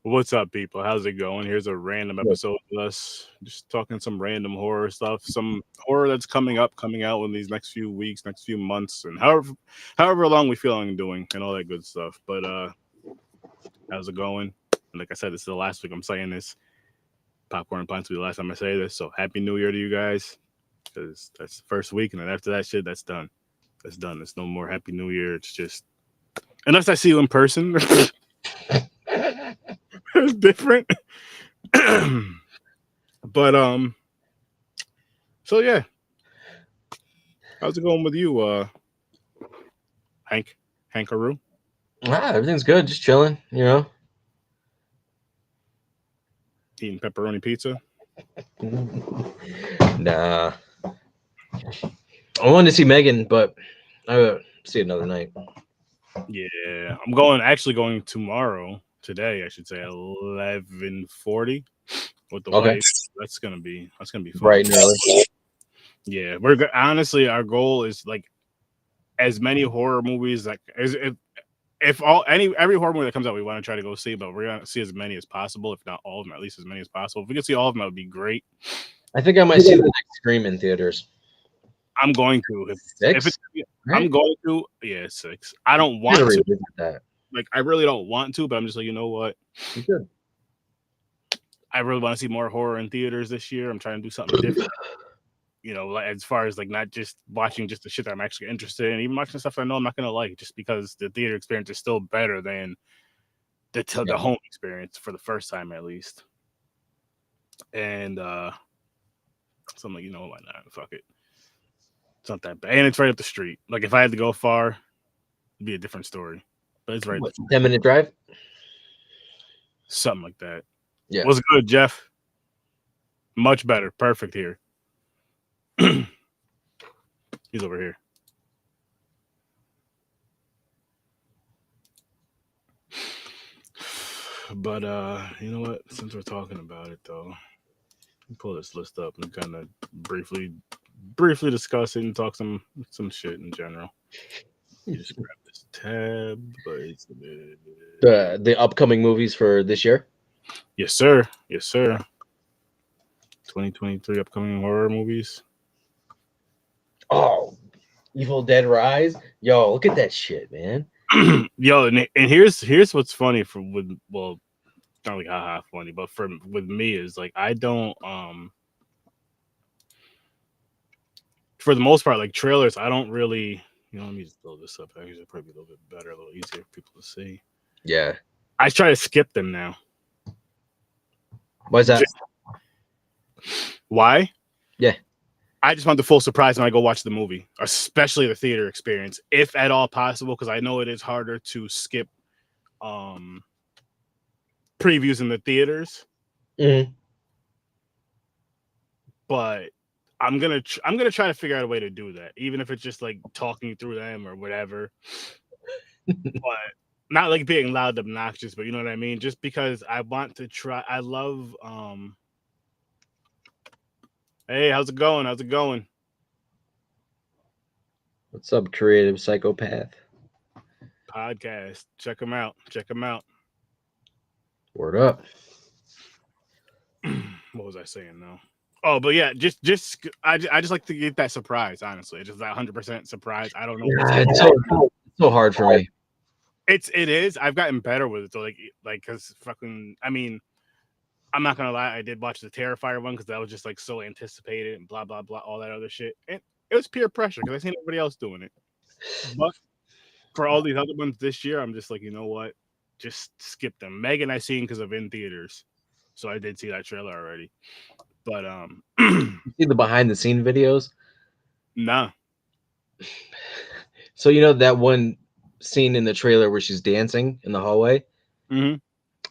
What's up, people? How's it going? Here's a random episode of us just talking some random horror stuff, some horror that's coming out in these next few weeks, next few months, and however long we feel like doing, and all that good stuff. But how's it going? And like I said, this is the last week I'm saying this. Popcorn Pints will be the last time I say this. So happy New Year to you guys, because that's the first week, and then after that shit, that's done. That's done. There's no more Happy New Year. It's just unless I see you in person. It's different. But so yeah. How's it going with you, Hankaroo? Everything's good. Just chilling, Eating pepperoni pizza? Nah. I wanted to see Megan, but I'll see it another night. Yeah. I'm actually going today, I should say, 11:40 with the wife. That's gonna be fun. Bright and early. Yeah, honestly, our goal is like as many horror movies like if every horror movie that comes out we want to try to go see, but we're gonna see as many as possible, if not all of them, at least as many as possible. If we could see all of them, that would be great. I think I might see the next Scream in theaters. I'm going to. If it's, right? I'm going to. Yeah, 6. I don't want to. That. Like, I really don't want to, but I'm just like, you know what? You should. I really want to see more horror in theaters this year. I'm trying to do something different. Like, as far as like not just watching just the shit that I'm actually interested in, even watching stuff I know I'm not gonna like, just because the theater experience is still better than the home experience for the first time at least. And so I'm like, why not? Fuck it. It's not that bad, and it's right up the street. Like if I had to go far, it'd be a different story. But it's right. 10-minute drive. Something like that. Yeah. What's good, Jeff? Much better. Perfect here. He's over here. But you know what? Since we're talking about it though, let me pull this list up and kind of briefly discuss it and talk some shit in general. You just grab this tab, but it's the upcoming movies for this year. Yes, sir. 2023 upcoming horror movies. Oh, Evil Dead Rise. Yo, look at that shit, man. Yo, and here's what's funny not like haha funny, but with me is like I don't for the most part, like trailers, I don't really let me just build this up. Actually, it'll probably be a little bit better, a little easier for people to see. Yeah. I try to skip them now. Why is that? Why? Yeah. I just want the full surprise when I go watch the movie, especially the theater experience, if at all possible, because I know it is harder to skip previews in the theaters. Mm-hmm. But I'm gonna try to figure out a way to do that, even if it's just like talking through them or whatever. But not like being loud, obnoxious, but you know what I mean. Just because I want to try. I love. Hey, how's it going? What's up, Creative Psychopath? Podcast. Check them out. Word up. What was I saying though? Oh, but yeah, I just like to get that surprise. Honestly, it's just that 100% surprise. I don't know. It's so hard for me. It is. I've gotten better with it. So like because fucking. I mean, I'm not gonna lie. I did watch the Terrifier one because that was just like so anticipated and blah blah blah, all that other shit. And it was peer pressure because I seen everybody else doing it. But for all these other ones this year, I'm just like, you know what? Just skip them. Megan I seen because of in theaters, so I did see that trailer already. But you see the behind the scene videos? Nah. So that one scene in the trailer where she's dancing in the hallway? Mm-hmm.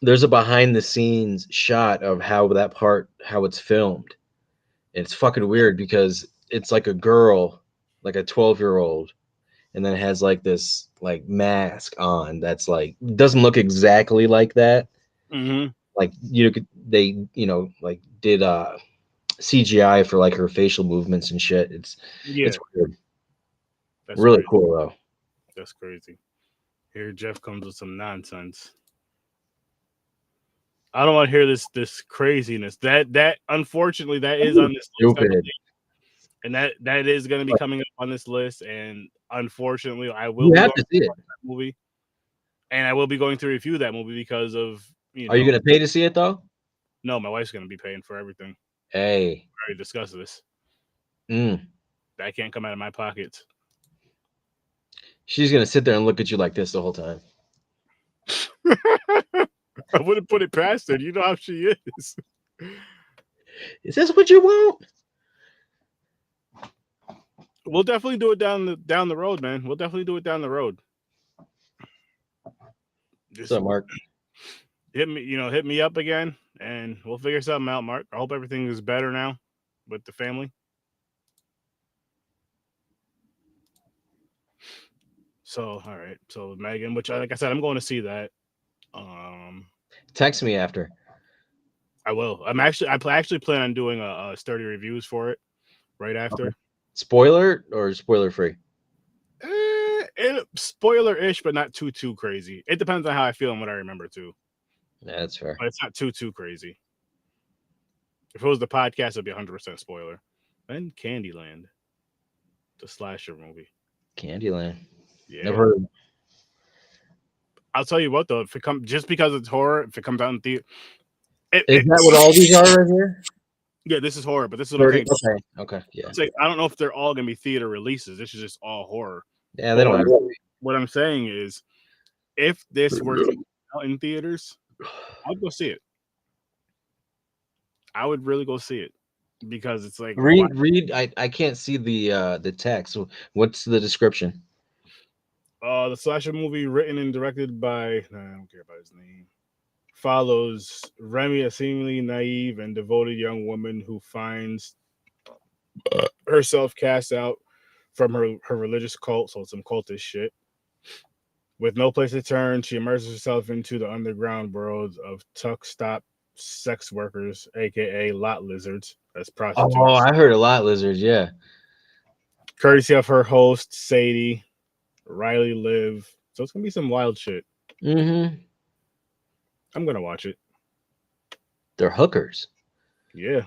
There's a behind the scenes shot of how it's filmed. And it's fucking weird because it's like a girl, like a 12-year-old, and then it has like this like mask on that's like doesn't look exactly like that. Mm-hmm. Like they like did CGI for like her facial movements and shit. It's weird. That's really crazy. Cool though. That's crazy. Here Jeff comes with some nonsense. I don't want to hear this craziness. That unfortunately that is on this list, I Stupid. believe. And that is going to be coming up on this list. And unfortunately, I will You be have going to to see it. that movie, and I will be going to review that movie because of Are you gonna pay to see it though? No, my wife's going to be paying for everything. Hey. We already discussed this. Mm. That can't come out of my pockets. She's gonna sit there and look at you like this the whole time. I wouldn't put it past her. You know how she is. Is this what you want? We'll definitely do it down the road, man. We'll definitely do it down the road. What's up, Mark? Hit me up again, and we'll figure something out, Mark. I hope everything is better now with the family. So, all right. So, Megan, which, like I said, I'm going to see that. Text me after. I will. I actually plan on doing a sturdy reviews for it right after. Okay. Spoiler or spoiler free? Spoiler-ish, but not too crazy. It depends on how I feel and what I remember too. Yeah, that's fair. But it's not too crazy. If it was the podcast, it'd be 100% spoiler. Then Candyland, the slasher movie. Candyland. Yeah. Never heard of it. I'll tell you what though, if it comes just because it's horror, if it comes out in theater, Is that what all these are right here? Yeah, this is horror, but this is what I'm saying. Okay, yeah. It's like I don't know if they're all gonna be theater releases. This is just all horror. Yeah, they don't have to. What I'm saying is, if this were to come out in theaters, I'd go see it. I would really go see it because it's like Read. I can't see the text. What's the description? The slasher movie written and directed by I don't care about his name. Follows Remy, a seemingly naive and devoted young woman who finds herself cast out from her religious cult, so some cultist shit. With no place to turn, she immerses herself into the underground world of tuck stop sex workers, aka lot lizards, as prostitutes. Oh, I heard a lot, lizards. Yeah. Courtesy of her host, Sadie, Riley Liv. So it's gonna be some wild shit. Mm-hmm. I'm gonna watch it. They're hookers. Yeah.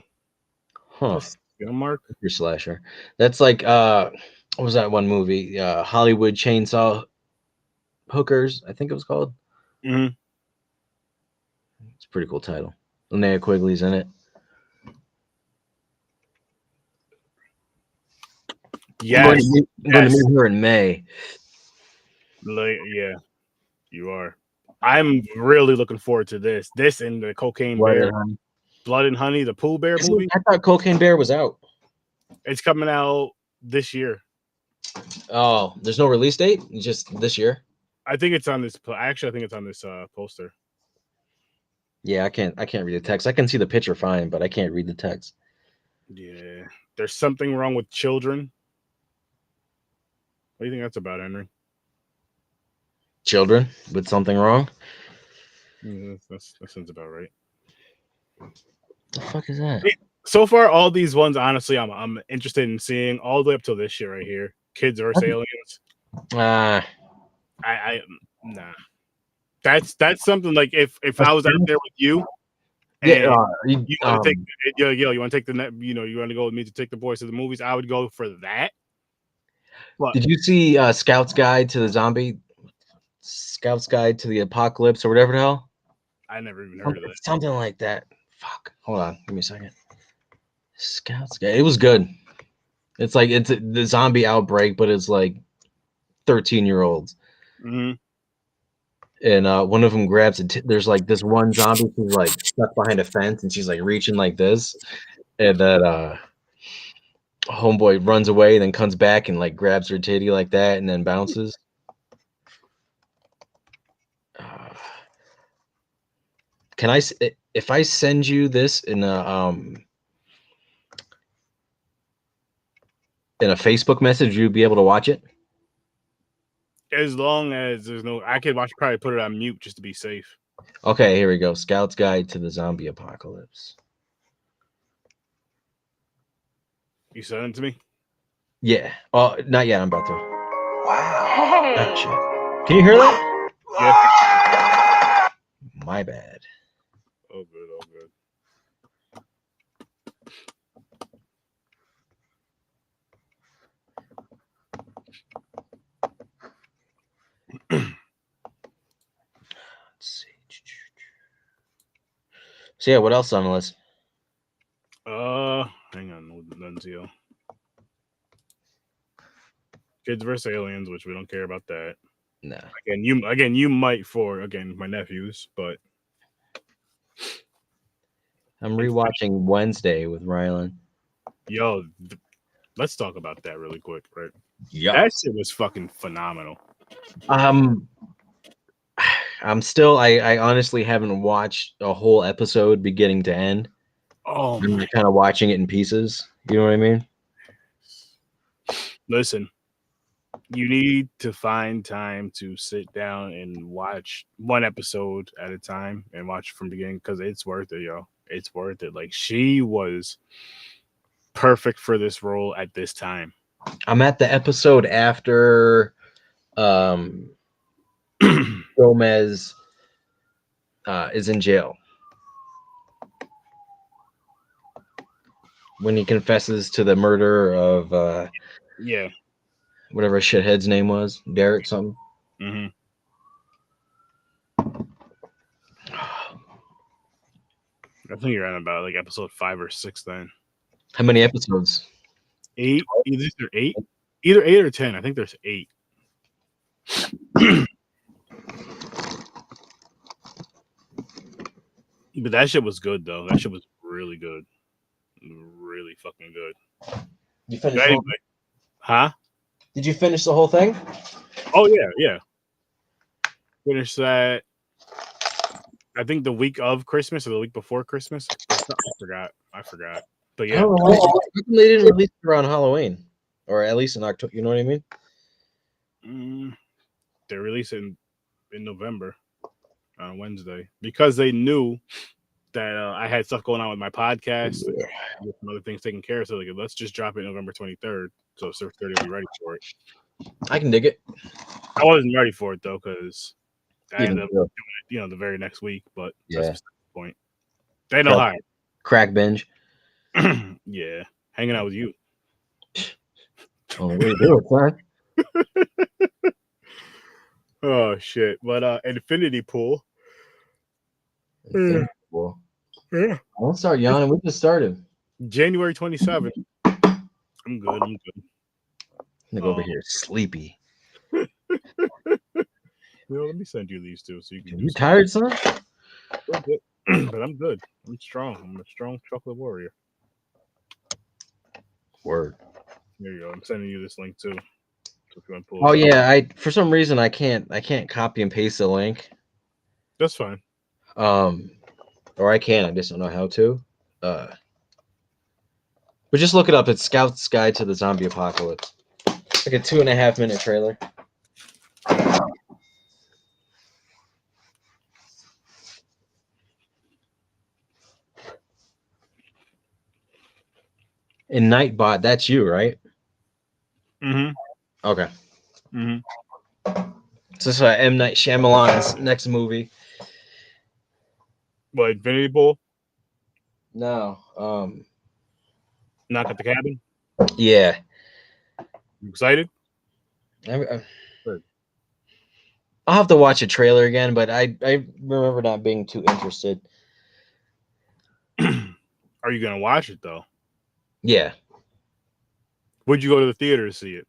Huh. Mark. Your slasher. That's like what was that one movie? Hollywood Chainsaw Hookers, I think it was called. Mm-hmm. It's a pretty cool title. Linnea Quigley's in it. Yes. I'm going to meet her in May. Yeah, you are. I'm really looking forward to this. This and the Cocaine Bear, Blood and Honey, the Pooh Bear movie. I thought Cocaine Bear was out. It's coming out this year. Oh, there's no release date? Just this year? I think it's on this. Actually, I think it's on this poster. Yeah, I can't read the text. I can see the picture fine, but I can't read the text. Yeah, there's something wrong with children. What do you think that's about, Henry? Children with something wrong? That sounds about right. The fuck is that? So far, all these ones, honestly, I'm interested in seeing all the way up to this shit right here. Kids vs. Aliens. Nah. That's something like if I was out there with you, and you want to take you want to take the you want to go with me to take the boys to the movies, I would go for that. But, did you see Scout's Guide to the Apocalypse or whatever the hell? I never even heard of that. Something like that. Fuck. Hold on. Give me a second. Scout's Guide. It was good. It's like it's the zombie outbreak, but it's like 13-year-olds. Mm-hmm. And one of them grabs there's like this one zombie who's like stuck behind a fence, and she's like reaching like this, and that homeboy runs away and then comes back and like grabs her titty like that and then bounces. Can I, if I send you this in a Facebook message, you'd be able to watch it? As long as there's no, I could probably put it on mute just to be safe. Okay, here we go. Scout's Guide to the Zombie Apocalypse. You sent it to me? Yeah. Oh, not yet. I'm about to. Wow. Oh, shit. Can you hear that? Yeah. My bad. All good, all good. Let's see. So yeah, what else on the list? Hang on, Nunzio. Kids vs Aliens, which we don't care about that. Nah. Again, you might for my nephews, but I'm rewatching Wednesday with Rylan. yo, let's talk about that really quick, right? Yeah. That shit was fucking phenomenal. I'm still I honestly haven't watched a whole episode beginning to end. Oh, I'm kind of watching it in pieces. You know what I mean? listen, you need to find time to sit down and watch one episode at a time and watch from the beginning because it's worth it, yo. It's worth it. Like, she was perfect for this role at this time. I'm at the episode after Gomez is in jail. When he confesses to the murder of Yeah. whatever shithead's name was, Derek something. Mm-hmm. I think you're on about like episode 5 or 6 then. How many episodes? 8? Either 8? Either 8 or 10. I think there's 8. But that shit was good though. That shit was really good. Really fucking good. You finished But anyway, huh? Did you finish the whole thing? Oh yeah. Finished that. I think the week of Christmas or the week before Christmas. I forgot. But yeah. I don't know. How come they didn't release it around Halloween? Or at least in October, you know what I mean? They're releasing in November on Wednesday because they knew that I had stuff going on with my podcast and some other things taken care of. So like, let's just drop it November 23rd. So Surf 30 will be ready for it. I can dig it. I wasn't ready for it though because I Even ended up so. doing it, the very next week. But Yeah. that's the point. They know how. Crack binge. Yeah, hanging out with you. Only way to do it, son. Oh shit! But Infinity Pool. Well, Yeah. don't start yawning. We just started. January 27th. I'm good. I'm gonna go over here sleepy. Let me send you these two so you can. You tired, son? But I'm good. I'm strong. I'm a strong chocolate warrior. Word. There you go. I'm sending you this link too. So if you want to pull Oh yeah, for some reason I can't copy and paste the link. That's fine. Or I can. I just don't know how to. But just look it up. It's Scout's Guide to the Zombie Apocalypse. Like a 2.5-minute trailer. And Nightbot, that's you, right? Mm-hmm. Okay. Mm-hmm. So this is M. Night Shyamalan's next movie. What, Infinity Pool? No. Knock at the Cabin? Yeah. You excited? I'll have to watch a trailer again, but I remember not being too interested. Are you gonna watch it though? Yeah. Would you go to the theater to see it?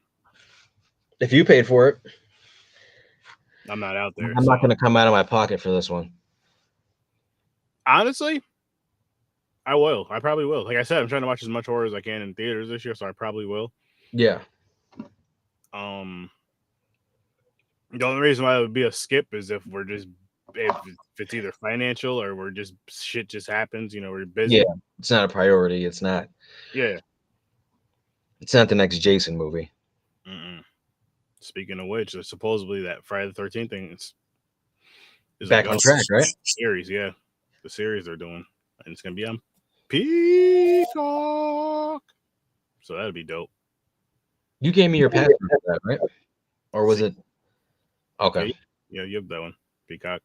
If you paid for it. I'm not out there. I'm not going to come out of my pocket for this one. Honestly, I will. I probably will. Like I said, I'm trying to watch as much horror as I can in theaters this year, so I probably will. Yeah. The only reason why it would be a skip is if it's either financial or we're just shit just happens. We're busy. Yeah, it's not a priority. It's not. Yeah. It's not the next Jason movie. Mm-mm. Speaking of which, supposedly that Friday the 13th thing is back on track, right? Series, yeah, the series they're doing, and it's gonna be on Peacock, so that'd be dope. You gave me your password for that, right? Or was it? Okay. Yeah, you have that one, Peacock.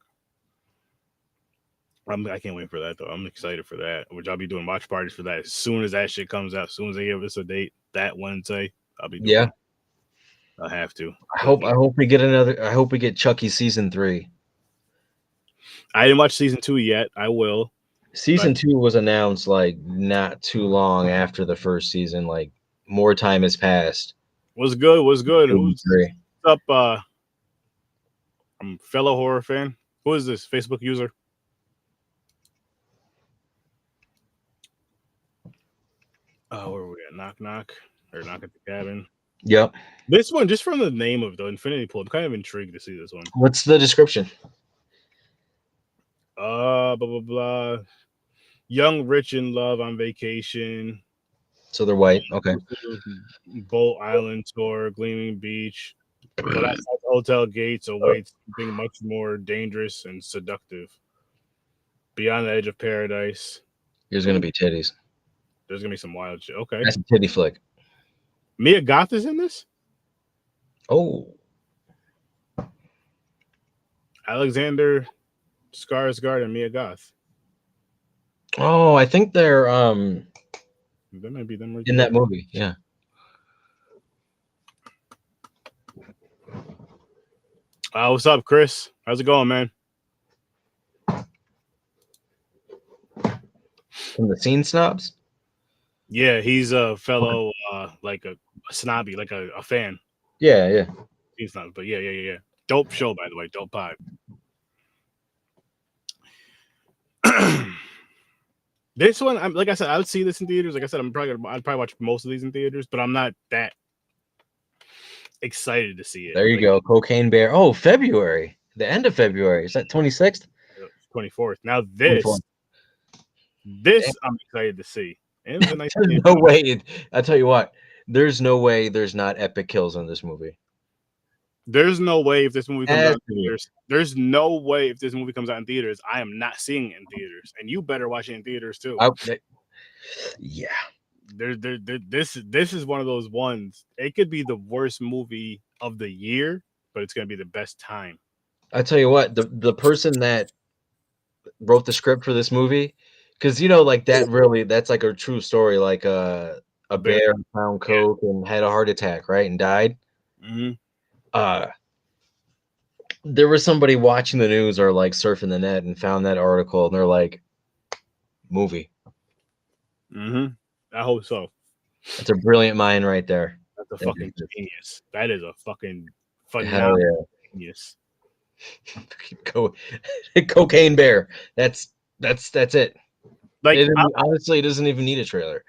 I can't wait for that though. I'm excited for that. Which I'll be doing watch parties for that as soon as that shit comes out. As soon as they give us a date that Wednesday, I'll be doing Yeah. it. I'll have to. I hope we get another. I hope we get Chucky season 3. I didn't watch season 2 yet. I will. Season 2 was announced like not too long after the first season. Like more time has passed. Was good. Was good. Who's 3. up? I'm a fellow horror fan. Who is this Facebook user? Oh, where are we at? Knock knock or knock at the cabin. Yep. This one, just from the name of the Infinity Pool, I'm kind of intrigued to see this one. What's the description? Blah blah blah. Young, rich, in love on vacation. So they're white. Okay. Boat Island tour, Gleaming Beach. But outside the hotel gates awaits something much more dangerous and seductive. Beyond the edge of paradise. There's gonna be titties. There's gonna be some wild shit. Okay. That's a titty flick. Mia Goth is in this? Oh. Alexander Skarsgård and Mia Goth. Oh, I think they're That might be them right in there. that movie. Yeah. What's up, Chris? How's it going, man? From the Scene Snobs? Yeah, he's a fellow, like a snobby, like a fan. Yeah, yeah. He's not, but yeah. Dope show, by the way. Dope pod. This one, like I said, I would see this in theaters. Like I said, I'd probably watch most of these in theaters, but I'm not that excited to see it. There you go. Cocaine Bear. Oh, February. The end of February. Is that 26th? 24th. Now this 24th. I'm excited to see. And it was a nice There's no way. I tell you what. There's no way there's not epic kills in this movie. There's no way if this movie comes out in theaters. There's no way if this movie comes out in theaters, I am not seeing it in theaters, and you better watch it in theaters too. Yeah. This is one of those ones. It could be the worst movie of the year, but it's gonna be the best time. I tell you what, the person that wrote the script for this movie, because like that's like a true story. Like a bear found coke and had a heart attack, right, and died. Mm-hmm. There was somebody watching the news or like surfing the net and found that article, and they're like, movie. Mm-hmm. I hope so. That's a brilliant mind right there. That's a fucking genius. That is a fucking phenomenal genius. Cocaine Bear. That's it. Like honestly, it doesn't even need a trailer.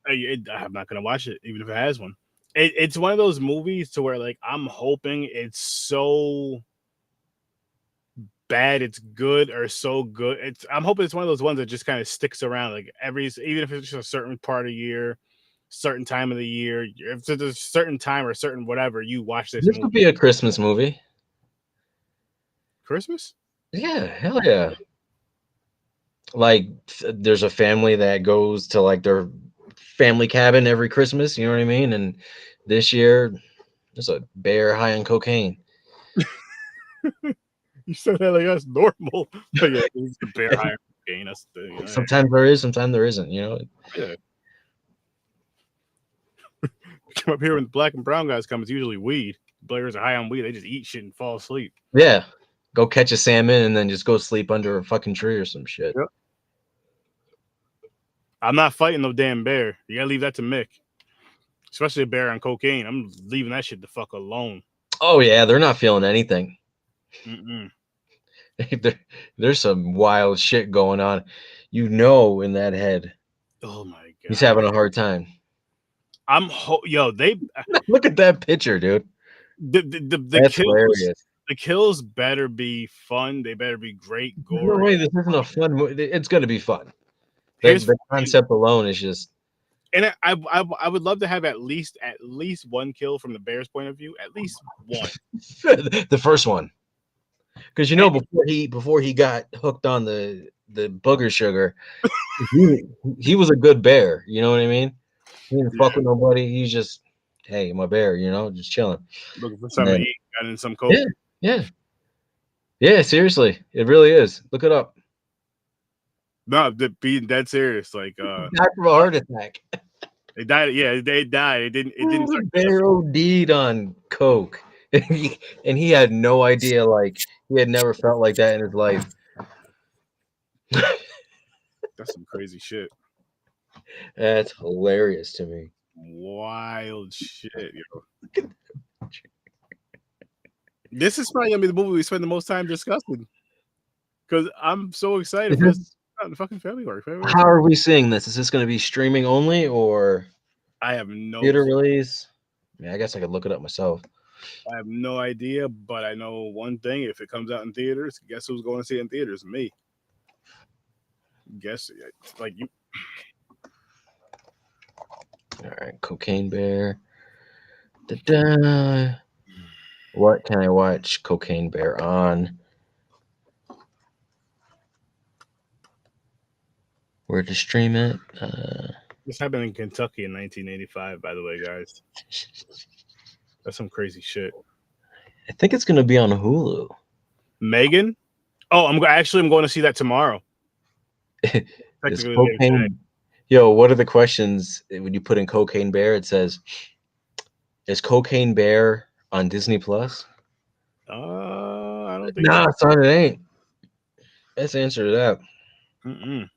I'm not gonna watch it, even if it has one. It's one of those movies to where like I'm hoping it's so bad it's good, or so good I'm hoping it's one of those ones that just kind of sticks around, like even if it's just a certain part of the year, certain time of the year, if there's a certain time or certain whatever, you watch this movie. Could be a Christmas movie. Christmas? Yeah, hell yeah. Like there's a family that goes to like their family cabin every Christmas, you know what I mean? And this year there's a bear high on cocaine. You said that like that's normal. But yeah, it's the bear high on cocaine. That's sometimes there is, sometimes there isn't, Yeah. Come up here when the black and brown guys come, it's usually weed. Bears are high on weed, they just eat shit and fall asleep. Yeah. Go catch a salmon and then just go sleep under a fucking tree or some shit. Yep. I'm not fighting no damn bear. You gotta leave that to Mick. Especially a bear on cocaine. I'm leaving that shit the fuck alone. Oh yeah, they're not feeling anything. Mm-mm. There's some wild shit going on, in that head. Oh my god, he's having a hard time. They look at that picture, dude. The kills better be fun. They better be great gore. No way, this isn't a fun movie. It's gonna be fun. The concept alone is just. And I would love to have at least one kill from the bear's point of view. At least one. The first one. Because before he got hooked on the booger sugar, he was a good bear. You know what I mean? He didn't fuck with nobody. He's just, hey, my bear. Just chilling. Looking for something to eat. Got in some coke. Yeah. Seriously, it really is. Look it up. No, being dead serious. Like Died from a heart attack. they died. Yeah, they died. It didn't start Bear OD'd on coke, and he had no idea. Like he had never felt like that in his life. That's some crazy shit. That's hilarious to me. Wild shit, yo. This is probably gonna be the movie we spend the most time discussing. Because I'm so excited for this fucking Family Work. How are we seeing this? Is this going to be streaming only or I have no theater release? Yeah, I guess I could look it up myself. I have no idea, but I know one thing: if it comes out in theaters, guess who's going to see it in theaters? Me. Guess like you. All right, Cocaine Bear. Da-da. What can I watch Cocaine Bear on? Where to stream it? This happened in Kentucky in 1985, by the way, guys. That's some crazy shit. I think it's going to be on Hulu. Megan? Oh, I'm going to see that tomorrow. Is cocaine... Yo, what are the questions when you put in Cocaine Bear? It says, "Is Cocaine Bear on Disney Plus?" I don't think. Nah, son, it ain't. Let's answer that. It'd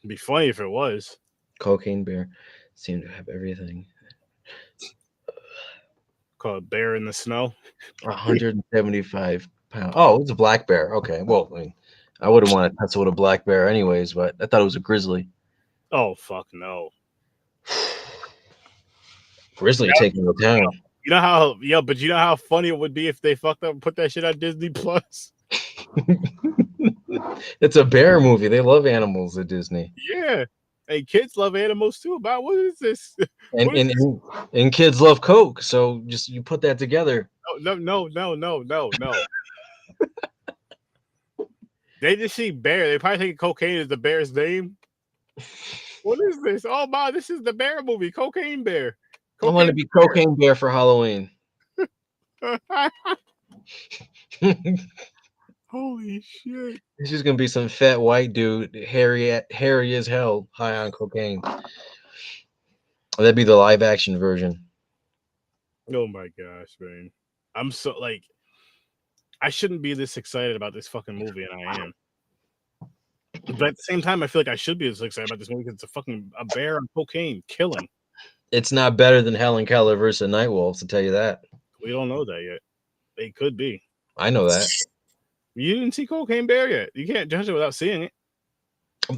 be funny if it was. Cocaine Bear seemed to have everything. Called Bear in the Snow. 175 pounds. Oh, it's a black bear. Okay. Well, I mean, I wouldn't want to tussle with a black bear anyways, but I thought it was a grizzly. Oh, fuck no. Grizzly taking the town. You know how, but you know how funny it would be if they fucked up and put that shit on Disney Plus? It's a bear movie. They love animals at Disney. Yeah. Hey, kids love animals too. About what is this? And kids love Coke, so just you put that together. No. They just see bear. They probably think cocaine is the bear's name. What is this? Oh my, this is the bear movie, Cocaine Bear. I want to be Cocaine Bear for Halloween. Holy shit. This is gonna be some fat white dude, hairy as hell, high on cocaine. That'd be the live action version. Oh my gosh, man. I'm so like, I shouldn't be this excited about this fucking movie, and I am. But at the same time, I feel like I should be this excited about this movie because it's a bear on cocaine killing. It's not better than Helen Keller versus Nightwolves, to tell you that. We don't know that yet. They could be. I know that. You didn't see Cocaine Bear yet. You can't judge it without seeing it.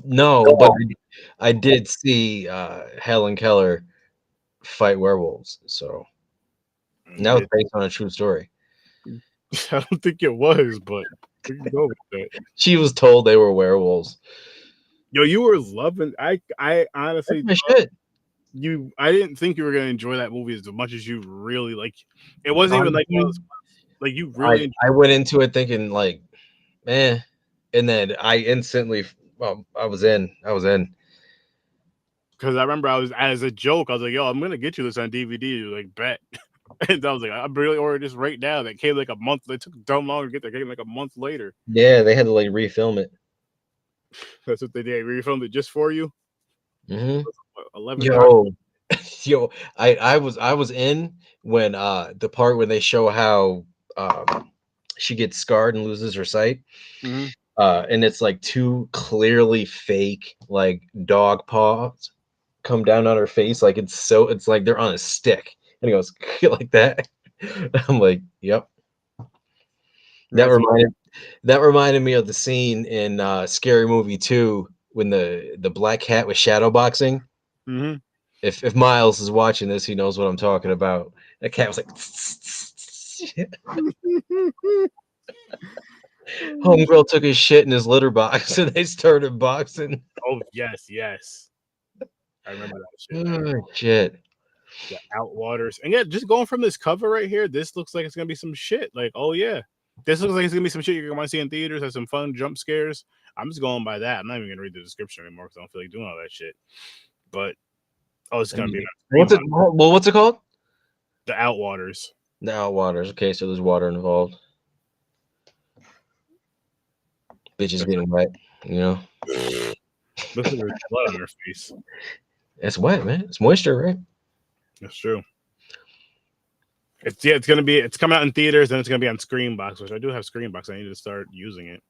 No, but I did see Helen Keller fight werewolves. So now it's based on a true story. I don't think it was, but we can go with that. She was told they were werewolves. Yo, you were loving. I honestly I didn't think you were gonna enjoy that movie as much as you really like. It wasn't even like one of those, like you really. I went into it thinking like, and then I instantly, I was in. Because I remember I was, as a joke, I was like, "Yo, I'm gonna get you this on DVD." You're like, "Bet." And I was like, "I'm really ordered this right now." That came like a month. It took dumb long to get there. Came like a month later. Yeah, they had to like refilm it. That's what they did. Refilmed it just for you. Mm-hmm. 11. Yo, I was in when the part when they show how she gets scarred and loses her sight. Mm-hmm. And it's like two clearly fake like dog paws come down on her face, like it's like they're on a stick, and it goes like that. I'm like, yep. That reminded me of the scene in Scary Movie 2 when the black cat was shadow boxing. Mm-hmm. If Miles is watching this, he knows what I'm talking about. That cat was like, homegirl took his shit in his litter box and they started boxing. Oh yes. I remember that shit. Oh, shit. The Outwaters. And yeah, just going from this cover right here, this looks like it's gonna be some shit. Like, oh yeah. This looks like it's gonna be some shit you're gonna want to see in theaters, have some fun jump scares. I'm just going by that. I'm not even gonna read the description anymore because I don't feel like doing all that shit. But it's gonna be what's it called? The Outwaters. The Outwaters. Okay, so there's water involved. Bitches getting wet, you know. Looks like there's blood on her face. It's wet, man. It's moisture, right? That's true. It's coming out in theaters and it's gonna be on Screenbox, which I do have Screenbox. I need to start using it.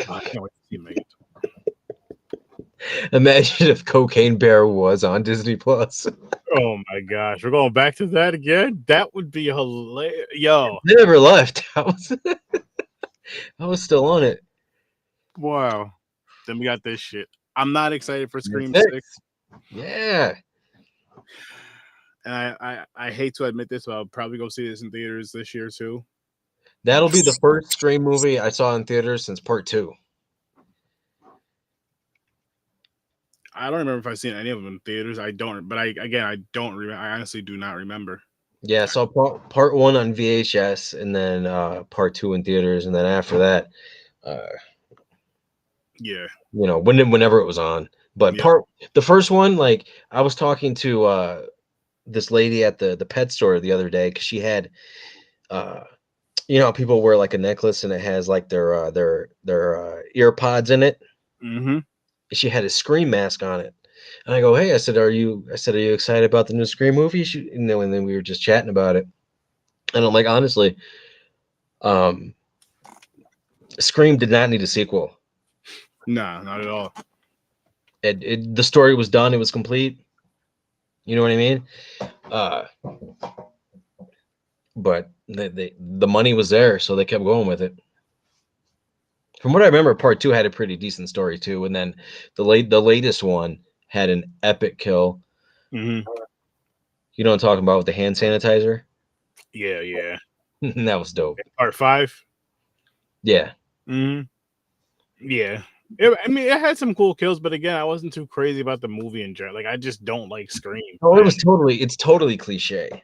I can't wait to see Megan. Imagine if Cocaine Bear was on Disney Plus. Oh my gosh, we're going back to that again. That would be hilarious. Yo, They never left. I was still on it. wow. Then we got this shit. I'm not excited for Scream 6. Yeah. And I hate to admit this, but I'll probably go see this in theaters this year too. That'll be the first Scream movie I saw in theaters since Part 2. I don't remember if I've seen any of them in theaters. I don't, but I don't remember. I honestly do not remember. Yeah, I saw part 1 on VHS and then Part 2 in theaters, and then after that, yeah, you know, whenever it was on. But the first one, like I was talking to this lady at the pet store the other day because she had, you know, people wear like a necklace and it has like their ear pods in it. Mm-hmm. She had a Scream mask on it, and I go, "Hey," I said, "Are you excited about the new Scream movie?" And then we were just chatting about it, and I'm like, honestly, Scream did not need a sequel. Nah, not at all. The story was done; it was complete. You know what I mean? But the money was there, so they kept going with it. From what I remember, Part 2 had a pretty decent story too, and then the latest one had an epic kill. Mm-hmm. You know what I'm talking about with the hand sanitizer? Yeah. That was dope. Part 5. Yeah. Mm-hmm. Yeah. It had some cool kills, but again, I wasn't too crazy about the movie in general. Like, I just don't like Scream. Oh, it's totally cliche.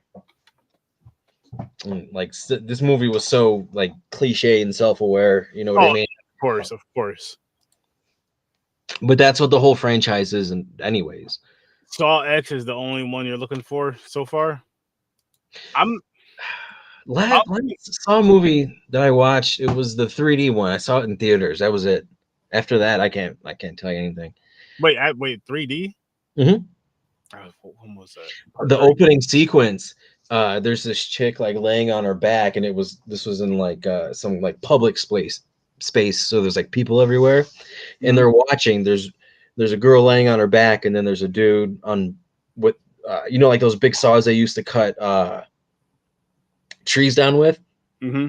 Like this movie was so like cliche and self-aware. You know what I mean? Of course. But that's what the whole franchise is, and anyways. Saw X is the only one you're looking for so far. Last Saw movie that I watched, it was the 3D one. I saw it in theaters. That was it. After that, I can't tell you anything. Wait, 3D? Mm-hmm. When was that? The opening sequence. There's this chick like laying on her back, and this was in like some like public space. So there's like people everywhere, and they're watching. There's a girl laying on her back, and then there's a dude on with you know, like those big saws they used to cut trees down with. Mm-hmm.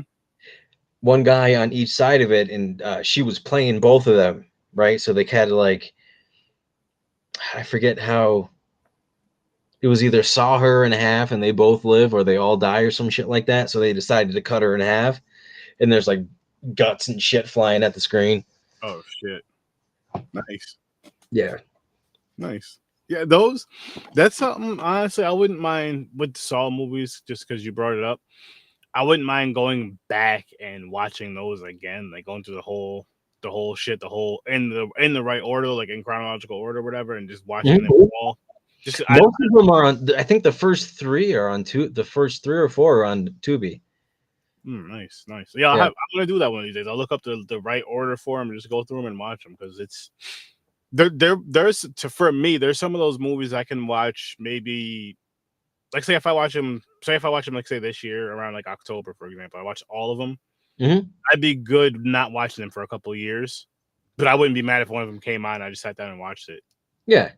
One guy on each side of it, and she was playing both of them, right? So they had to like, I forget how. It was either saw her in half and they both live, or they all die, or some shit like that. So they decided to cut her in half, and there's like guts and shit flying at the screen. Oh shit! Nice. Yeah. Nice. Yeah, that's something, honestly, I wouldn't mind with Saw movies, just because you brought it up. I wouldn't mind going back and watching those again, like going through the whole shit, in the right order, like in chronological order, whatever, and just watching them all. Most of them are on. I think the first 3 are on the first 3 or 4 are on Tubi. Nice. Yeah, I'm gonna do that one of these days. I'll look up the right order for them and just go through them and watch them, because it's for me, there's some of those movies I can watch. Maybe, like, say if I watch them, like, say this year around like October, for example, I watch all of them. Mm-hmm. I'd be good not watching them for a couple of years, but I wouldn't be mad if one of them came on and I just sat down and watched it. Yeah.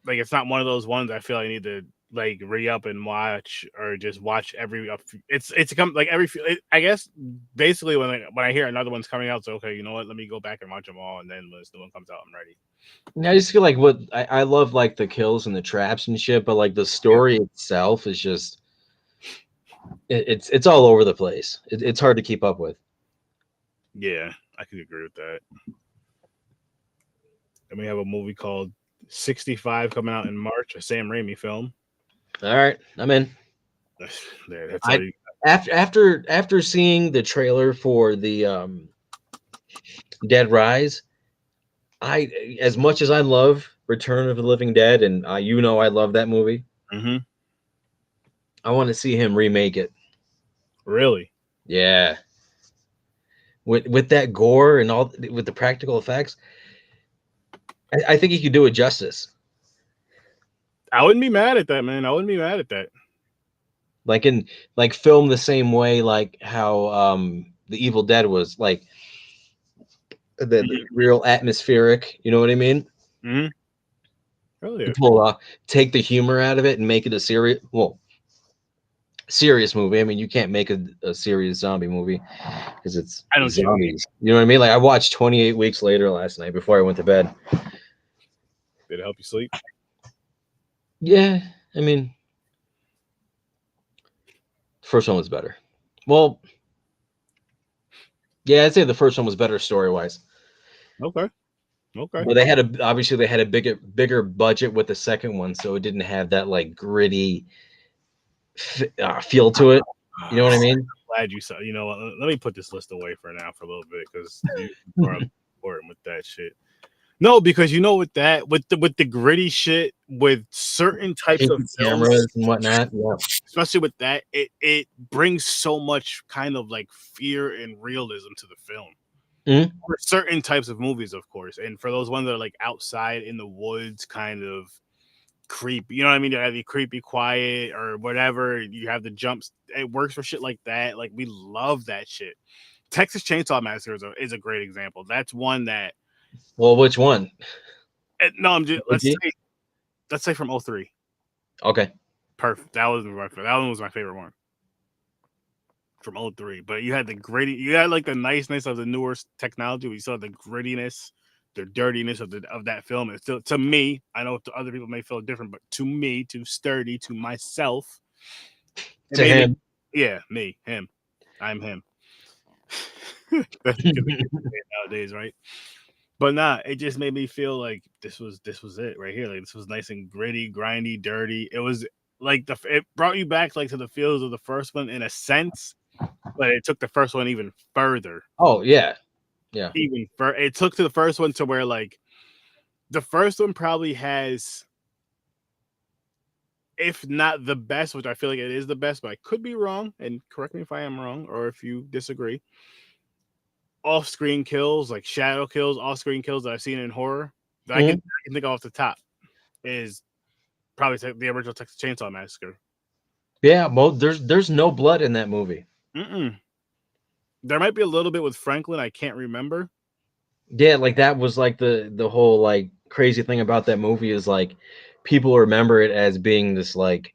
Like, it's not one of those ones I feel I need to like re-up and watch, or just watch every. It's come like every. I guess basically when I hear another one's coming out, so okay, you know what? Let me go back and watch them all, and then when this new one comes out, I'm ready. Yeah, I just feel like what I love, like the kills and the traps and shit, but like the story itself is just it's all over the place. It's hard to keep up with. Yeah, I can agree with that. And we have a movie called 65 coming out in March, a Sam Raimi film. All right, I'm in. After seeing the trailer for the Dead Rise, as much as I love Return of the Living Dead, and you know I love that movie. Mm-hmm. I want to see him remake it. Really? Yeah. With that gore and all, with the practical effects, I think he could do it justice. I wouldn't be mad at that, man. I wouldn't be mad at that. Like film the same way like how the Evil Dead was like the real atmospheric, you know what I mean? Mm-hmm. Oh yeah. Pull take the humor out of it and make it a serious movie. I mean, you can't make a serious zombie movie because it's I don't. zombies. You know what I mean? Like I watched 28 Weeks Later last night before I went to bed. Did it help you sleep? Yeah, I mean, first one was better. Well, yeah, I'd say the first one was better story wise. Okay. Okay. But obviously they had a bigger budget with the second one, so it didn't have that like gritty feel to it. You know what I mean? Glad you saw. You know what? Let me put this list away for now for a little bit because you are important with that shit. No, because you know with the gritty shit with certain types of cameras films, and whatnot. Yeah. especially with that, it brings so much kind of like fear and realism to the film. Mm-hmm. For certain types of movies, of course, and for those ones that are like outside in the woods, kind of creepy. You know what I mean? You have the creepy, quiet, or whatever. You have the jumps. It works for shit like that. Like we love that shit. Texas Chainsaw Massacre is a great example. That's one that. Well, which one? No, I'm just let's say from 03. Okay. Perfect. That one was my favorite one from 03. But you had the gritty. You had like the niceness of the newer technology. We saw the grittiness, the dirtiness of that film. And still, to me, I know to other people may feel different, but to me, to Sturdy, to myself, To him. him. I'm him. That's nowadays, right? But nah, it just made me feel like this was it right here. Like this was nice and gritty, grindy, dirty. It was like it brought you back like to the feels of the first one in a sense, but it took the first one even further. Oh yeah, yeah. It took to the first one to where like the first one probably has, if not the best, which I feel like it is the best, but I could be wrong, and correct me if I am wrong or if you disagree. Off-screen kills, like shadow kills, off-screen kills that I've seen in horror that I can think off the top is probably the original Texas Chainsaw Massacre. Yeah, well, there's no blood in that movie. Mm-mm. There might be a little bit with Franklin. I can't remember. Yeah, like that was like the whole like crazy thing about that movie is like people remember it as being this like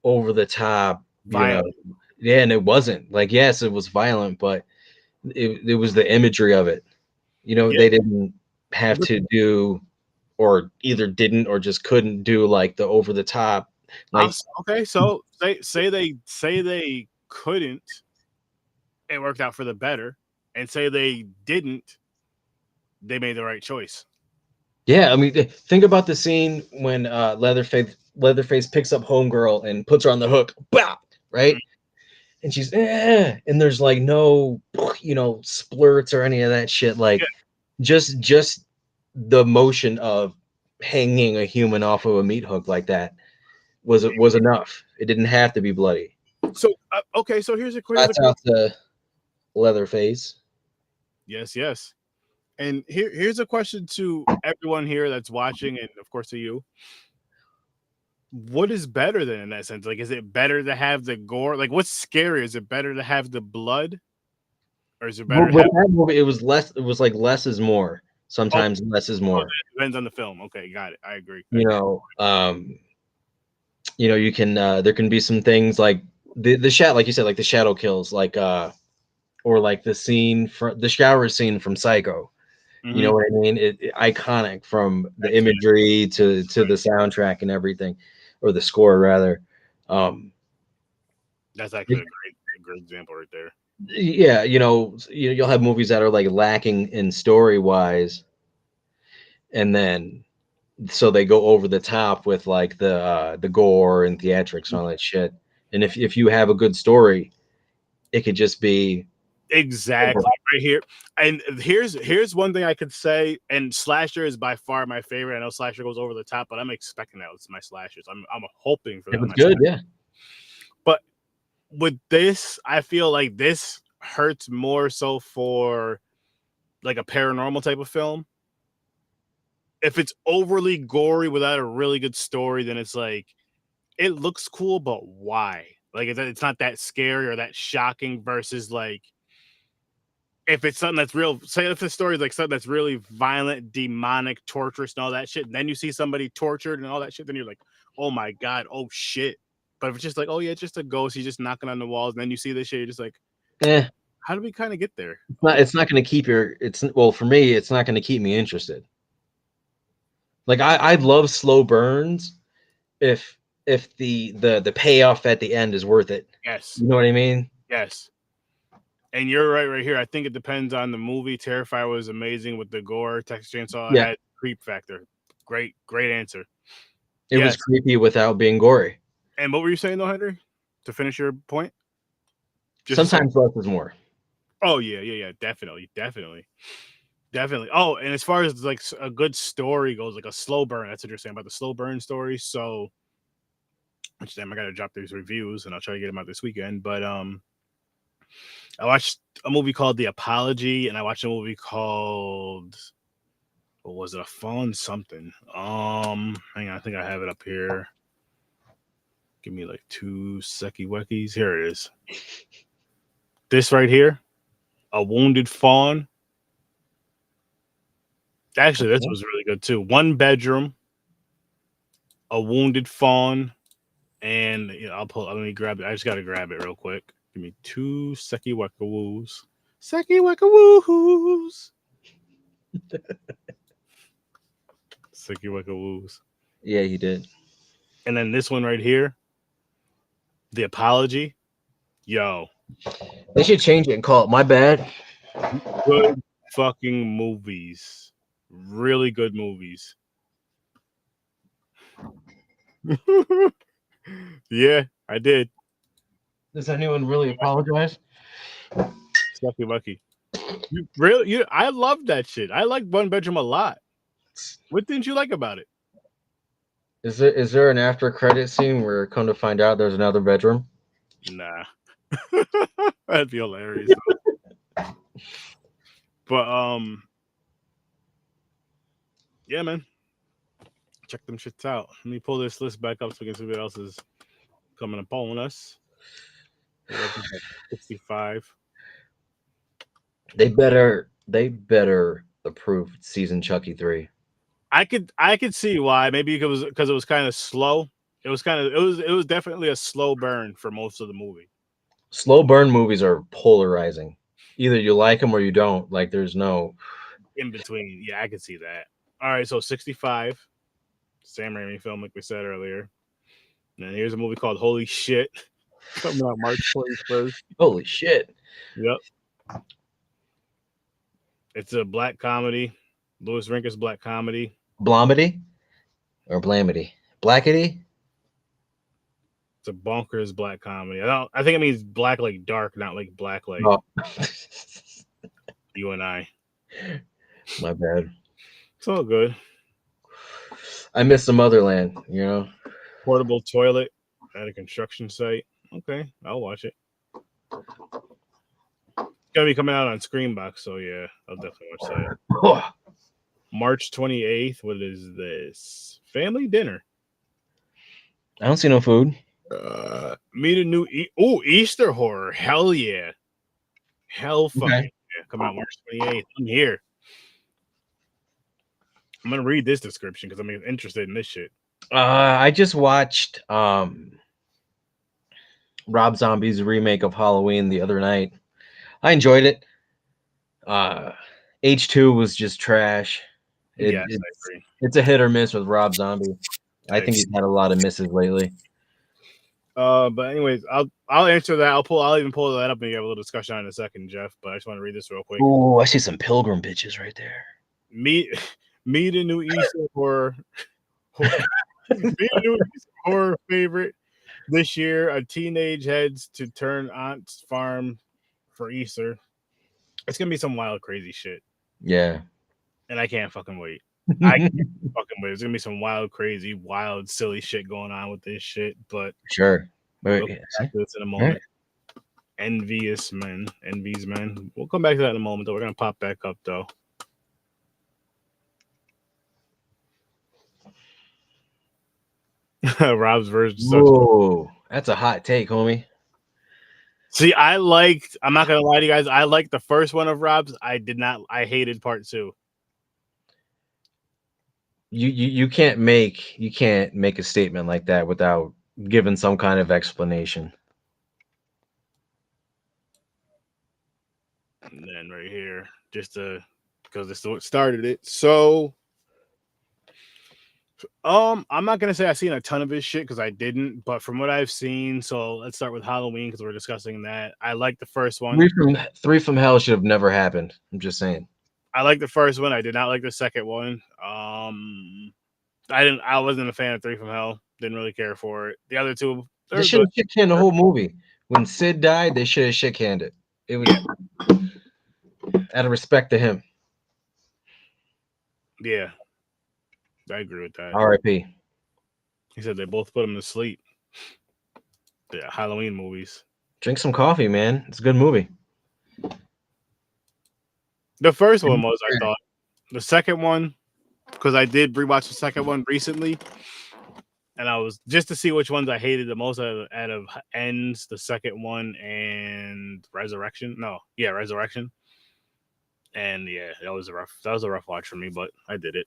over the top, Violent. Yeah, and it wasn't. Like yes, it was violent, but it was the imagery of it. They didn't have to do or either didn't or just couldn't do like the over the top. Like okay, so say they couldn't, it worked out for the better, and say they didn't, they made the right choice. yeah, I mean, think about the scene when Leatherface picks up Homegirl and puts her on the hook, bah! Right? And she's and there's like no splurts or any of that shit. Like just the motion of hanging a human off of a meat hook like that was enough. It didn't have to be bloody. So okay, so here's a That's out to Leatherface. Yes. And here's a question to everyone here that's watching, and of course to you. What is better than in that sense? Like, is it better to have the gore? Like, what's scary? Is it better to have the blood, or is it better? With that movie, it was less. It was like less is more. Sometimes less is more. It depends on the film. Okay, got it. I agree. You can there can be some things like the shadow, like you said, like the shadow kills, like or like the scene from the shower scene from Psycho. Mm-hmm. You know what I mean? Iconic from the imagery to the soundtrack and everything, or the score rather. That's actually a great example right there. Yeah, you'll have movies that are like lacking in story wise, and then so they go over the top with like the gore and theatrics and all that shit. And if you have a good story, it could just be exactly right here. And here's one thing I could say. And slasher is by far my favorite. I know slasher goes over the top, but I'm expecting that with my slashers. I'm hoping for that. It's good, yeah. But with this, I feel like this hurts more so for like a paranormal type of film. if it's overly gory without a really good story, then it's like it looks cool, but why? Like it's not that scary or that shocking. Versus like if it's something that's real, say if the story is like something that's really violent, demonic, torturous, and all that shit, and then you see somebody tortured and all that shit, then you're like, oh my god, oh shit. But if it's just like, oh yeah, it's just a ghost, he's just knocking on the walls, and then you see this shit, you're just like, Eh, how do we kind of get there? it's not going to keep your. It's well for me. It's not going to keep me interested. Like I love slow burns if the payoff at the end is worth it. Yes, You know what I mean? yes. And you're right here. I think it depends on the movie. Terrifier was amazing with the gore. Texas Chainsaw Yeah. had creep factor. Great answer. It was creepy without being gory. And what were you saying though, Henry? To finish your point? Sometimes less is more. Oh yeah. Definitely. Oh, and as far as like a good story goes, like a slow burn, that's what you're saying about the slow burn story. So, which damn, I gotta drop these reviews and I'll try to get them out this weekend. But I watched a movie called The Apology, and I watched a movie called, what was it? A Fallen something. Hang on, I think I have it up here. Give me like 2 secky weckies. Here it is. This right here, A Wounded Fawn. Actually, this was really good too. 1 bedroom, A Wounded Fawn, and let me grab it. I just gotta grab it real quick. Give me 2 secky weckawoos. Secky weckawoos. Secky weckawoos. Yeah, he did. And then this one right here, The Apology. Yo. They should change it and call it My Bad. Good fucking movies. Really good movies. Yeah, I did. Does anyone really apologize? Lucky Lucky. I love that shit. I like 1 bedroom a lot. What didn't you like about it? Is there an after credit scene where come to find out there's another bedroom? Nah. That'd be hilarious. But yeah, man. Check them shits out. Let me pull this list back up so we can see what else is coming upon us. 65. They better approve season Chucky 3. I could see why. Maybe because it was kind of slow. It was definitely a slow burn for most of the movie. Slow burn movies are polarizing. Either you like them or you don't. Like there's no in between. Yeah, I could see that. All right, so 65. Sam Raimi film, like we said earlier. And then here's a movie called Holy Shit, coming out March 21st. Holy shit. Yep. It's a black comedy. Louis Rinkus black comedy. Blomedy or Blamity? Blackity? It's a bonkers black comedy. I think it means black like dark, not like black like you and I. My bad. It's all good. I miss the motherland, you know. Portable toilet at a construction site. Okay, I'll watch it. It's gonna be coming out on Screenbox, so yeah, I'll definitely watch that. March 28th. What is this? Family dinner. I don't see no food. Meet a new Easter horror. Hell yeah. Hell fucking yeah. Coming out March 28th. I'm here. I'm gonna read this description because I'm interested in this shit. I just watched Rob Zombie's remake of Halloween the other night. I enjoyed it. H2 was just trash. Yes, I agree. It's a hit or miss with Rob Zombie. I think he's had a lot of misses lately. But anyways, I'll answer that. I'll even pull that up and have a little discussion on it in a second, Jeff. But I just want to read this real quick. Oh, I see some pilgrim bitches right there. Meet a new Easter horror. Meet a new Easter horror favorite this year. A teenage heads to turn aunt's farm for Easter. It's gonna be some wild, crazy shit. Yeah. And I can't fucking wait. I can't fucking wait. There's gonna be some wild, crazy, wild, silly shit going on with this shit. But sure. We'll come back to this in a moment. Right. Envious men. We'll come back to that in a moment, though. We're gonna pop back up though. Rob's version sucks. Whoa, that's a hot take, homie. See, I'm not gonna lie to you guys, I liked the first one of Rob's. I hated part 2. You can't make a statement like that without giving some kind of explanation. And then right here, just because it's what started it. So I'm not gonna say I've seen a ton of his shit because I didn't, but from what I've seen, so let's start with Halloween because we're discussing that. I like the first one. Three from Hell should have never happened. I'm just saying. I like the first one. I did not like the second one. I wasn't a fan of Three from Hell. Didn't really care for it. The other two, They should have shit canned the whole movie. When Sid died, they should have shit canned it. It was out of respect to him. Yeah, I agree with that. R.I.P. He said they both put him to sleep. Yeah, Halloween movies. Drink some coffee, man. It's a good movie. The first one was, I thought. The second one, because I did rewatch the second one recently, and I was just to see which ones I hated the most out of Ends, the second one, and Resurrection. Resurrection. And yeah, that was a rough watch for me, but I did it.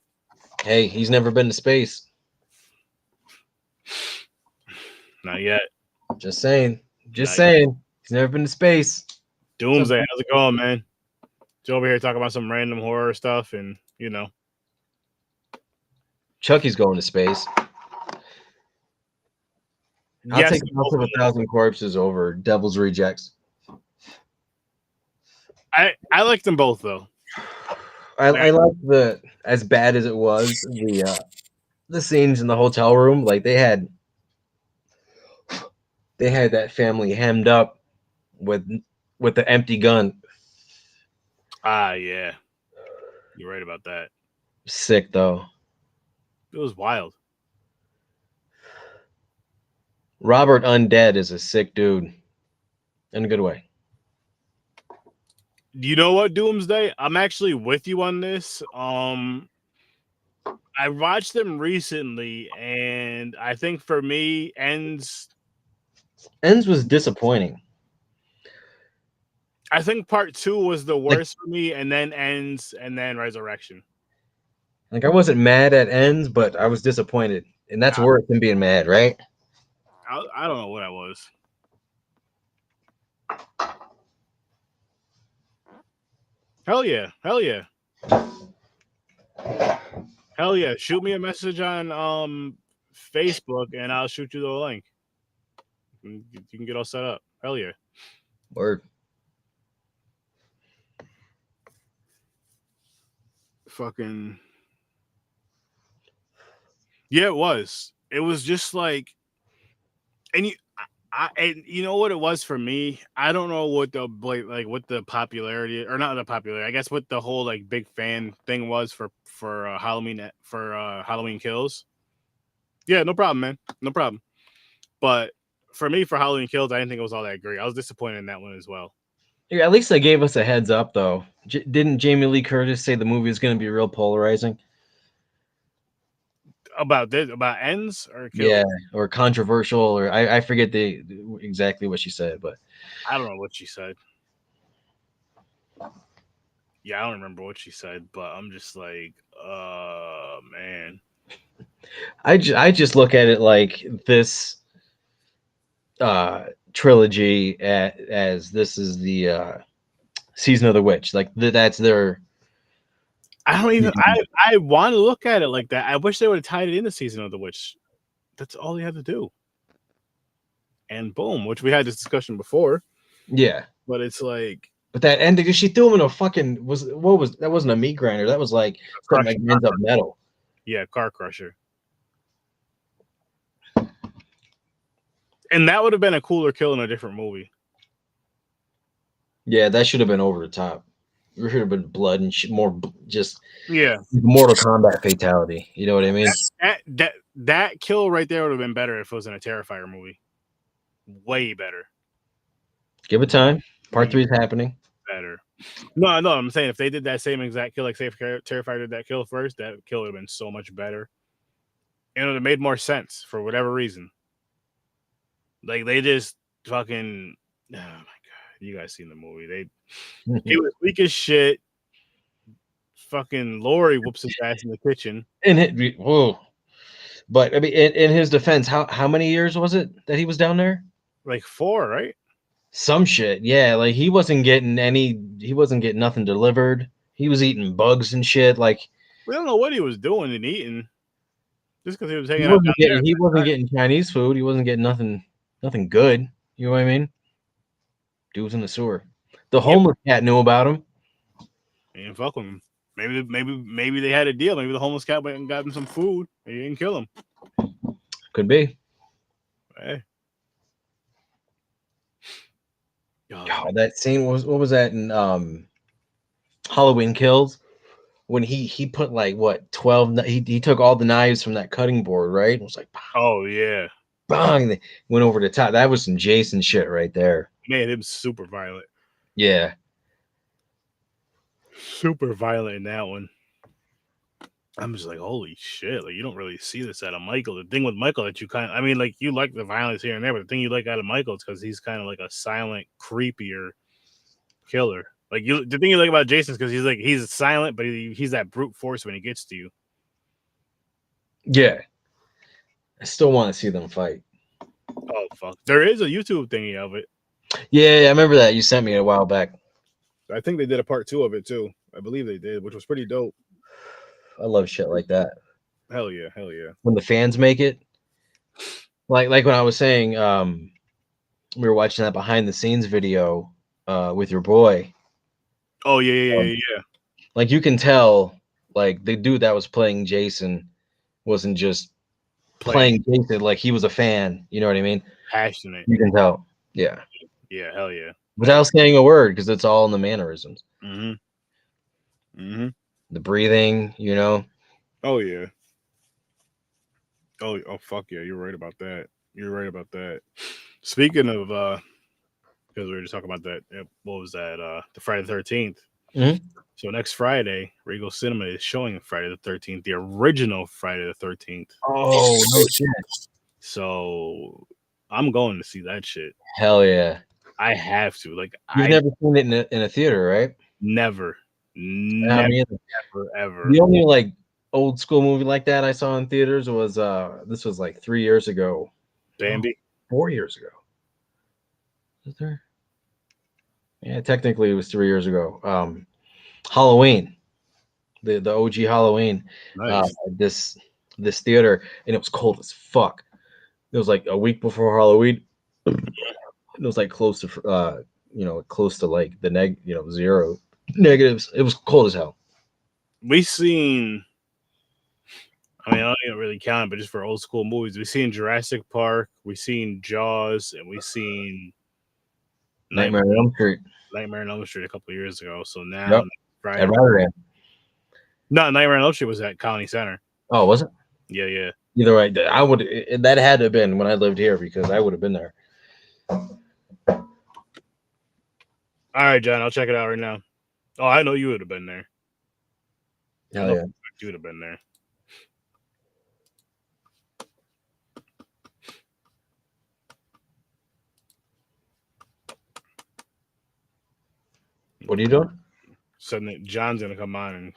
Hey, he's never been to space. Not yet. Just saying. Just saying. He's never been to space. Doomsday, how's it going, man? Joe over here talking about some random horror stuff, and you know, Chucky's going to space. I'll take House of a Thousand Corpses over Devil's Rejects. I like them both though. I like the, as bad as it was, the scenes in the hotel room. Like they had that family hemmed up with the empty gun. Yeah, you're right about that. Sick though. It was wild. Robert Undead is a sick dude, in a good way. You know what, Doomsday? I'm actually with you on this. I watched them recently, and I think for me, Ends was disappointing. I think part 2 was the worst for me, and then Ends, and then Resurrection. Like I wasn't mad at Ends, but I was disappointed, and that's worse than being mad, right? I don't know what I was. Hell yeah. Hell yeah. Shoot me a message on Facebook and I'll shoot you the link. You can get all set up. Hell yeah. Word. Fucking yeah, it was. It was just like, and you know what it was for me? I don't know what what the popularity, or not the popularity, I guess what the whole like big fan thing was for Halloween Halloween Kills. Yeah, no problem, man. No problem. But for me, for Halloween Kills, I didn't think it was all that great. I was disappointed in that one as well. Yeah, at least they gave us a heads up, though. Didn't Jamie Lee Curtis say the movie is going to be real polarizing? About Ends or Kills? Yeah, or controversial, or I forget exactly what she said, but I don't know what she said. Yeah, I don't remember what she said, but I'm just like, man. I just look at it like this trilogy as this is the season of the witch. Like that's their. I don't even. I want to look at it like that. I wish they would have tied it in the season of the witch. That's all they had to do. And boom, which we had this discussion before. Yeah, but it's like. But that ending, she threw him in a fucking that wasn't a meat grinder. That was like ends up metal. Yeah, car crusher. And that would have been a cooler kill in a different movie. Yeah, that should have been over the top. There should have been blood and more just Mortal Kombat fatality. You know what I mean? That kill right there would have been better if it was in a Terrifier movie. Way better. Give it time. Part 3 is happening. Better. No, I'm saying if they did that same exact kill, like say if Terrifier did that kill first, that kill would have been so much better. You know, it made more sense for whatever reason. Like they just fucking. Oh my god, you guys seen the movie? He was weak as shit. Fucking Lori whoops his ass in the kitchen. Whoa. But I mean, in his defense, how many years was it that he was down there? Like 4, right? Some shit, yeah. Like he wasn't getting nothing delivered. He was eating bugs and shit. Like We don't know what he was doing and eating. Just because he was hanging out down there. he wasn't getting Chinese food. He wasn't getting nothing good. You know what I mean? Dude was in the sewer. The homeless cat knew about him. He didn't fuck with him. Maybe they had a deal. Maybe the homeless cat went and got him some food. And he didn't kill him. Could be. Hey. Oh, that scene was, what was that in Halloween Kills? When he put like what 12, he took all the knives from that cutting board, right? It was like, oh yeah, bang, they went over the top. That was some Jason shit right there. Made him super violent. Yeah, super violent in that one. I'm just like, holy shit! Like you don't really see this out of Michael. The thing with Michael that you I mean, like you like the violence here and there, but the thing you like out of Michael is because he's kind of like a silent, creepier killer. Like the thing you like about Jason is because he's silent, but he's that brute force when he gets to you. Yeah, I still want to see them fight. Oh fuck! There is a YouTube thingy of it. Yeah, I remember that. You sent me a while back. I think they did a part 2 of it too. I believe they did, which was pretty dope. I love shit like that. Hell yeah, hell yeah. When the fans make it, like when I was saying, we were watching that behind the scenes video with your boy. Oh yeah. Like you can tell, like the dude that was playing Jason wasn't just playing Jason, like he was a fan. You know what I mean? Passionate. You can tell. Yeah. Yeah, hell yeah. Without saying a word, because it's all in the mannerisms. Mm-hmm. The breathing, you know. Oh yeah. Oh fuck yeah, you're right about that. You're right about that. Speaking of because we were just talking about that, what was that? The Friday the 13th. Mm-hmm. So next Friday, Regal Cinema is showing Friday the 13th, the original Friday the 13th. Oh no shit. So I'm going to see that shit. Hell yeah. I have to. Like You've never seen it in a theater, right? Never, ever. The only like old school movie like that I saw in theaters was this was like 3 years ago. Bambi. 4 years ago. Is there? Yeah, technically it was 3 years ago. Halloween, the OG Halloween. Nice. This theater, and it was cold as fuck. It was like a week before Halloween. It was like close to close to like the 0 negatives. It was cold as hell. We seen, I mean, I don't really count, but just for old school movies, we seen Jurassic Park, we seen Jaws, and we seen Nightmare on Elm Street. Nightmare on Elm Street a couple of years ago. So now Friday. At Rotterdam. No, Nightmare on Elm Street was at County Center. Oh, was it? Yeah. Either way, I would. That had to have been when I lived here because I would have been there. All right, John, I'll check it out right now. Oh, I know you would have been there. Hell yeah, you would have been there. What are you doing? Suddenly, John's gonna come on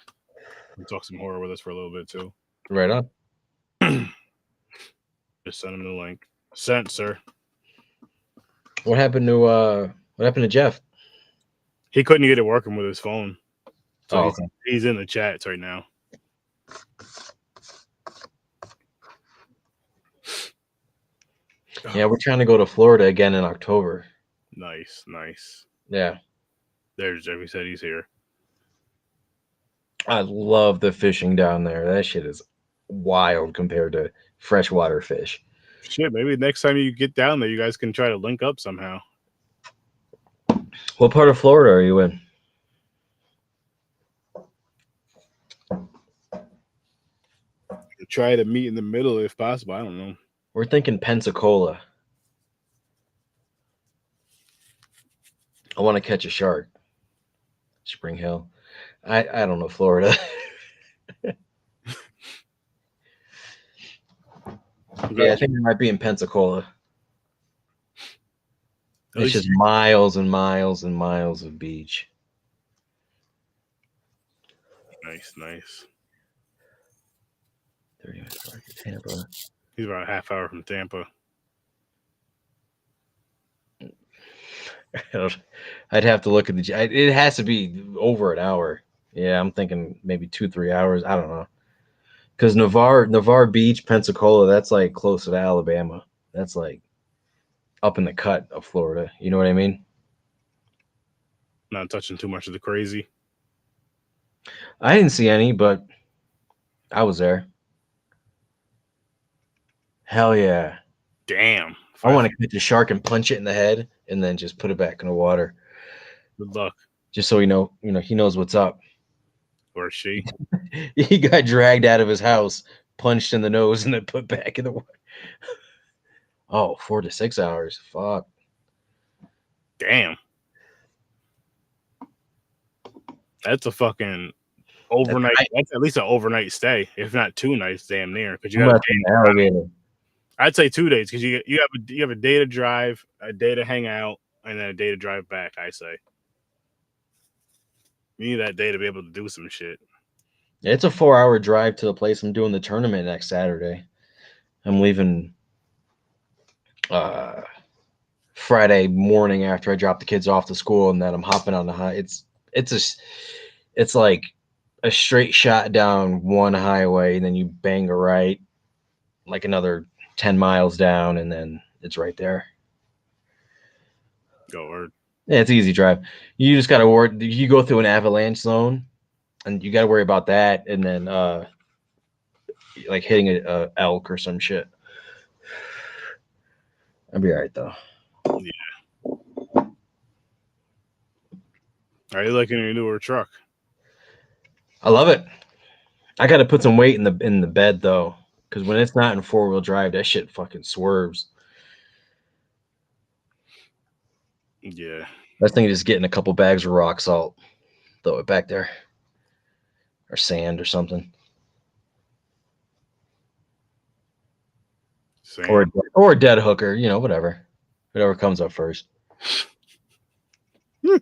and talk some horror with us for a little bit too. Right on. Just send him the link. Sent, sir. What happened to Jeff? He couldn't get it working with his phone. So okay. He's in the chats right now. Yeah, we're trying to go to Florida again in October. Nice. Yeah. There's Jeff. He said he's here. I love the fishing down there. That shit is wild compared to freshwater fish. Shit, maybe next time you get down there, you guys can try to link up somehow. What part of Florida are you in? Try to meet in the middle if possible. I don't know. We're thinking Pensacola. I want to catch a shark. Spring Hill. I don't know Florida. Yeah, I think it might be in Pensacola. At It's least just miles and miles and miles of beach. nice. 30 minutes drive to Tampa. He's about a half hour from Tampa. I'd have to look at the. It has to be over an hour. Yeah, I'm thinking maybe 2-3 hours. I don't know. Because Navarre Beach, Pensacola, that's like close to Alabama. That's like up in the cut of Florida. You know what I mean? Not touching too much of the crazy. I didn't see any, but I was there. Hell yeah. Damn. I want to catch a shark and punch it in the head and then just put it back in the water. Good luck. Just so he knows what's up. Or she. He got dragged out of his house, punched in the nose, and then put back in the water. Oh, 4 to 6 hours. Fuck. Damn. That's a fucking overnight. That's at least an overnight stay, if not 2 nights, damn near. Because you got alligator. I'd say 2 days because you have a day to drive, a day to hang out, and then a day to drive back. I say you need that day to be able to do some shit. It's a 4-hour drive to the place I'm doing the tournament next Saturday. I'm leaving Friday morning after I drop the kids off to school, and then I'm hopping on the high. It's like a straight shot down one highway, and then you bang a right, like another 10 miles down, and then it's right there. Go word. Yeah, it's an easy drive. You just gotta worry. You go through an avalanche zone, and you gotta worry about that, and then like hitting a elk or some shit. I'll be all right though. Yeah. Are you liking your newer truck? I love it. I got to put some weight in the bed though, because when it's not in 4-wheel drive, that shit fucking swerves. Yeah. Best thing is just getting a couple bags of rock salt, throw it back there, or sand or something, Same. or a dead hooker. Whatever comes up first. Oh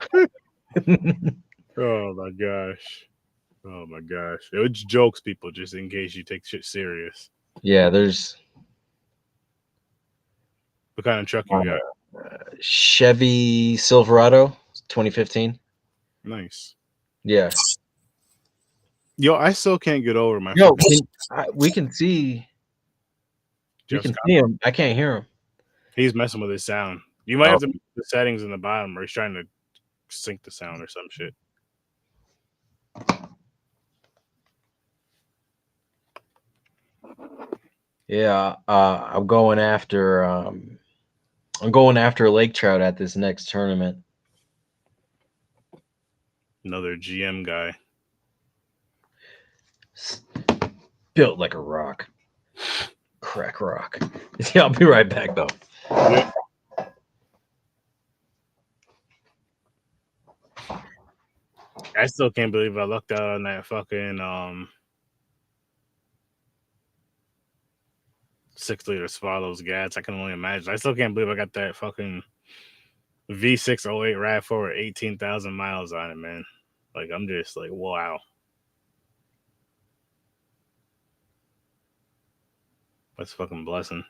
my gosh. It's jokes, people, just in case you take shit serious. Yeah, there's. What kind of truck you got? Chevy Silverado, 2015. Nice. Yeah. Yo, I still can't get over my. Yo, we can see. We Jeff can Scott. see him. I can't hear him. He's messing with his sound. You might have to move the settings in the bottom, or he's trying to sync the sound or some shit. Yeah, I'm going after lake trout at this next tournament. Another GM guy. Built like a rock. Crack rock. Yeah, I'll be right back though. Yeah. I still can't believe I lucked out on that fucking 6-liter Swallows gas. I can only imagine. I still can't believe I got that fucking V608 RAV4 with 18,000 miles on it, man. Like, I'm just like, wow. That's a fucking blessing.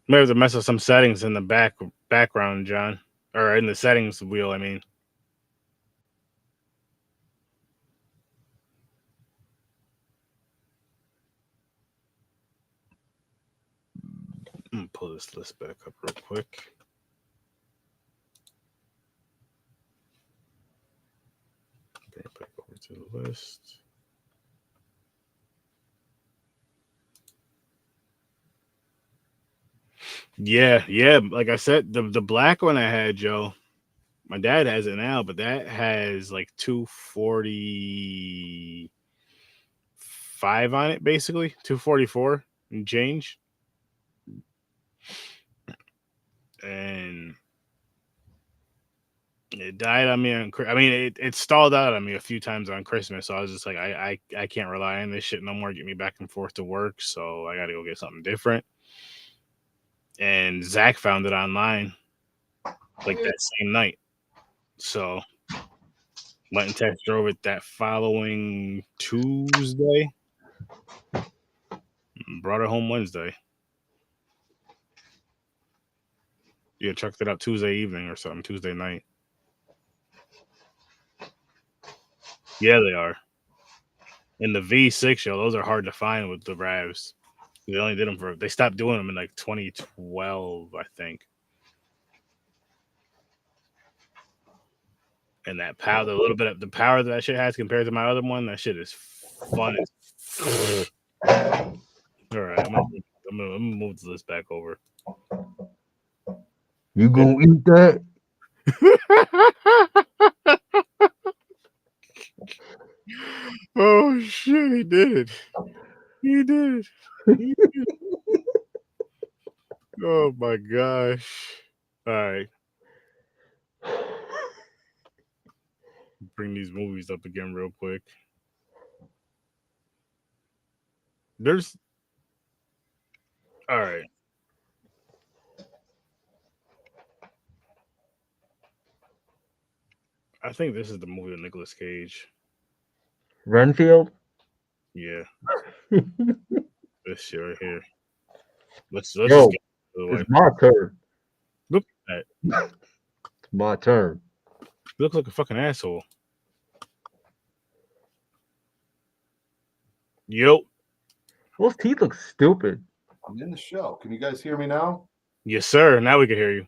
May have to mess with some settings in the background, John. Or in the settings wheel, I mean. I'm gonna pull this list back up real quick. Bring it back over to the list. Yeah. Like I said, the black one I had, Joe. My dad has it now, but that has like 245 on it, basically 244 and change. And It died on me on. It stalled out on me a few times on Christmas. So I was just like, I can't rely on this shit no more. Get me back and forth to work, so I got to go get something different. And Zach found it online like that same night, so went and test drove it that following Tuesday. Brought it home Wednesday. Yeah, chucked it up Tuesday evening or something. Tuesday night. Yeah, they are. In the V6 show, those are hard to find with the Ravs. They only did them for. They stopped doing them in like 2012, I think. And that power, the little bit of the power that shit has compared to my other one, that shit is fun. All right, I'm gonna move the list back over. You gonna eat that? Oh shit, he did. He did. He did. Oh my gosh. All right. Bring these movies up again real quick. There's all right. I think this is the movie with Nicolas Cage. Renfield? Yeah, this shit right here. Let's Yo, just get it out of the way. it's my turn. Look at that. It's my turn. He looks like a fucking asshole. Yo. Those teeth look stupid. I'm in the show. Can you guys hear me now? Yes, sir. Now we can hear you.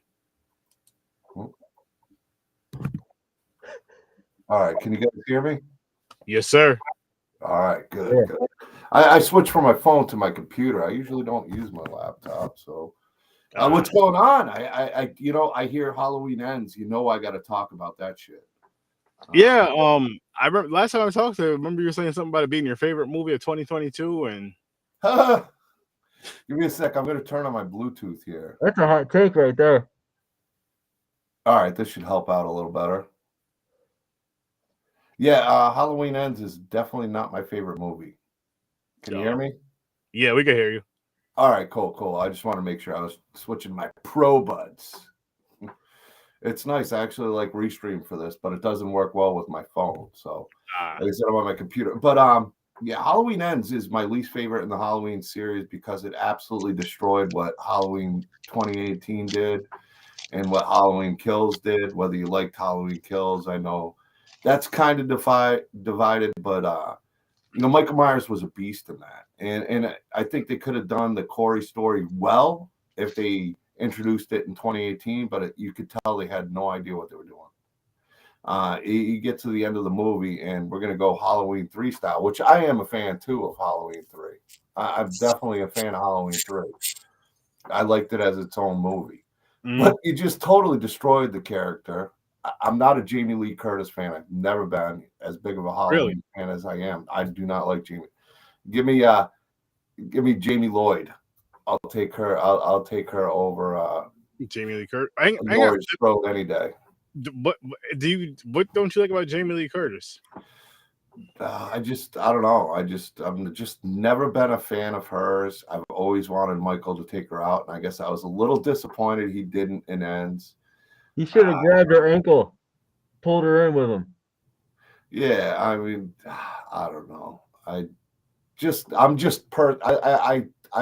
All right. Can you guys hear me? Yes, sir. All right. Good. Yeah. Good. I switched from my phone to my computer. I usually don't use my laptop. So what's going on? I hear Halloween ends. I got to talk about that shit. Yeah. I remember last time I talked to you, remember you were saying something about it being your favorite movie of 2022, and give me a sec. I'm going to turn on my Bluetooth here. That's a hot take right there. All right. This should help out a little better. Yeah. Halloween Ends is definitely not my favorite movie. Can you hear me? Yeah, we can hear you. All right, cool. I just want to make sure I was switching my Pro Buds. It's nice. I actually like Restream for this, but it doesn't work well with my phone. So like I said, I'm on my computer. But yeah, Halloween Ends is my least favorite in the Halloween series because it absolutely destroyed what Halloween 2018 did and what Halloween Kills did. Whether you liked Halloween Kills, I know that's kind of divided, but Michael Myers was a beast in that. And I think they could have done the Corey story well if they introduced it in 2018, but you could tell they had no idea what they were doing. You get to the end of the movie, and we're going to go Halloween 3 style, which I am a fan, too, of Halloween 3. I'm definitely a fan of Halloween 3. I liked it as its own movie. But you just totally destroyed the character. I'm not a Jamie Lee Curtis fan. I've never been as big of a Halloween fan as I am. I do not like Jamie. Give me Jamie Lloyd. I'll take her. I'll take her over Jamie Lee Curtis. Laurie Strode any day. What don't you like about Jamie Lee Curtis? I don't know. I'm just never been a fan of hers. I've always wanted Michael to take her out, and I guess I was a little disappointed he didn't in Ends. He should have grabbed her ankle, pulled her in with him. Yeah, I mean, I don't know. I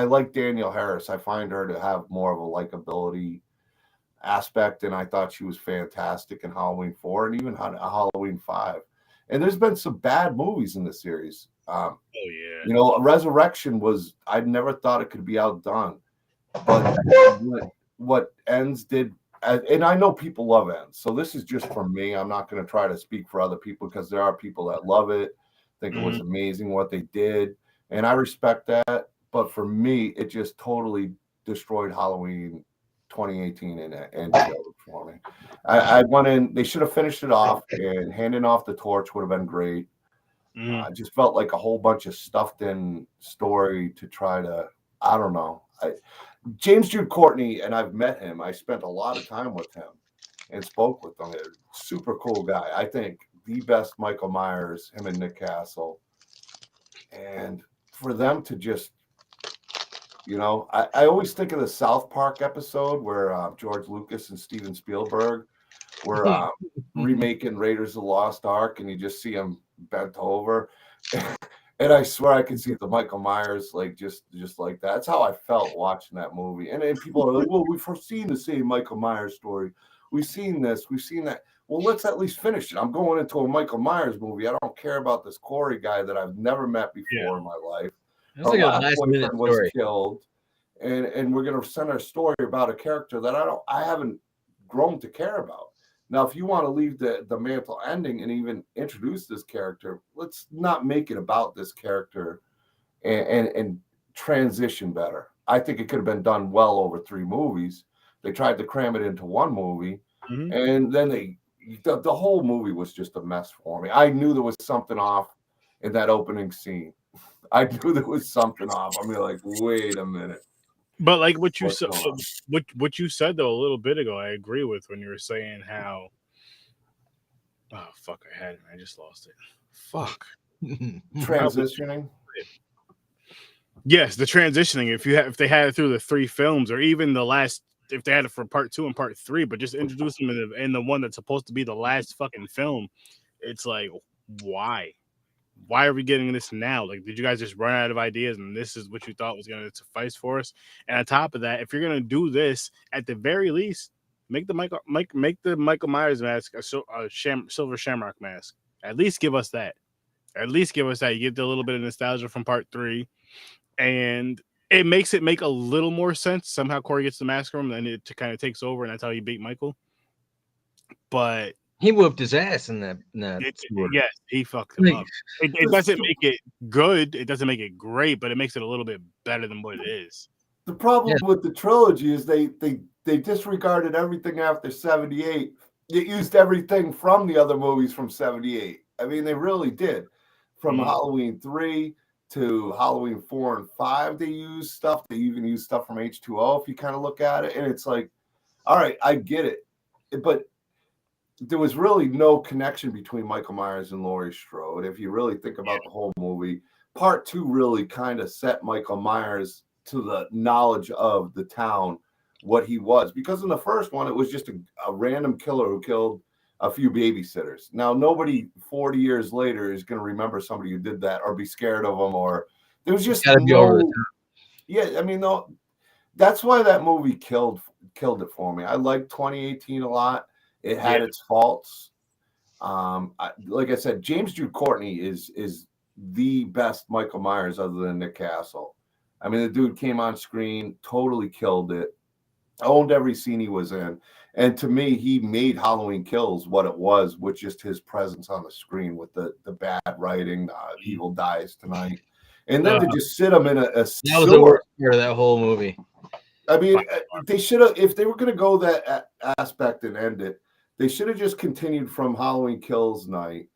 like Danielle Harris. I find her to have more of a likability aspect, and I thought she was fantastic in Halloween 4 and even Halloween 5. And there's been some bad movies in the series. Oh yeah. Resurrection I never thought it could be outdone. But what Ends did, and I know people love Ends, so this is just for me. I'm not going to try to speak for other people because there are people that love it, think it was amazing what they did, and I respect that. But for me, it just totally destroyed Halloween 2018 and killed it for me. I went in. They should have finished it off, and handing off the torch would have been great. I just felt like a whole bunch of stuffed in story to try to. I don't know. James Jude Courtney, and I've met him. I spent a lot of time with him. and spoke with him. Super cool guy. I think the best Michael Myers, him and Nick Castle. And for them to just, you know, I always think of the South Park episode where George Lucas and Steven Spielberg were remaking Raiders of the Lost Ark, and you just see him bent over. And I swear I can see the Michael Myers like just like that. That's how I felt watching that movie. And then people are like, well, we've foreseen the same Michael Myers story. We've seen this, we've seen that. Well, let's at least finish it. I'm going into a Michael Myers movie. I don't care about this Corey guy that I've never met before in my life. It's like a last minute was story. killed. And we're gonna send our story about a character that I haven't grown to care about. Now, if you want to leave the mantle ending and even introduce this character, let's not make it about this character and transition better. I think it could have been done well over 3 movies. They tried to cram it into 1 movie, and then the whole movie was just a mess for me. I knew there was something off in that opening scene. I knew there was something off. I mean, like, wait a minute. But like what you said, what you said though a little bit ago, I agree with when you were saying how. Oh fuck! I had it. I just lost it. Fuck. Transitioning. Yes, the transitioning. If they had it through the 3 films, or even the last, if they had it for part 2 and part 3, but just introduce them in the one that's supposed to be the last fucking film, it's like, why? Why are we getting this now? Like, did you guys just run out of ideas and this is what you thought was going to suffice for us? And on top of that, if you're going to do this, at the very least, make the Michael Myers mask a silver shamrock mask. At least give us that. At least give us that. You get a little bit of nostalgia from part 3, and it makes it make a little more sense. Somehow Corey gets the mask from him, and it kind of takes over, and that's how he beat Michael. But he whooped his ass in that. Yes, he fucked him up. It doesn't make it good. It doesn't make it great, but it makes it a little bit better than what it is. The problem with the trilogy is they disregarded everything after 78. It used everything from the other movies from 78. I mean, they really did. From Halloween 3 to Halloween 4 and 5, they used stuff. They even used stuff from H2O if you kind of look at it. And it's like, all right, I get it. But there was really no connection between Michael Myers and Laurie Strode. If you really think about the whole movie, part 2 really kind of set Michael Myers to the knowledge of the town, what he was. Because in the first one, it was just a random killer who killed a few babysitters. Now, nobody 40 years later is going to remember somebody who did that or be scared of them. Or there was just yeah. I mean, no, that's why that movie killed it for me. I like 2018 a lot. It had its faults. Like I said, James Jude Courtney is the best Michael Myers other than Nick Castle. I mean, the dude came on screen, totally killed it, owned every scene he was in. And to me, he made Halloween Kills what it was with just his presence on the screen with the bad writing, Evil Dies Tonight. And then to just sit him in a that was the worst part of that whole movie. I mean, they should have, if they were going to go that aspect and end it, they should have just continued from Halloween Kills night,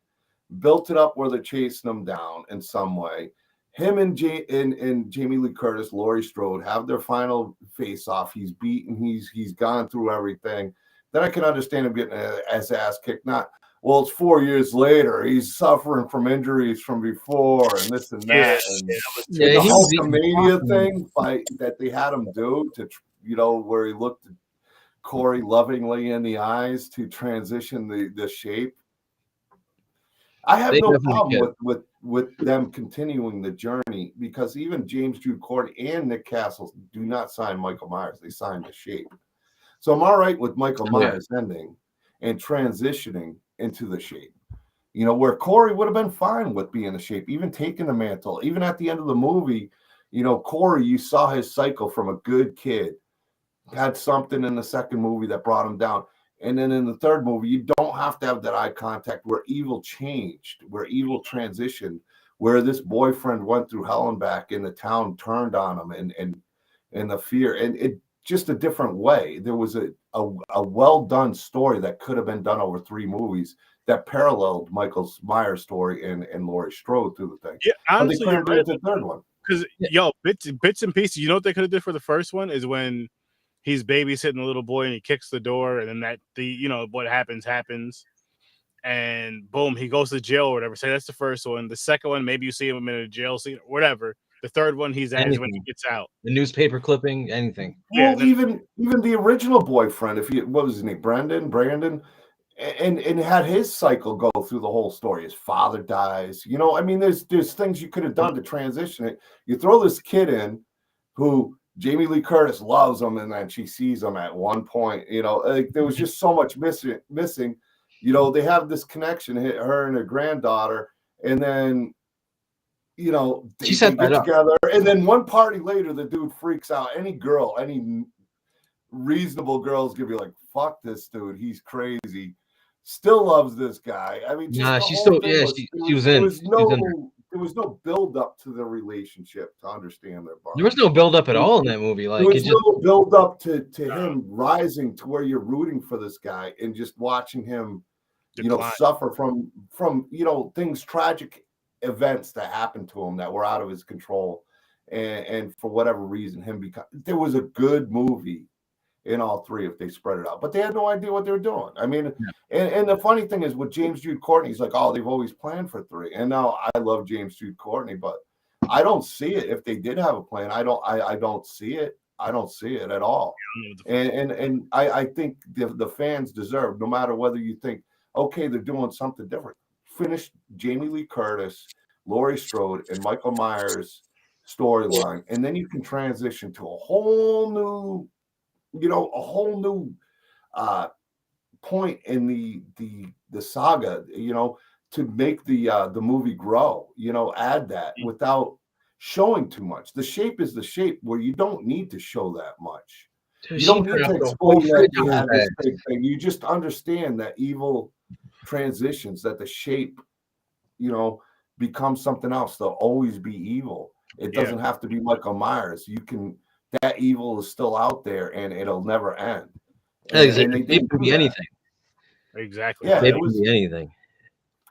built it up where they're chasing them down in some way. Him and Jamie Lee Curtis, Laurie Strode have their final face off. He's beaten. He's gone through everything. Then I can understand him getting his ass kicked. Not, well, it's 4 years later. He's suffering from injuries from before and this and that. The Hulkamania thing that they had him do to, where he looked at Corey lovingly in the eyes to transition the shape. I have no problem with them continuing the journey, because even James Jude Courtney and Nick Castle do not sign Michael Myers. They signed the shape. So I'm all right with Michael Myers ending and transitioning into the shape. Where Corey would have been fine with being the shape, even taking the mantle. Even at the end of the movie, Corey, you saw his cycle from a good kid. Had something in the second movie that brought him down. And then in the third movie, you don't have to have that eye contact where evil changed, where evil transitioned, where this boyfriend went through hell and back and the town turned on him and the fear. And it just a different way. There was a well-done story that could have been done over 3 movies that paralleled Michael Myers' story and Laurie Strode through the thing. Yeah, honestly, the third one. Because bits and pieces. You know what they could have did for the first one is when he's babysitting the little boy and he kicks the door, and then what happens, and boom, he goes to jail or whatever. Say that's the first one. The second one, maybe you see him in a jail scene or whatever. The third one, he's at is when he gets out. The newspaper clipping, anything. Well, even the original boyfriend, what was his name, Brandon, and had his cycle go through the whole story. His father dies. I mean, there's things you could have done to transition it. You throw this kid in, who Jamie Lee Curtis loves him, and then she sees him at one point. Like there was just so much missing. They have this connection, her and her granddaughter, and then they get together, and then one party later, the dude freaks out. Any reasonable girl is gonna be like, "Fuck this dude, he's crazy." Still loves this guy. I mean, she was in. There was no build up to the relationship to understand their bond. There was no build up at all in that movie. Like there was no build up to him rising to where you're rooting for this guy and just watching him, suffer from things, tragic events that happened to him that were out of his control, and for whatever reason, there was a good movie in all three if they spread it out, but they had no idea what they were doing. I mean, and the funny thing is with James Jude Courtney, he's like, oh, they've always planned for three. And now I love James Jude Courtney, but I don't see it. If they did have a plan, I don't see it. I don't see it at all. And I think the fans deserve, no matter whether you think, okay, they're doing something different, finish Jamie Lee Curtis, Laurie Strode, and Michael Myers storyline, and then you can transition to a whole new point in the saga, to make the movie grow, add that without showing too much. The shape is the shape where you don't need to show that much. You don't need to explain that you have this big thing. You just understand that evil transitions, that the shape, becomes something else. They'll always be evil. It doesn't have to be Michael Myers. That evil is still out there, and it'll never end. And it could be anything. Exactly. Yeah, it could be anything.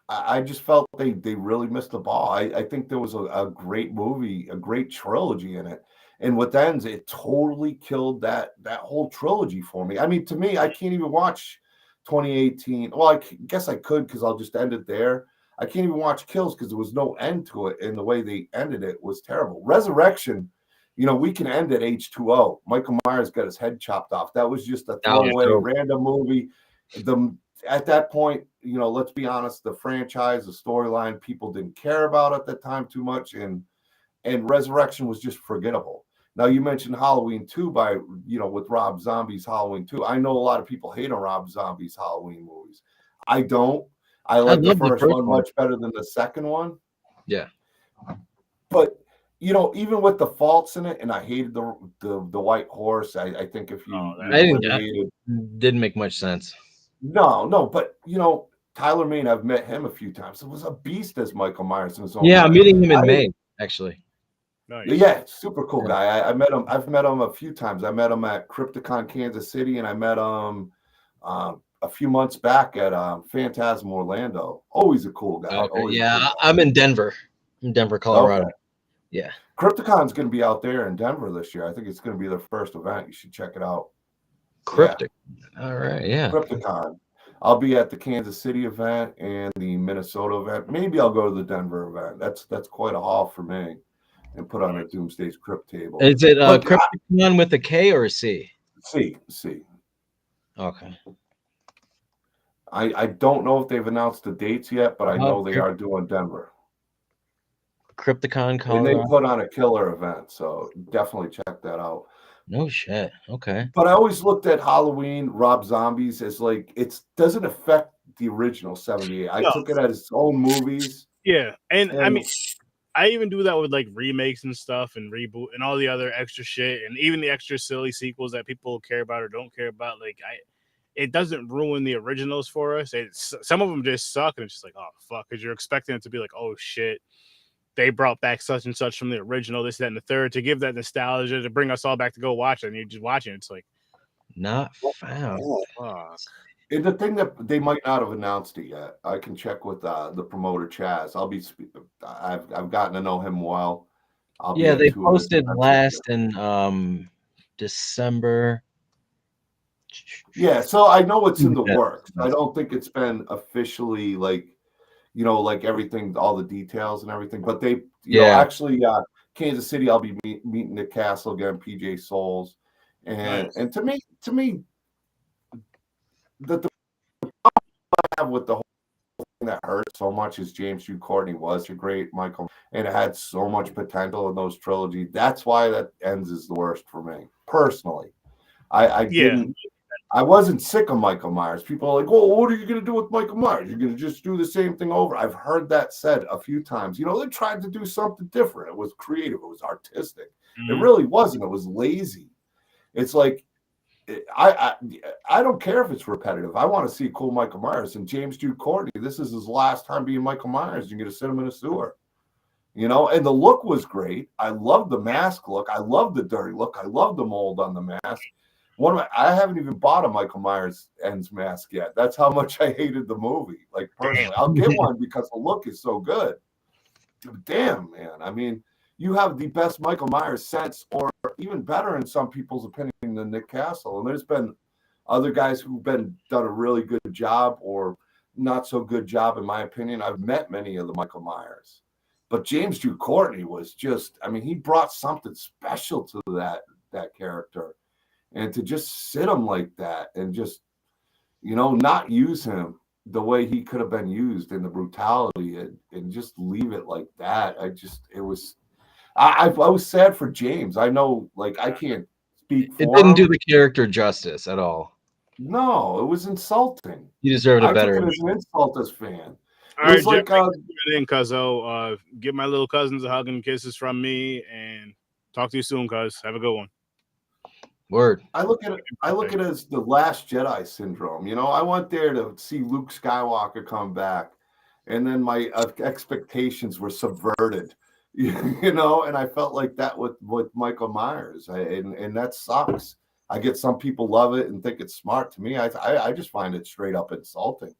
I just felt they really missed the ball. I think there was a great movie, a great trilogy in it, and what ends, it totally killed that whole trilogy for me. I mean, to me, I can't even watch 2018. Well, I guess I could, because I'll just end it there. I can't even watch Kills because there was no end to it, and the way they ended it was terrible. Resurrection, we can end at H2O. Michael Myers got his head chopped off. That was just a throwaway, random movie. At that point, let's be honest, the franchise, the storyline, people didn't care about at that time too much, and Resurrection was just forgettable. Now, you mentioned Halloween 2 with Rob Zombie's Halloween 2. I know a lot of people hate on Rob Zombie's Halloween movies. I don't. I like the first one much better than the second one. Yeah. But even with the faults in it, and I hated the white horse. I think if you didn't make much sense. No, but Tyler Mane, I've met him a few times. It was a beast as Michael Myers in his own. Yeah, I'm meeting him in May, actually. Nice. Yeah, super cool guy. I met him. I've met him a few times. I met him at Crypticon Kansas City, and I met him a few months back at Phantasm Orlando. Always a cool guy. Okay. Yeah, I'm in Denver. In Denver, Colorado. Okay. Yeah. Crypticon's going to be out there in Denver this year. I think it's going to be their first event. You should check it out. Cryptic. Yeah. All right. Yeah. Crypticon. I'll be at the Kansas City event and the Minnesota event. Maybe I'll go to the Denver event. That's quite a haul for me. And put on a Doomsday's Crypt table. Is it Crypticon with a K or a C? C. Okay. I don't know if they've announced the dates yet, but I know they are doing Denver. Crypticon, Colorado. And they put on a killer event, so definitely check that out. No shit. Okay. But I always looked at Halloween, Rob Zombies, as like it doesn't affect the original 78. I took it as its own movies. Yeah, and I mean, I even do that with like remakes and stuff and reboot and all the other extra shit and even the extra silly sequels that people care about or don't care about. Like it doesn't ruin the originals for us. Some of them just suck and it's just like, oh fuck, because you're expecting it to be like, oh shit, they brought back such and such from the original, this, that, and the third, to give that nostalgia, to bring us all back to go watch it. And you're just watching it. It's like not found. And the thing that they might not have announced it yet, I can check with the promoter Chaz. I've gotten to know him well. They posted last in December. Yeah, so I know it's in the Yeah. works. I don't think it's been officially like, you know, like everything, all the details and everything. But they, you know, Yeah. actually, Kansas City, I'll be meeting Nick Castle again, PJ Souls, and Nice. and to me, the I have with the whole thing that hurt so much is James Hugh Courtney was a great Michael, and it had so much potential in those trilogy. That's why that ends is the worst for me personally. I Yeah. didn't. I wasn't sick of Michael Myers. People are like, "Well, what are you going to do with Michael Myers? You're going to just do the same thing over." I've heard that said a few times. You know, they tried to do something different. It was creative. It was artistic. It really wasn't. It was lazy. It's like I don't care if it's repetitive. I want to see cool Michael Myers. And James Jude Courtney, this is his last time being Michael Myers. You're going to sit him in a sewer. You know, and the look was great. I love the mask look. I love the dirty look. I love the mold on the mask. I haven't even bought a Michael Myers ends mask yet. That's how much I hated the movie. Like personally, I'll get one because the look is so good. Damn, man. I mean, you have the best Michael Myers sense, or even better in some people's opinion than Nick Castle. And there's been other guys who've done a really good job or not so good job, in my opinion. I've met many of the Michael Myers, but James Jude Courtney was just, I mean, he brought something special to that character. And to just sit him like that and just, you know, not use him the way he could have been used in the brutality and just leave it like that. I was sad for James. I know, like, I can't speak for It didn't do him. the character justice at all. No, it was insulting. You deserved a I took better. it as an insult as fan. All It was right, like, in, cuzzo. Give my little cousins a hug and kisses from me, and talk to you soon, cuz. Have a good one. Word. I look at it as the Last Jedi syndrome. You know, I went there to see Luke Skywalker come back, and then my expectations were subverted. You know, and I felt like that with Michael Myers, and that sucks. I get some people love it and think it's smart. To me, I just find it straight up insulting.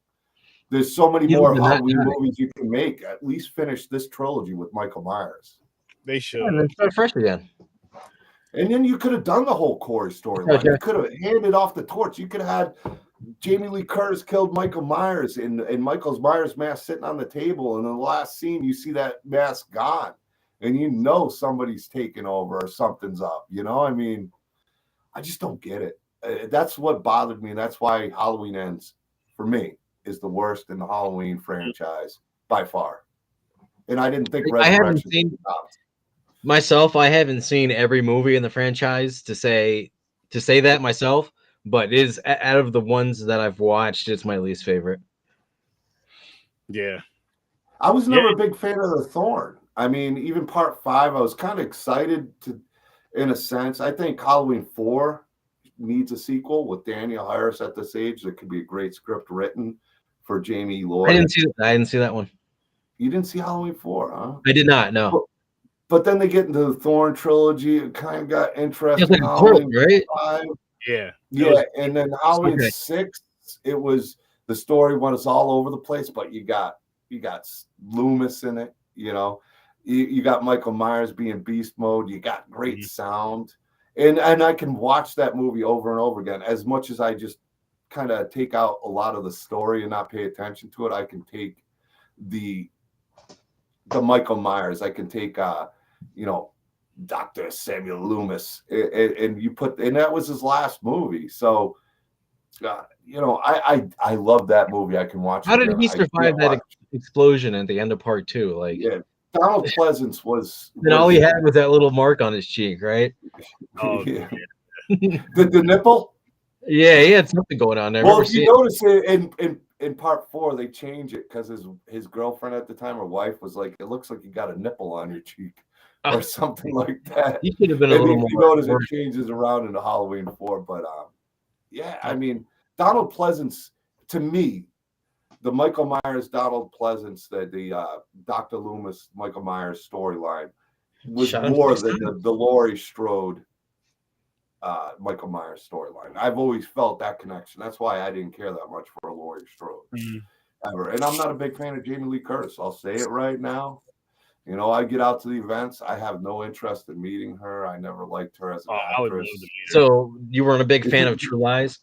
There's so many more Halloween movies you can make. At least finish this trilogy with Michael Myers. They should. And then start fresh again. And then you could have done the whole Corey storyline. You could have handed off the torch. You could have had Jamie Lee Curtis killed Michael Myers and Michael Myers' mask sitting on the table. And in the last scene, you see that mask gone. And you know somebody's taking over or something's up. You know, I mean, I just don't get it. That's what bothered me. That's why Halloween Ends, for me, is the worst in the Halloween franchise by far. And I didn't think Resurrection myself, I haven't seen every movie in the franchise to say that myself, but it is out of the ones that I've watched, it's my least favorite. Yeah. I was never a big fan of the Thorn. I mean, even part 5, I was kind of excited to, in a sense. I think Halloween 4 needs a sequel with Danielle Harris at this age. There could be a great script written for Jamie Lloyd. I didn't see that one. You didn't see Halloween 4, huh? I did not, no. But then they get into the Thorn trilogy. It kind of got interesting. It's like a cult, right? 5. Yeah. And then Halloween 6, it was the story was all over the place, but you got Loomis in it, you know. You got Michael Myers being beast mode. You got great sound. And I can watch that movie over and over again. As much as I just kind of take out a lot of the story and not pay attention to it, I can take the Michael Myers. I can take you know, Dr. Samuel Loomis, and that was his last movie. So, you know, I love that movie. I can watch. How did he survive that explosion at the end of part 2? Like, yeah, Donald Pleasance was. And all he had was that little mark on his cheek, right? Oh, yeah. the nipple. Yeah, he had something going on there. Well, if you notice it in part 4, they change it because his girlfriend at the time, or wife, was like, "It looks like you got a nipple on your cheek." Or something like that. He should have been a little more. You notice it changes around in the Halloween 4, but yeah, I mean, Donald Pleasance, to me, the Michael Myers, Donald Pleasance, the Dr. Loomis, Michael Myers storyline was more than the Laurie Strode, Michael Myers storyline. I've always felt that connection. That's why I didn't care that much for Laurie Strode ever. And I'm not a big fan of Jamie Lee Curtis. I'll say it right now. You know, I get out to the events. I have no interest in meeting her. I never liked her as an actress. So you weren't a big fan of True Lies?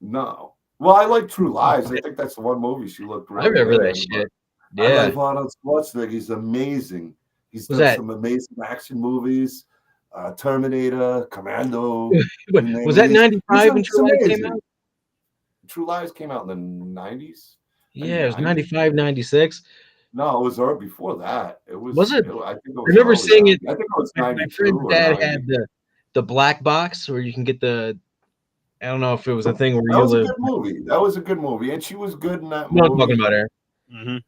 No. Well, I like True Lies. I think that's the one movie she looked really I remember good that in, shit. I Yeah. like Arnold Schwarzenegger. He's amazing. He's Was done that- some amazing action movies. Terminator, Commando. Was that 95 when True Lies came out? True Lies came out in the 90s. Yeah, it was 95, 96. No, it was before that. It Was it? I think it was I remember early seeing 90s. it. I think it was My 92 friend's or dad 90. had the black box where you can get the. I don't know if it was a thing where That you was live. a good movie. That was a good movie, and she was good in that No, movie. I'm talking about her.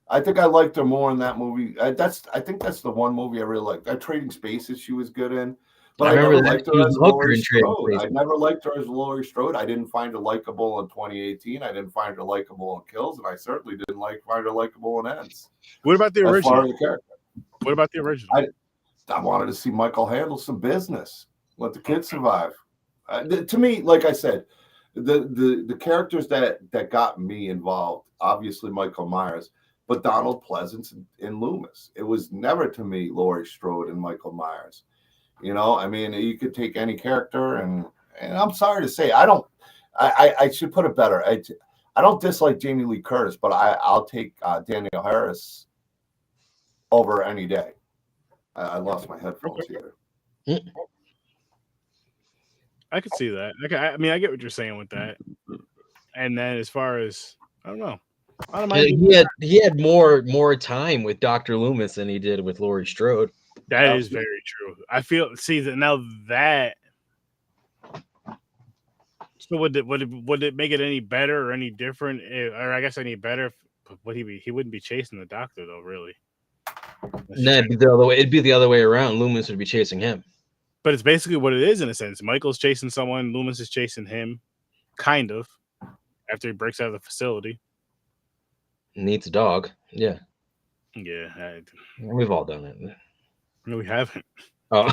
I think I liked her more in that movie. I think that's the one movie I really liked. That Trading Spaces she was good in. But I never liked her as Laurie Strode. I never liked her as Laurie Strode. I didn't find her likable in 2018. I didn't find her likable in Kills, and I certainly didn't find her likable in Ends. What about the original? The what about the original? I wanted to see Michael handle some business. Let the kids survive. To me, like I said, the characters that got me involved, obviously Michael Myers, but Donald Pleasance and Loomis. It was never to me Laurie Strode and Michael Myers. You know, I mean, you could take any character, and I'm sorry to say, I should put it better. I don't dislike Jamie Lee Curtis, but I'll take Danielle Harris over any day. I lost my headphones here. I could see that. I mean, I get what you're saying with that. And then as far as I don't know, he had more time with Dr. Loomis than he did with Laurie Strode. That is very true. I feel that now that. So would it make it any better or any different? Or I guess any better? Would he wouldn't be chasing the doctor though, really? No, it'd be the other way around. Loomis would be chasing him. But it's basically what it is in a sense. Michael's chasing someone, Loomis is chasing him, kind of, after he breaks out of the facility. Needs a dog. Yeah. Yeah. We've all done it. No, we haven't. Oh.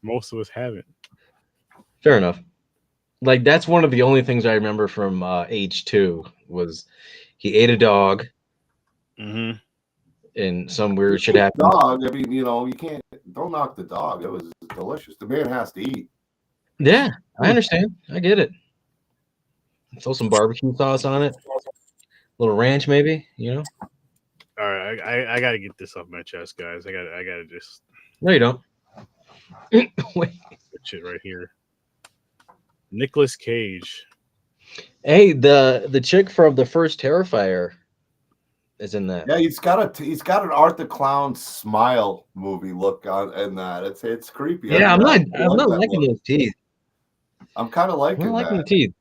Most of us haven't. Fair enough. Like, that's one of the only things I remember from H2 was he ate a dog. Mm-hmm. And some weird shit happened. Dog, I mean, you can't, don't knock the dog. It was delicious. The man has to eat. Yeah, I understand. I get it. Throw some barbecue sauce on it. A little ranch, maybe, All right, I gotta get this off my chest, guys. I gotta just. No, you don't. Wait. Shit right here. Nicolas Cage. Hey, the chick from the first Terrifier is in that. Yeah, he's got an Art the Clown smile movie look on in that. It's creepy. Yeah, I'm not liking those teeth. I'm kind of liking the teeth.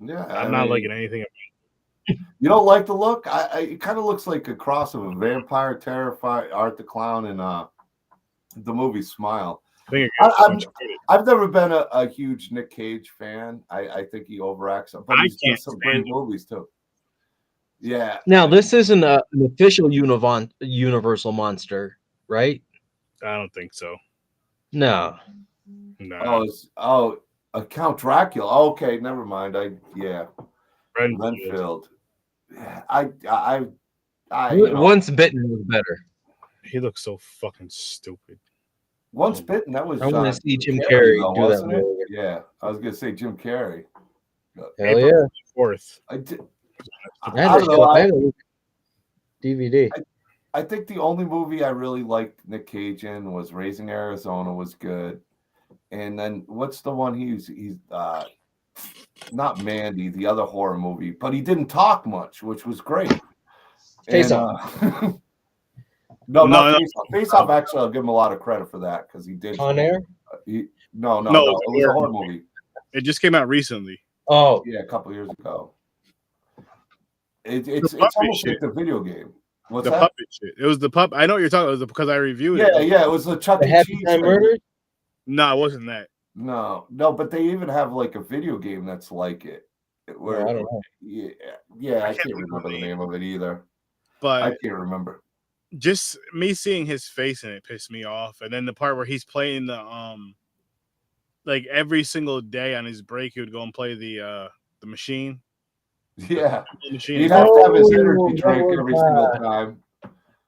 Yeah, I'm not liking anything. You don't like the look? It kind of looks like a cross of a vampire, Terrifier, Art the Clown, and the movie Smile. I've never been a huge Nick Cage fan. I think he overacts, but he's done some great movies too. Yeah. Now this isn't an official Universal monster, right? I don't think so. No. Count Dracula. Okay, never mind. Renfield. Once Bitten was better. He looks so fucking stupid. Once Bitten, that was. I want to see Jim Carrey do that. It? Yeah, I was gonna say Jim Carrey. Hell yeah! 4th. I did. I had a DVD. I think the only movie I really liked Nick Cage in was Raising Arizona. Was good. And then what's the one he's not Mandy, the other horror movie, but he didn't talk much, which was great. Face Off. No, Face Off. Actually, I'll give him a lot of credit for that because he did. Con Air? No. It was a horror movie. It just came out recently. Oh, yeah, a couple years ago. It's almost like the video game. What's the that? Puppet shit. It was the pup. I know what you're talking about. It was because I reviewed it. Yeah, it was the Chuck E. Cheese. Murder? No, it wasn't that. No, but they even have like a video game that's like it. Where I don't know. Yeah, I can't remember the name of it either. But I can't remember. Just me seeing his face in it pissed me off. And then the part where he's playing the like every single day on his break, he would go and play the machine. Yeah, the machine. He'd have to have his energy drink every single time.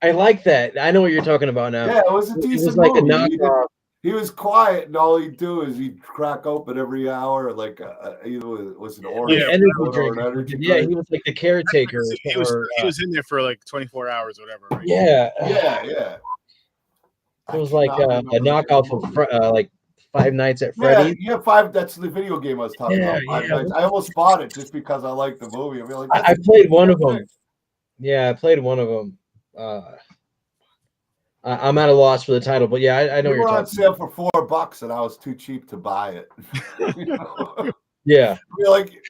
I like that. I know what you're talking about now. Yeah, it was a decent movie. Like a knockoff. He was quiet, and all he'd do is he'd crack open every hour, like either was an orange energy or drink. an energy Yeah, drink. he was like the caretaker. He was in there for like 24 hours or whatever. Right? Yeah. Yeah. It was like a knockoff of like Five Nights at Freddy's. Yeah, Five. That's the video game I was talking about. Five Nights. I almost bought it just because I liked the movie. I mean, like, I played one of them. Yeah, I played one of them. I'm at a loss for the title, but yeah, I know we what you're were on talking sale for $4, and I was too cheap to buy it. Yeah. We're like,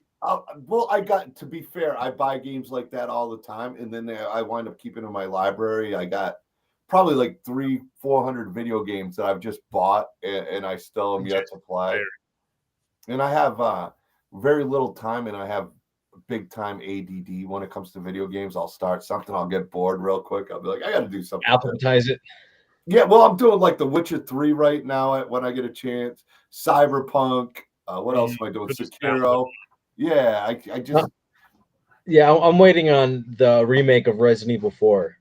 well, I got to be fair, I buy games like that all the time, and then I wind up keeping in my library. I got probably like 300-400 video games that I've just bought, and I still am yet to play. And I have very little time, and I have big time ADD when it comes to video games. I'll start something, I'll get bored real quick. I'll be like, I got to do something. Alphabetize it. Yeah, well, I'm doing like The Witcher 3 right now when I get a chance. Cyberpunk. What else am I doing? Sekiro. Yeah, I just. Yeah, I'm waiting on the remake of Resident Evil 4.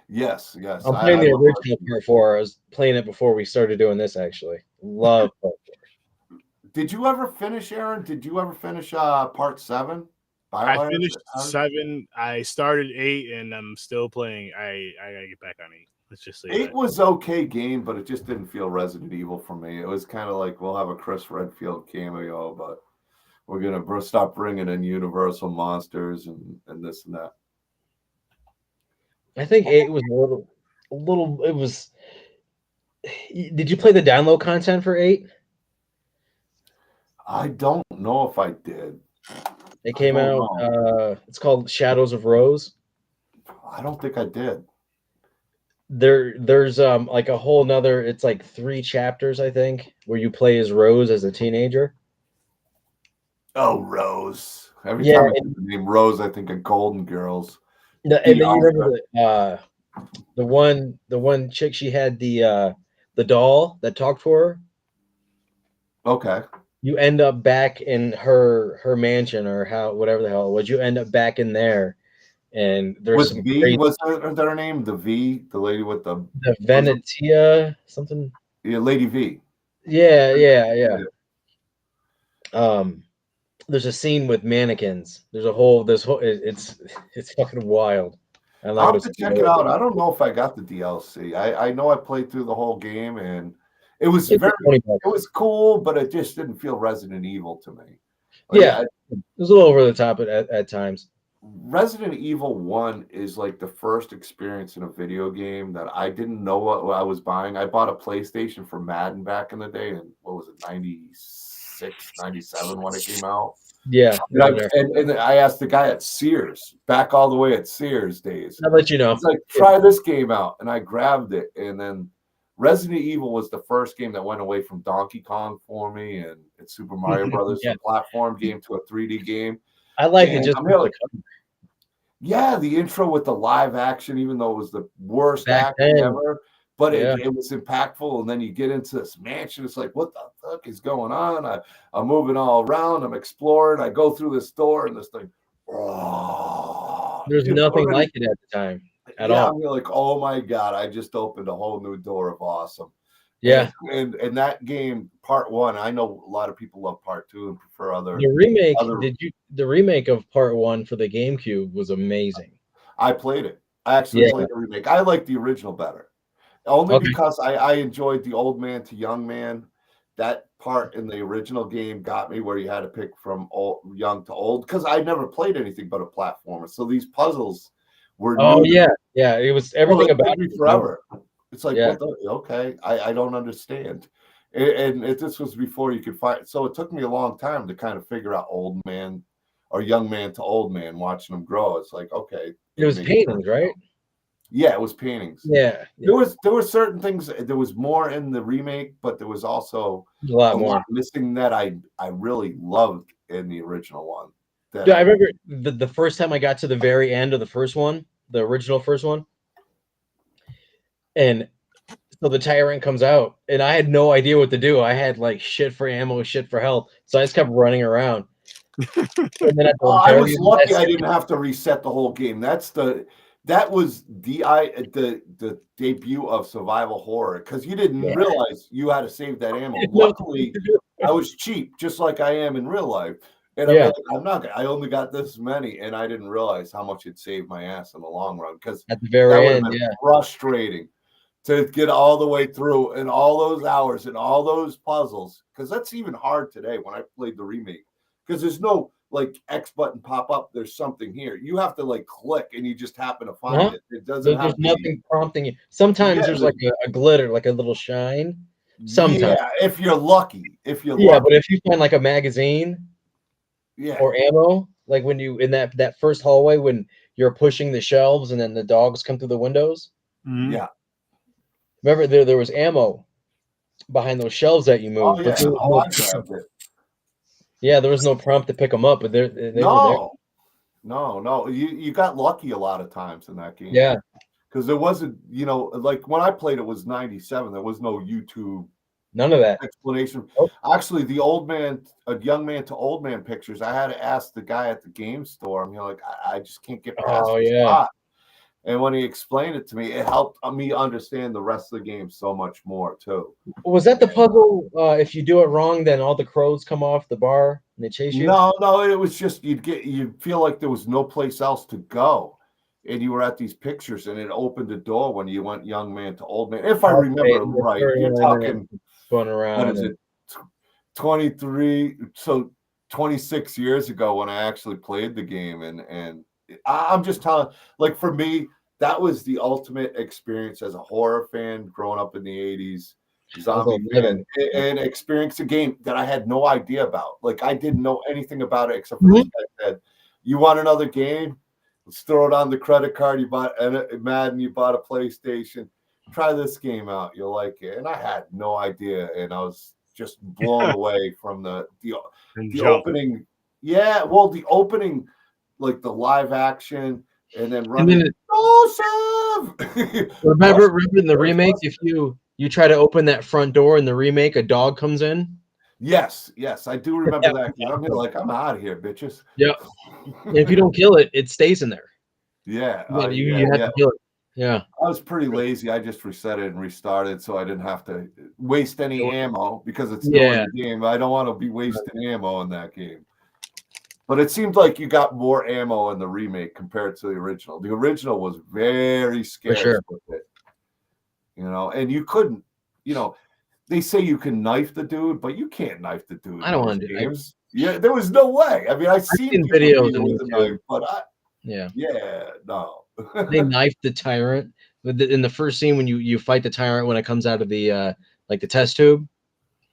Yes. I'm playing the original part 4. I was playing it before we started doing this, actually. Love part 4. Did you ever finish, Aaron? Did you ever finish part 7? I finished 7. I started 8, and I'm still playing. I gotta get back on 8. Let's just say 8 was okay game, but it just didn't feel Resident Evil for me. It was kind of like, we'll have a Chris Redfield cameo, but we're gonna stop bringing in Universal monsters and this and that. I think 8 was a little. It was. Did you play the download content for 8? I don't know if I did. It came out. It's called Shadows of Rose. I don't think I did. There's like a whole nother. It's like 3 chapters, I think, where you play as Rose as a teenager. Oh, Rose! Every time I hear the name Rose, I think of Golden Girls. And then you remember the one chick, she had the doll that talked for her. Okay. You end up back in her mansion, or whatever the hell it was. You end up back in there, and there's some V. Was that her name? The V, the lady with the Venetia something. Yeah, Lady V. Yeah. There's a scene with mannequins. It's fucking wild. I'll have to check it out. I don't know if I got the DLC. I know I played through the whole game, and it was cool, but it just didn't feel Resident Evil to me. It was a little over the top at times. Resident Evil 1 is like the first experience in a video game that I didn't know what I was buying. I bought a PlayStation for Madden back in the day, and what was it, 96, 97 when it came out? Yeah. And I asked the guy at Sears, back all the way at Sears days. I'll let you know. It's like, try this game out. And I grabbed it. And then Resident Evil was the first game that went away from Donkey Kong for me, and it's Super Mario Brothers, a platform game to a 3D game. I like it just the intro with the live action, even though it was the worst acting ever, but it was impactful. And then you get into this mansion, it's like, what the fuck is going on? I'm moving all around, I'm exploring, I go through this door, and this thing, there's nothing like it at the time at all. I'm like, oh my god, I just opened a whole new door of awesome. Yeah. And that game, part 1, I know a lot of people love part 2 and prefer other. The remake, the remake of part 1 for the GameCube was amazing. I played it. I actually played the remake. I like the original better. Only because I enjoyed the old man to young man. That part in the original game got me, where you had to pick from young to old, because I never played anything but a platformer. So these puzzles were new. Yeah. It was everything about it forever. It's like, I don't understand. And this was before you could find. So it took me a long time to kind of figure out old man or young man to old man, watching them grow. It's like, okay. It was paintings, right? Yeah, it was paintings. Yeah. There were certain things. There was more in the remake, but there was also a lot more missing that I really loved in the original one. I remember the first time I got to the very end of the first one, the original first one. And so the tyrant comes out, and I had no idea what to do. I had like shit for ammo, shit for health, so I just kept running around. And then I was lucky I didn't have to reset the whole game. That's the that was the debut of survival horror, because you didn't realize you had to save that ammo. Luckily, I was cheap, just like I am in real life. And I only got this many, and I didn't realize how much it saved my ass in the long run, because at the very end, frustrating to get all the way through and all those hours and all those puzzles, because that's even hard today when I played the remake, because there's no like X button pop up. There's something here. You have to like click, and you just happen to find it. It doesn't have nothing prompting you. Sometimes there's like a glitter, like a little shine. Sometimes, if you're lucky. But if you find like a magazine, or ammo, like when you in that first hallway when you're pushing the shelves and then the dogs come through the windows. Yeah. Remember there was ammo behind those shelves that you moved. I grabbed it. Yeah, there was no prompt to pick them up, but they were there. No. You got lucky a lot of times in that game. Yeah. Because there wasn't, like when I played it was 97. There was no YouTube. None of that explanation. Actually, the young man to old man pictures, I had to ask the guy at the game store. I'm like, I just can't get past this spot. And when he explained it to me, it helped me understand the rest of the game so much more too. Was that the puzzle? If you do it wrong, then all the crows come off the bar and they chase you? No, it was just you'd feel like there was no place else to go. And you were at these pictures, and it opened the door when you went young man to old man. If I remember right, you're talking going around. What is it? 23, so 26 years ago when I actually played the game, and I'm just telling, like for me, that was the ultimate experience as a horror fan growing up in the 80s, zombie fan, and experience a game that I had no idea about. Like I didn't know anything about it except for this guy said, "You want another game? Let's throw it on the credit card. You bought Madden, you bought a PlayStation. Try this game out. You'll like it." And I had no idea, and I was just blown away from the opening. Yeah, well, the opening, like the live action, and then running. Remember in the remake, if you try to open that front door in the remake, a dog comes in. Yes, I do remember that. I'm like, I'm out of here, bitches. Yeah. And if you don't kill it, it stays in there. Yeah. You have to kill it. Yeah. I was pretty lazy. I just reset it and restarted so I didn't have to waste any ammo because it's still in the game. I don't want to be wasting ammo in that game. But it seemed like you got more ammo in the remake compared to the original. The original was very scarce with it. And you couldn't, they say you can knife the dude, but you can't knife the dude. I don't want to do games. Yeah, there was no way. I mean, I've seen videos with a knife, but no. They knifed the tyrant in the first scene when you fight the tyrant when it comes out of the like the test tube.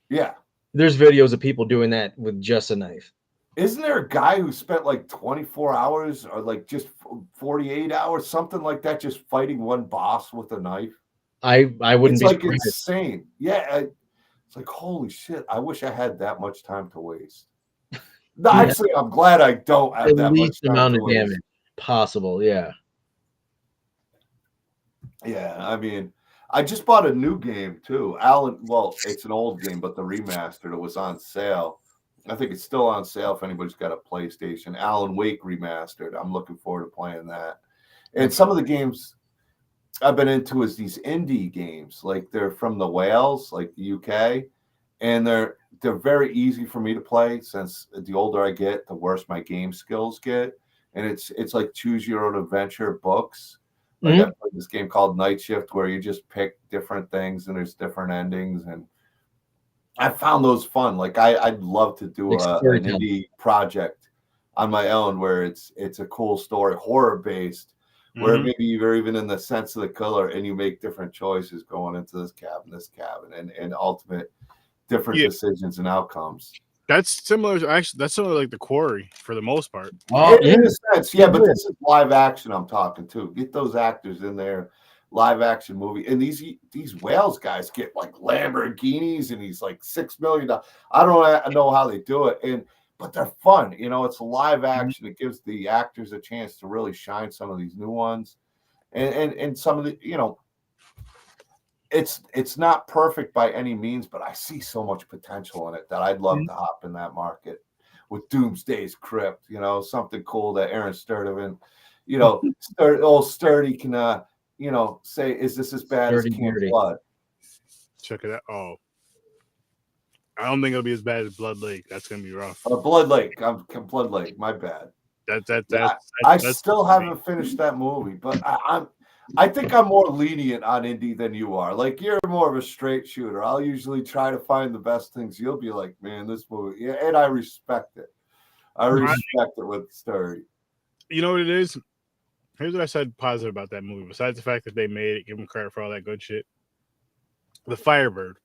Yeah, there's videos of people doing that with just a knife. Isn't there a guy who spent like 24 hours or like just 48 hours, something like that, just fighting one boss with a knife? I wouldn't be like insane. Yeah, it's like holy shit. I wish I had that much time to waste. No, actually, I'm glad I don't have that least much amount of damage possible. Yeah. Yeah, I mean, I just bought a new game too. Well, it's an old game, but the remastered. It was on sale. I think it's still on sale if anybody's got a PlayStation. Alan Wake remastered. I'm looking forward to playing that. And some of the games I've been into is these indie games. Like they're from the Wales, like the UK, and they're very easy for me to play since the older I get, the worse my game skills get. And it's like choose your own adventure books. Like I played this game called Night Shift where you just pick different things and there's different endings, and I found those fun. Like I'd love to do an indie project on my own where it's a cool story, horror based, where maybe you're even in the sense of the color and you make different choices going into this cabin, and ultimate different decisions and outcomes. That's similar. Actually, that's similar like the Quarry for the most part. In a sense, yeah, but this is live action. I'm talking too. Get those actors in there, live action movie, and these Wales guys get like Lamborghinis and he's like $6 million. I don't know how they do it, but they're fun. It's live action. It gives the actors a chance to really shine some of these new ones, and some of the It's not perfect by any means, but I see so much potential in it that I'd love to hop in that market with Doomsday's Crypt, something cool that Aaron Sturdivant, old Sturdy can say, is this as bad as Camp Blood? Check it out. Oh, I don't think it'll be as bad as Blood Lake. That's gonna be rough. Blood Lake. I'm Blood Lake. My bad. I still haven't finished that movie, but I think I'm more lenient on indie than you are. Like, you're more of a straight shooter. I'll usually try to find the best things. You'll be like, man, this movie, yeah, and I respect it. I respect it with Sturdy. You know what it is? Here's what I said positive about that movie. Besides the fact that they made it, give them credit for all that good shit. The Firebird.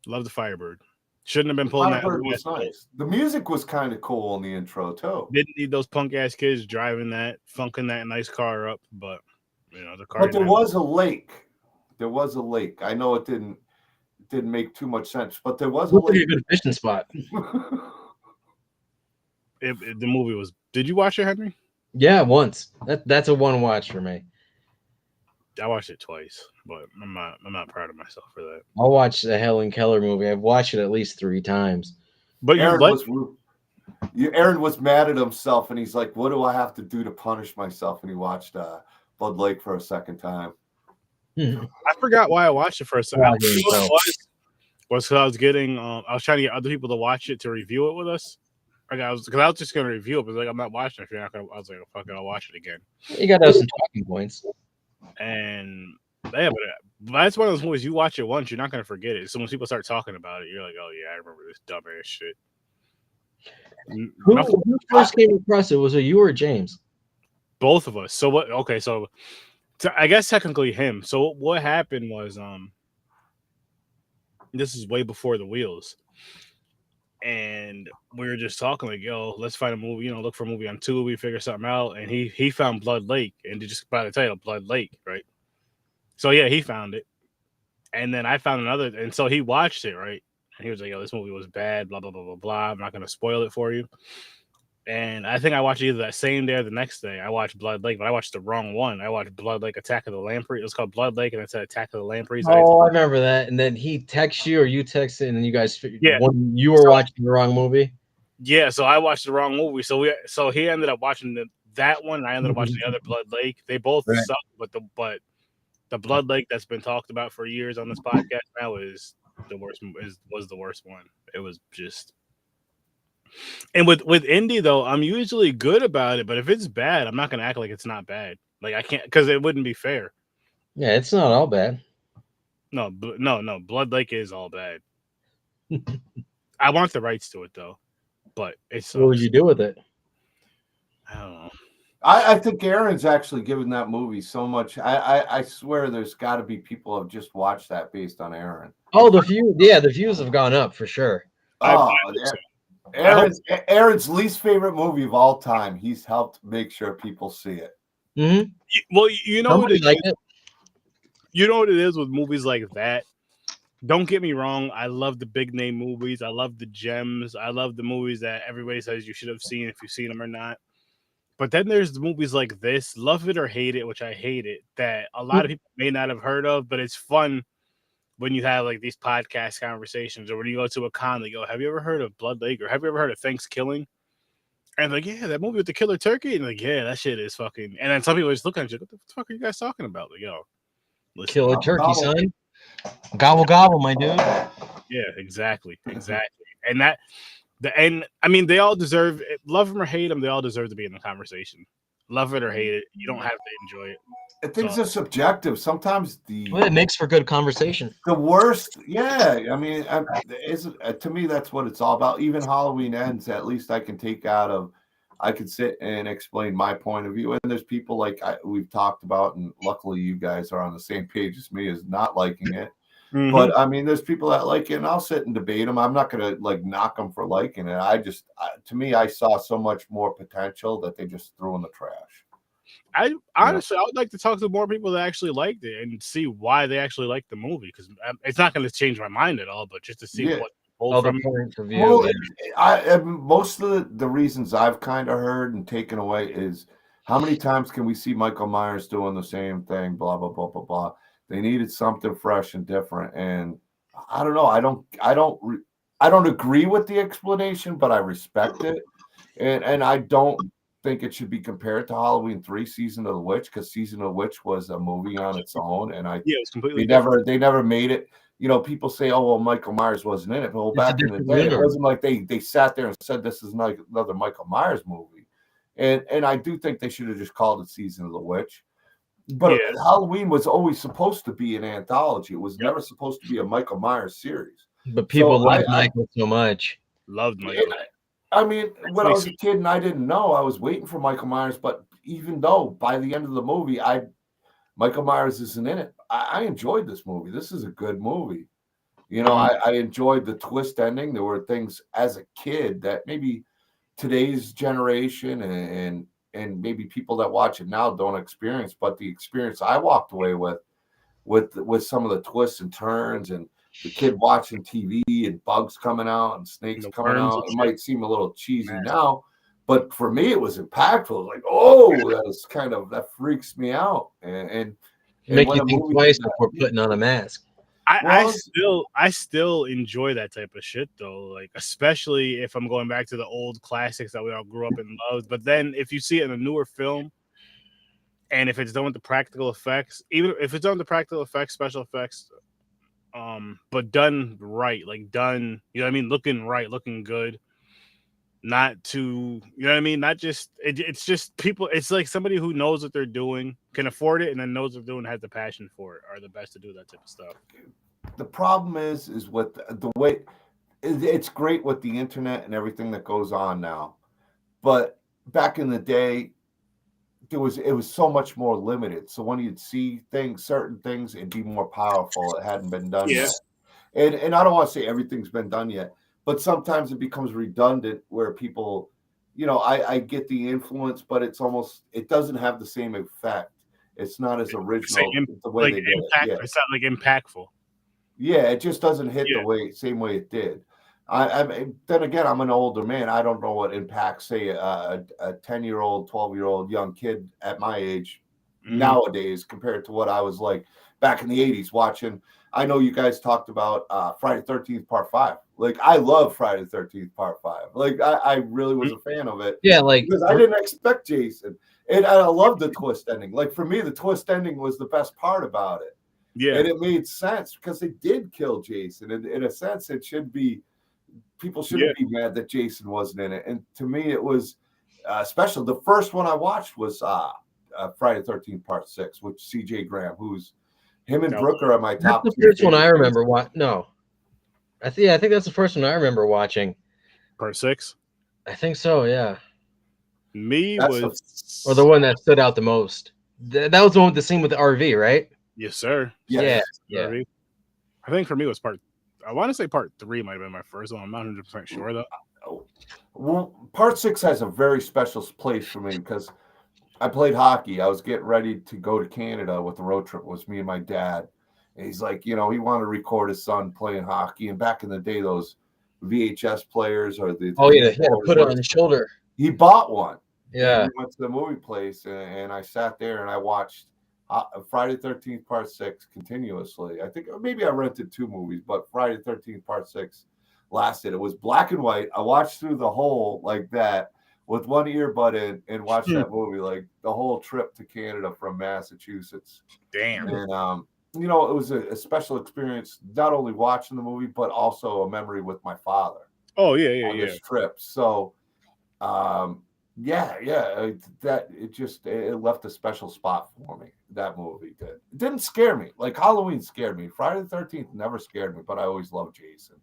Love the Firebird. Shouldn't have been pulling that. Firebird was nice. The music was kind of cool in the intro too. Didn't need those punk ass kids driving that, funking that nice car up, but the car. But there was a lake. There was a lake. I know it didn't make too much sense, but there was a lake. A good fishing spot. The movie was. Did you watch it, Henry? Yeah, once. That's a one watch for me. I watched it twice, but I'm not proud of myself for that. I'll watch the Helen Keller movie. I've watched it at least 3 times. But Aaron was mad at himself, and he's like, "What do I have to do to punish myself?" And he watched Blood Lake for a second time. I forgot why I watched it for a second. Was because I was getting I was trying to get other people to watch it to review it with us. I was just gonna review it, but like, I'm not watching it. If you're not gonna, I was like, fuck it, I'll watch it again. You got to have some talking points. And yeah, but that's one of those movies you watch it once, you're not gonna forget it. So when people start talking about it, you're like, oh yeah, I remember this dumbass shit. Who first came across it? Was it you or James? Both of us. So what? Okay, so I guess technically him. So what happened was, this is way before the wheels, and we were just talking like, yo, let's find a movie. Look for a movie on Tubi, figure something out. And he found Blood Lake, and just by the title, Blood Lake, right? So yeah, he found it, and then I found another, and so he watched it, right? And he was like, yo, this movie was bad, blah blah blah blah blah. I'm not gonna spoil it for you. And I think I watched either that same day or the next day. I watched Blood Lake, but I watched the wrong one. I watched Blood Lake Attack of the Lampreys. It was called Blood Lake, and it said Attack of the Lampreys. Oh, I remember that. And then he texts you, or you text it, and then you guys, yeah, you were watching the wrong movie. Yeah, so I watched the wrong movie. So he ended up watching that one, and I ended up watching the other Blood Lake. They both suck, but the Blood Lake that's been talked about for years on this podcast now is the worst. Was the worst one. It was just. And with indie though, I'm usually good about it, but if it's bad, I'm not gonna act like it's not bad. Like I can't, because it wouldn't be fair. Yeah, it's not all bad. No, Blood Lake is all bad. I want the rights to it though, but it's. What would you do with it? I don't know. I think Aaron's actually given that movie so much. I swear there's got to be people who have just watched that based on Aaron. Oh, the views have gone up for sure. Oh, Aaron's least favorite movie of all time. He's helped make sure people see it. Mm-hmm. Well, you know what it is. You know what it is with movies like that. Don't get me wrong. I love the big name movies. I love the gems. I love the movies that everybody says you should have seen if you've seen them or not. But then there's the movies like this, love it or hate it, which I hate it, that a lot of people may not have heard of, but it's fun when you have like these podcast conversations, or when you go to a con, they go, have you ever heard of Blood Lake, or have you ever heard of Thanksgiving? And like, yeah, that movie with the killer turkey. And like, yeah, that shit is fucking. And then some people just look at you, what the fuck are you guys talking about? Like, yo, listen, killer turkey, son. Gobble gobble, my dude. Yeah, exactly. And I mean, they all deserve it. Love them or hate them, they all deserve to be in the conversation. Love it or hate it, you don't have to enjoy it. Things are subjective. Sometimes it makes for good conversation. The worst, yeah. I mean, to me, that's what it's all about. Even Halloween Ends, at least I can take out of. I can sit and explain my point of view. And there's people like we've talked about, and luckily you guys are on the same page as me, as not liking it. Mm-hmm. But I mean, there's people that like it, and I'll sit and debate them. I'm not gonna like knock them for liking it. To me, I saw so much more potential that they just threw in the trash. I honestly, I would like to talk to more people that actually liked it and see why they actually liked the movie, because it's not going to change my mind at all, but just to see what other points of view. Most of the reasons I've kind of heard and taken away is how many times can we see Michael Myers doing the same thing? Blah blah blah blah blah. They needed something fresh and different, and I don't know. I don't agree with the explanation, but I respect it, and I don't think it should be compared to Halloween 3 Season of the Witch, because Season of the Witch was a movie on its own, and it was completely different. they never made it. You know, people say, oh well, Michael Myers wasn't in it. Well, back in the day, it wasn't like they sat there and said this is like another Michael Myers movie. And I do think they should have just called it Season of the Witch. But Halloween was always supposed to be an anthology. It was never supposed to be a Michael Myers series. But people loved Michael so much. Loved Michael. I mean, when I was a kid and I didn't know, I was waiting for Michael Myers. But even though by the end of the movie, Michael Myers isn't in it, I enjoyed this movie. This is a good movie. You know, I enjoyed the twist ending. There were things as a kid that maybe today's generation and maybe people that watch it now don't experience, but the experience I walked away with some of the twists and turns and the kid watching TV and bugs coming out and snakes coming out. It might seem a little cheesy now, but for me, it was impactful. Like, oh, that freaks me out. And make you think twice before putting on a mask. I still enjoy that type of shit though, like especially if I'm going back to the old classics that we all grew up and loved. But then if you see it in a newer film, and if it's done with the practical effects, even if it's done with the practical effects, special effects, but done right, like done, you know what I mean, looking right, looking good, not too, you know what I mean, not just it's just people. It's like somebody who knows what they're doing, can afford it, and then knows what they're doing, has the passion for it, are the best to do that type of stuff. The problem is with the way it's great with the internet and everything that goes on now, but back in the day, it was so much more limited. So when you'd see certain things, it'd be more powerful. It hadn't been done yet, and I don't want to say everything's been done yet, but sometimes it becomes redundant where people, you know, I get the influence, but it doesn't have the same effect. It's not as original the way they did it. It's not like impactful. Yeah, it just doesn't hit the same way it did. Then again, I'm an older man. I don't know what impacts, say, a 10-year-old, 12-year-old young kid at my age nowadays compared to what I was like back in the 80s watching. I know you guys talked about Friday the 13th Part 5. Like, I love Friday the 13th Part 5. Like, I really was a fan of it. Yeah, like, because I didn't expect Jason. And I love the twist ending. Like, for me, the twist ending was the best part about it. Yeah. And it made sense because they did kill Jason. And in a sense, it should be, people shouldn't be mad that Jason wasn't in it. And to me, it was special. The first one I watched was Friday the 13th Part 6, with CJ Graham, who's him and Brooke are my top. That's the first one I remember watching. No. I think that's the first one I remember watching. Part 6? I think so, yeah. Or the one that stood out the most. That was the one with the scene with the RV, right? Yes, sir. Yeah. I think for me it was I want to say Part 3 might have been my first one. I'm not 100% sure though. Well, Part 6 has a very special place for me because I played hockey. I was getting ready to go to Canada with the road trip. It was me and my dad. And he's like, you know, he wanted to record his son playing hockey. And back in the day, those VHS players or the he had to put it on his shoulder. He bought one. Yeah. We went to the movie place and I sat there and I watched Friday the 13th Part 6 continuously. I think maybe I rented 2 movies, but Friday the 13th Part 6 lasted. It was black and white. I watched through the whole like that with one earbud in and watched that movie like the whole trip to Canada from Massachusetts. Damn. And you know, it was a special experience, not only watching the movie, but also a memory with my father. Oh, yeah. This trip. So, that it left a special spot for me. That movie did. It didn't scare me. Like Halloween scared me. Friday the 13th never scared me, but I always loved Jason.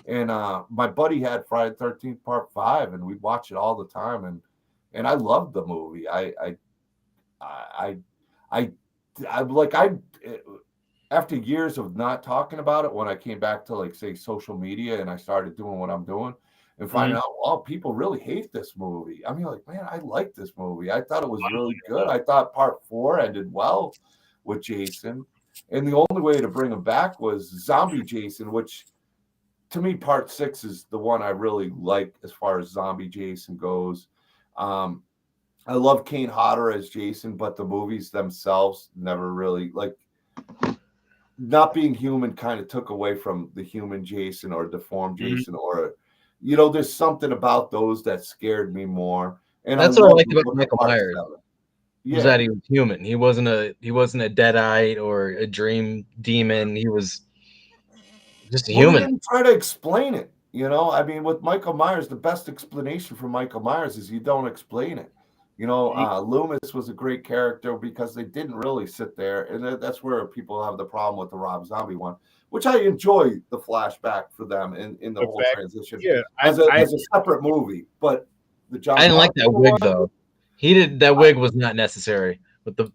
And my buddy had Friday the 13th Part 5, and we'd watch it all the time. And I loved the movie. After years of not talking about it, when I came back to like say social media and I started doing what I'm doing and finding out, oh, people really hate this movie. I mean, like, man, I like this movie. I thought it was really good. I thought Part 4 ended well with Jason. And the only way to bring him back was Zombie Jason, which to me, Part 6 is the one I really like as far as Zombie Jason goes. I love Kane Hodder as Jason, but the movies themselves never really, like, not being human kind of took away from the human Jason or deformed Jason or, you know, there's something about those that scared me more. And That's I what I love liked the about Michael Myers. Was Yeah, that he was human. He wasn't a deadite or a dream demon. He was just a well, he human. didn't try to explain it. You know, I mean, with Michael Myers, the best explanation for Michael Myers is you don't explain it. You know, Loomis was a great character because they didn't really sit there, and that's where people have the problem with the Rob Zombie one, which I enjoy the flashback for them in the whole transition as a separate movie. But the John I didn't like that wig one, though. He did that wig was not necessary. With the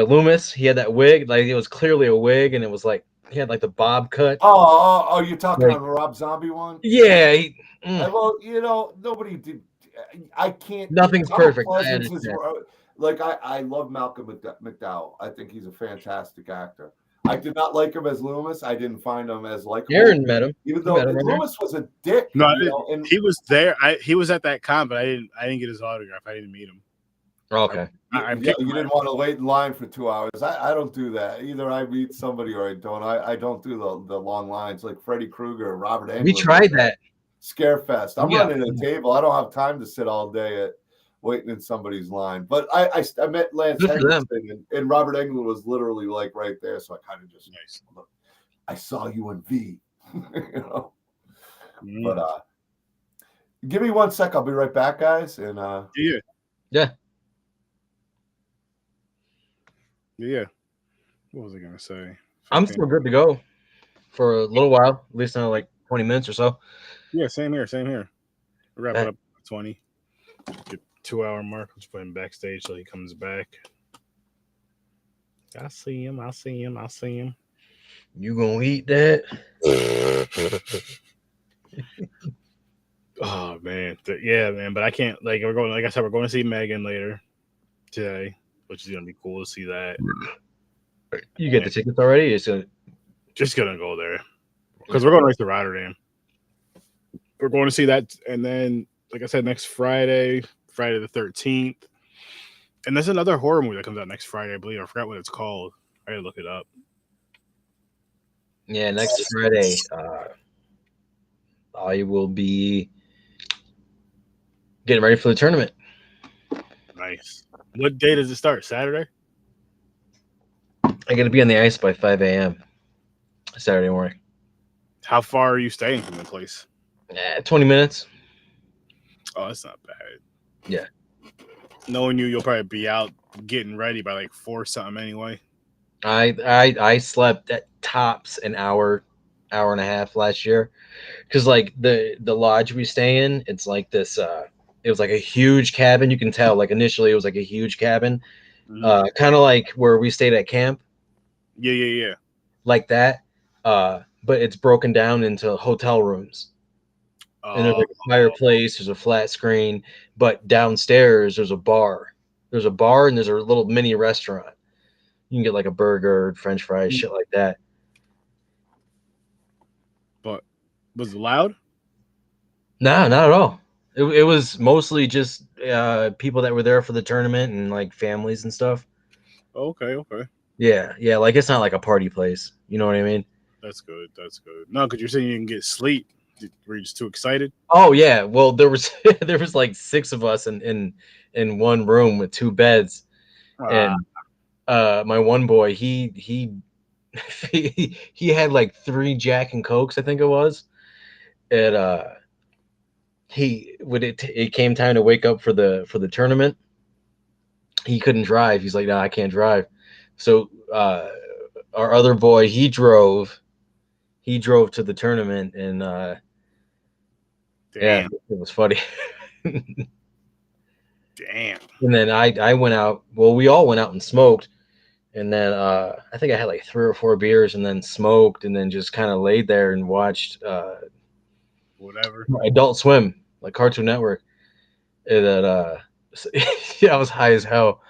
Loomis, he had that wig, like it was clearly a wig, and it was like he had like the bob cut. Oh, you're talking Like, on the Rob Zombie one? Yeah. Well, you know, nobody did. I can't. Nothing's perfect. I understand. Like I love Malcolm McDowell. I think he's a fantastic actor. I did not like him as Loomis. I didn't find him as likable. Aaron met him. Even though Loomis was a dick. No, and he was there. He was at that con, but I didn't get his autograph. I didn't meet him. Okay. You didn't want to wait in line for 2 hours. I don't do that. Either I meet somebody or I don't. I don't do the long lines like Freddy Krueger or Robert Englund. We tried that. Scarefest. I'm running a table. I don't have time to sit all day waiting in somebody's line. But I met Lance Henriksen and Robert Englund was literally like right there. So I kind of just look. I saw you in V. You know. But give me 1 sec. I'll be right back, guys. And yeah. What was I gonna say? I'm still good to go for a little while, at least like 20 minutes or so. Yeah, same here. Wrap it up at 20. Get 2 hour mark. I'm just put him backstage till he comes back. I see him. You gonna eat that? Oh man, yeah, man. But I can't. Like we're going. Like I said, we're going to see Megan later today, which is gonna be cool to see that. You get the tickets already? Just gonna go there because we're going right to Rotterdam. We're going to see that, and then, like I said, next Friday the 13th, and there's another horror movie that comes out next Friday. I believe I forgot what it's called. I gotta look it up. Yeah, next Friday, I will be getting ready for the tournament. Nice. What day does it start? Saturday? I got to be on the ice by 5 a.m. Saturday morning. How far are you staying from the place? 20 minutes. Oh, that's not bad. Yeah. Knowing you'll probably be out getting ready by like 4 something anyway. I slept at tops an hour and a half last year, because like the lodge we stay in, it's like this. It was like a huge cabin. You can tell, like initially it was like a huge cabin, kind of like where we stayed at camp. Yeah. Like that, but it's broken down into hotel rooms. And there's like a fireplace, there's a flat screen, but downstairs there's a bar. There's a bar and there's a little mini restaurant. You can get like a burger, French fries, shit like that. But was it loud? No, not at all. It was mostly just people that were there for the tournament and like families and stuff. Okay. Yeah, like it's not like a party place. You know what I mean? That's good. No, because you're saying you can get sleep. Were you just too excited? Oh yeah. Well, there was like 6 of us in one room with 2 beds, and my one boy he had like 3 Jack and Cokes, I think it was, and it came time to wake up for the tournament. He couldn't drive. He's like, no, I can't drive. So our other boy, he drove to the tournament, and yeah, it was funny. Damn. And then I went out. Well, we all went out and smoked, and then I think I had like 3 or 4 beers, and then smoked, and then just kind of laid there and watched whatever Adult Swim, like Cartoon Network. And then I was high as hell,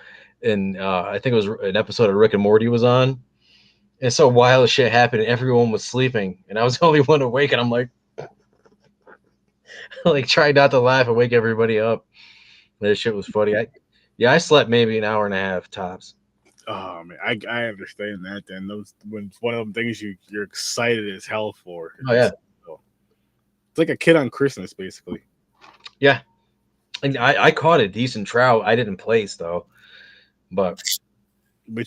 and I think it was an episode of Rick and Morty was on, and so wild shit happened, and everyone was sleeping, and I was the only one awake, and I'm like, like try not to laugh and wake everybody up. That shit was funny. I slept maybe an hour and a half tops. Oh man, I understand that. Then when it's one of them things you're excited as hell for. Oh yeah, it's like a kid on Christmas, basically. Yeah, And I caught a decent trout. I didn't place though, but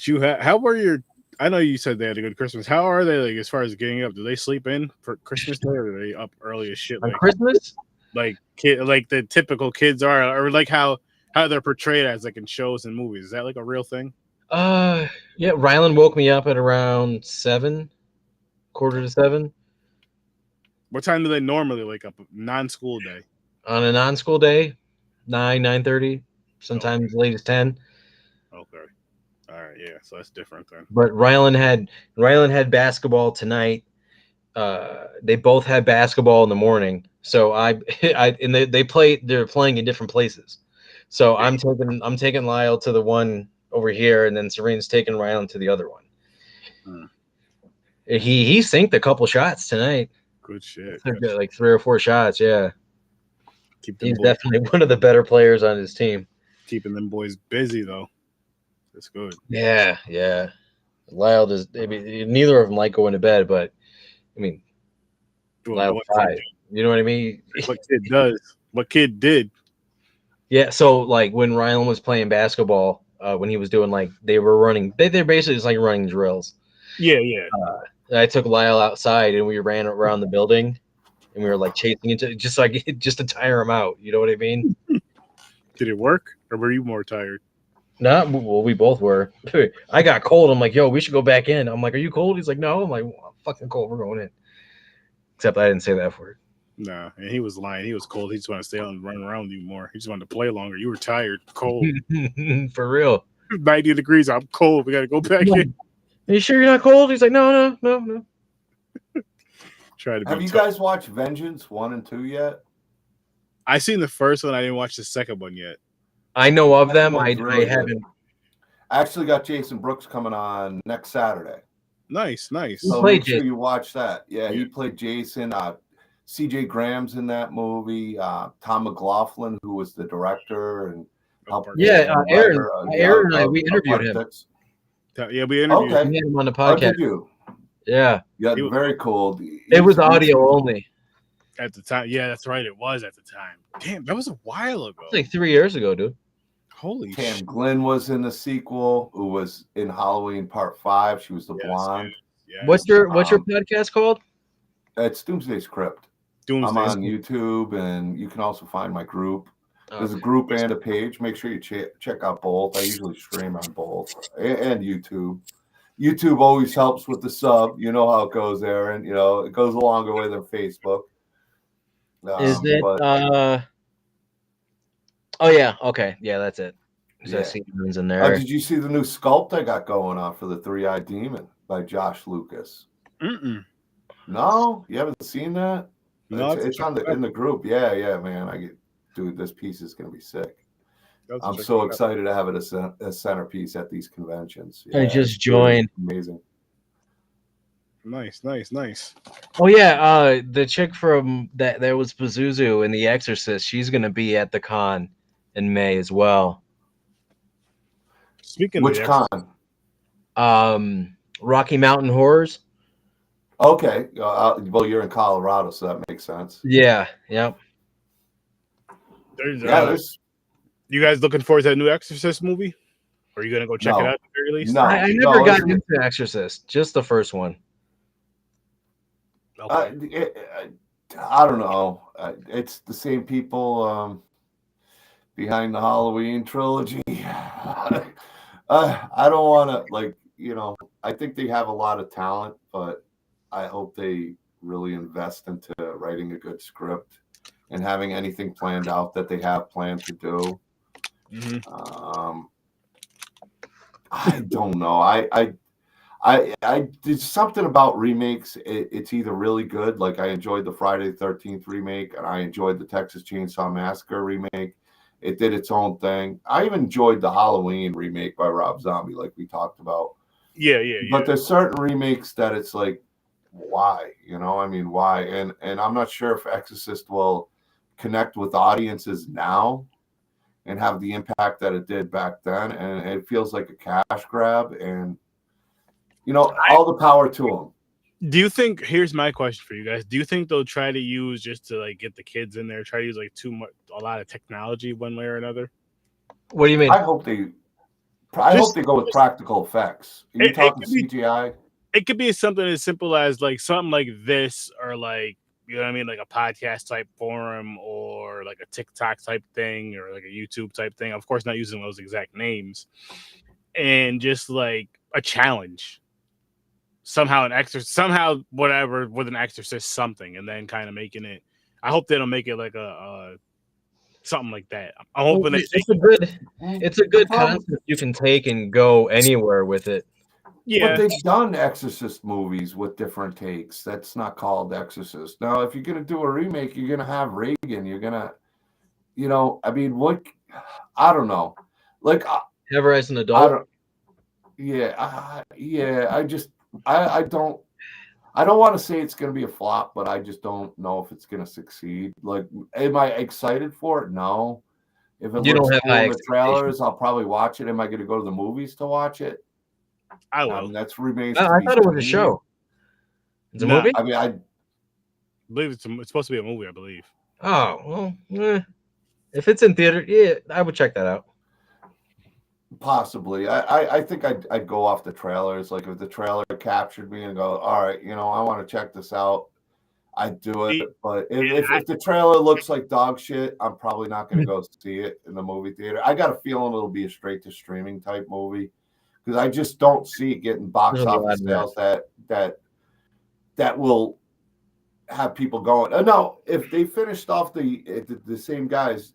you how were your? I know you said they had a good Christmas. How are they like as far as getting up? Do they sleep in for Christmas Day, or are they up early as shit? on Christmas, Like the typical kids are, or like how they're portrayed as like in shows and movies. Is that like a real thing? yeah, Rylan woke me up at around 7, quarter to 7 What time do they normally wake up? Non-school day. on a non-school day, 9:30, sometimes as late as 10. Okay. All right. Yeah. So that's different then. But Rylan had basketball tonight. They both had basketball in the morning. So they're playing in different places. So I'm taking Lyle to the one over here, and then Serene's taking Rylan to the other one. Hmm. He synced a couple shots tonight. Good shit. Like 3 or 4 shots. Yeah, he's boys, definitely one of the better players on his team. keeping them boys busy though. That's good. Yeah, yeah. Lyle does. I mean, neither of them like going to bed, but I mean, Lyle tried. You know what I mean? What kid does? What kid did? Yeah. So like when Rylan was playing basketball, when he was doing like they're basically just like running drills. Yeah, yeah. I took Lyle outside and we ran around the building, and we were like chasing into just to tire him out. You know what I mean? Did it work, or were you more tired? Well, we both were. I got cold. I'm like, yo, we should go back in. I'm like, are you cold? He's like, no. I'm like, well, I'm fucking cold. We're going in. Except I didn't say that word. Nah, and he was lying. He was cold. He just wanted to stay out and run around with you more. He just wanted to play longer. You were tired, cold. For real. 90 degrees. I'm cold. We got to go back in. Are you sure you're not cold? He's like, no. Have you guys watched Vengeance 1 and 2 yet? I seen the first one. I didn't watch the second one yet. I know of them. I haven't. I actually got Jason Brooks coming on next Saturday. Nice. So make sure you watch that. Yeah, he played Jason. CJ Graham's in that movie. Tom McLaughlin, who was the director and helped. Aaron and I, we interviewed him. Yeah, we interviewed him. We had him on the podcast. Did you? Yeah. Yeah, very cool. It was audio only. At the time. Yeah, that's right. It was at the time. Damn, that was a while ago. Like 3 years ago, dude. Holy Tam shit. Glenn was in the sequel, who was in Halloween Part 5. She was the blonde. Yes. What's your podcast called? It's Doomsday's Crypt. I'm on YouTube, and you can also find my group. There's a group and a page. Make sure you check out both. I usually stream on both and YouTube. YouTube always helps with the sub. You know how it goes, Aaron. You know, it goes a longer way than Facebook. Is it? Oh yeah. Okay. Yeah, that's it. So I see ones in there. Did you see the new sculpt I got going on for the 3-Eyed Demon by Josh Lucas? No, you haven't seen that? No, it's on in the group. Yeah, man. Dude, this piece is gonna be sick. I'm so excited to have it as a centerpiece at these conventions. I just joined. Amazing. Nice. Oh yeah, the chick from that was Pazuzu in The Exorcist. She's gonna be at the con in May as well. Speaking which of con? Rocky Mountain Horrors. Okay, well, you're in Colorado, so that makes sense. Yeah. Yep. There's you guys looking forward to that new Exorcist movie? Or are you gonna go check it out at the very least? No, I never got into Exorcist. Just the first one. Okay. I don't know. It's the same people behind the Halloween trilogy. I don't want to I think they have a lot of talent, but I hope they really invest into writing a good script and having anything planned out that they have planned to do. I don't know. I did something about remakes. It's either really good, like I enjoyed the Friday the 13th remake, and I enjoyed the Texas Chainsaw Massacre remake. It did its own thing. I even enjoyed the Halloween remake by Rob Zombie, like we talked about. Yeah. But there's certain remakes that it's like, why? Why? And I'm not sure if Exorcist will connect with audiences now and have the impact that it did back then. And it feels like a cash grab, and all the power to them. Do you think? Here's my question for you guys. Do you think they'll try to use just to like get the kids in there? Try to use like a lot of technology one way or another. What do you mean? I hope they go with practical effects. Are you talking CGI? It could be something as simple as like something like this, or like, you know what I mean, like a podcast type forum, or like a TikTok type thing, or like a YouTube type thing. Of course, not using those exact names, and just like a challenge. Somehow somehow whatever with an exorcist something, and then kind of making it. I hope they don't make it like a something like that. I'm hoping it's a good concept you can take and go anywhere with it. Yeah, but they've done Exorcist movies with different takes. That's not called Exorcist. Now, if you're gonna do a remake, you're gonna have Reagan. You're gonna, I mean, what? I don't know. Like, ever as an adult. I don't want to say it's going to be a flop, but I just don't know if it's going to succeed. Like, am I excited for it? No. If it looks cool in the trailers, I'll probably watch it. Am I going to go to the movies to watch it? I will. I mean, that's remains. I thought it was a show. It's a movie? I mean, I believe it's supposed to be a movie, I believe. Oh, well, if it's in theater, yeah, I would check that out. Possibly. I think I'd go off the trailers. Like, if the trailer captured me and go, all right, I want to check this out, I'd do it. But if the trailer looks like dog shit, I'm probably not going to go see it in the movie theater. I got a feeling it'll be a straight to streaming type movie, because I just don't see it getting box office sales that will have people going. No, if they finished off the same guys,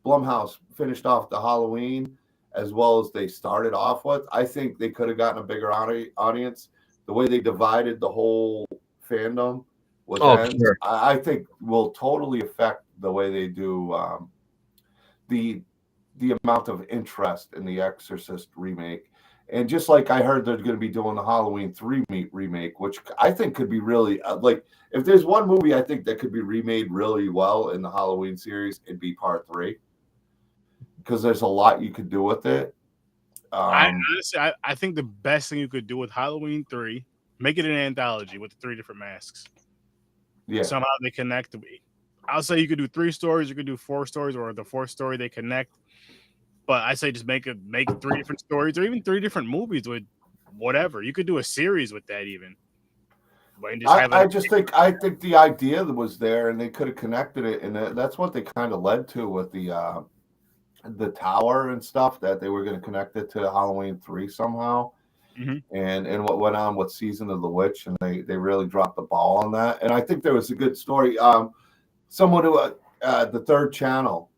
Blumhouse finished off the Halloween as well as they started off with, I think they could have gotten a bigger audience. The way they divided the whole fandom with sure. I think will totally affect the way they do the amount of interest in the Exorcist remake. And just like I heard they're going to be doing the Halloween 3 remake, which I think could be really like, if there's one movie I think that could be remade really well in the Halloween series, it'd be part 3. Because there's a lot you could do with it. I think the best thing you could do with Halloween 3, make it an anthology with the 3 different masks. Yeah. Somehow they connect. I'll say you could do 3 stories, you could do 4 stories, or the 4th story they connect. But I say just make 3 different stories, or even 3 different movies with whatever. You could do a series with that even. I think the idea was there, and they could have connected it, and that's what they kind of led to with the tower and stuff, that they were going to connect it to Halloween 3 somehow. Mm-hmm. And what went on with Season of the Witch, and they really dropped the ball on that. And I think there was a good story. Someone who the Third Channel,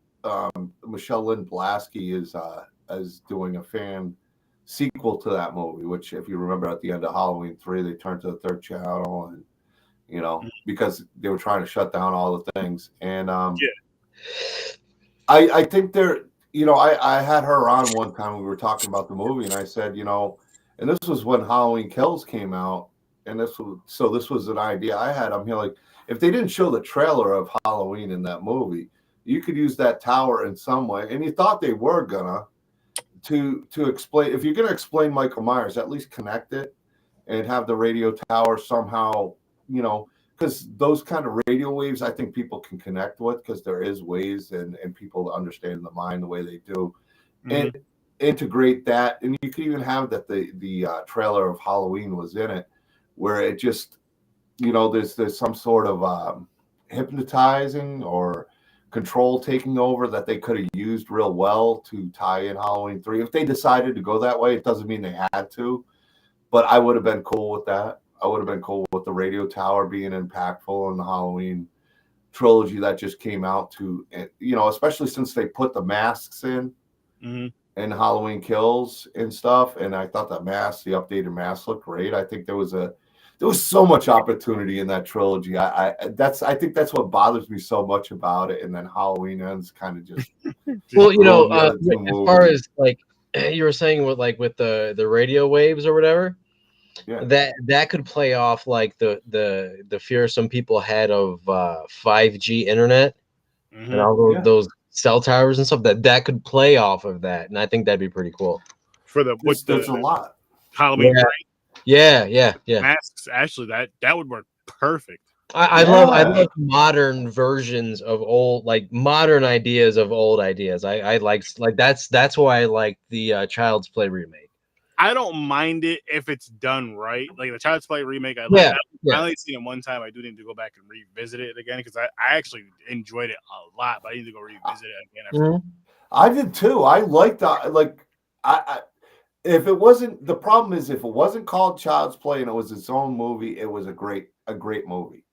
Michelle Lynn Blasky is doing a fan sequel to that movie, which, if you remember, at the end of Halloween 3, they turned to the Third Channel, and because they were trying to shut down all the things. And I think they're, I had her on one time when we were talking about the movie, and I said, and this was when Halloween Kills came out, and this was an idea I had. I'm here like, if they didn't show the trailer of Halloween in that movie, you could use that tower in some way, and you thought they were gonna to explain. If you're gonna explain Michael Myers, at least connect it and have the radio tower somehow, because those kind of radio waves, I think people can connect with, because there is ways and people understand the mind the way they do, and integrate that. And you could even have that the trailer of Halloween was in it, where it just, there's some sort of hypnotizing or control taking over that they could have used real well to tie in Halloween 3. If they decided to go that way, it doesn't mean they had to, but I would have been cool with that. I would have been cool with the radio tower being impactful in the Halloween trilogy that just came out, to, especially since they put the masks in and Halloween Kills and stuff. And I thought the updated mask looked great. I think there was so much opportunity in that trilogy. I think that's what bothers me so much about it. And then Halloween ends kind of just well, as far as like you were saying with the radio waves or whatever. Yeah. That could play off like the fear some people had of 5G internet and all those cell towers and stuff. That could play off of that, and I think that'd be pretty cool. For there's a lot Halloween. Yeah. Masks, actually, that would work perfect. I love modern versions of old, like modern ideas of old ideas. I like that's why I like the Child's Play remake. I don't mind it if it's done right. Like the Child's Play remake, I only seen it one time. I do need to go back and revisit it again because I actually enjoyed it a lot, but I need to go revisit it again. I did too. I liked I if it wasn't, the problem is if it wasn't called Child's Play and it was its own movie, it was a great movie.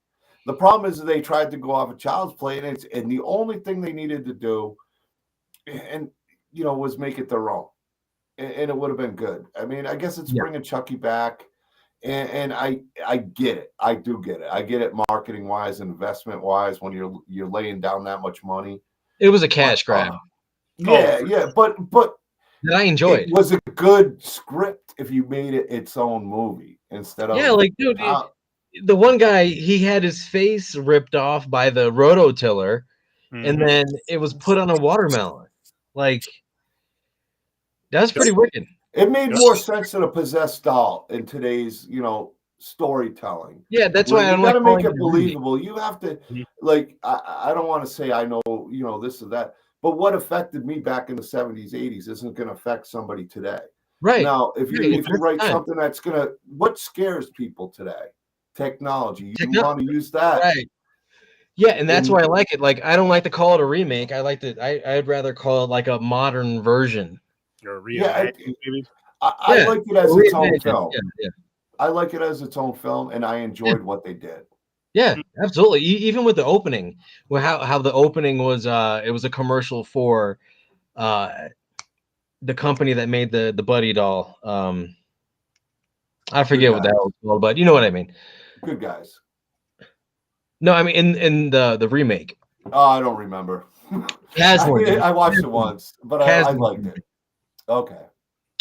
The problem is that they tried to go off of Child's Play, and the only thing they needed to do, and was make it their own, and it would have been good. I mean, I guess it's bringing Chucky back, and I get it. I do get it. I get it, marketing wise, investment wise, when you're laying down that much money. It was a cash grab. But that I enjoyed. It was a good script if you made it its own movie instead of dude. The one guy, he had his face ripped off by the rototiller, and then it was put on a watermelon. Like, that's pretty wicked. It made more sense than a possessed doll in today's, storytelling. Yeah, that's why you got to make it believable. You have to, I don't want to say I know, this or that, but what affected me back in the 70s, 80s isn't going to affect somebody today. Right. Now, if you write something that's going to, what scares people today? Technology. You want to use that. Right. Yeah, and that's why I like it. Like, I don't like to call it a remake. I'd rather call it like a modern version. Or a remake, maybe. I like it as its own film. Yeah. I like it as its own film, and I enjoyed what they did. Yeah, absolutely. Even with the opening, how the opening was, it was a commercial for the company that made the Buddy doll. I forget what that was called, but you know what I mean. Good Guys. No, I mean in the remake. Oh, I don't remember. I watched it once, but I liked it. Okay.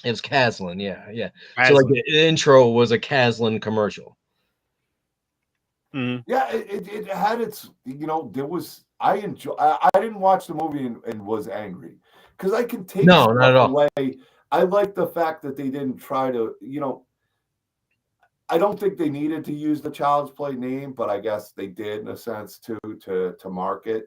It was Caslin, yeah. So like the intro was a Caslin commercial. Yeah, it had its, there was, I didn't watch the movie and was angry because I can take not at all away. I like the fact that they didn't try to, I don't think they needed to use the Child's Play name, but I guess they did in a sense to market.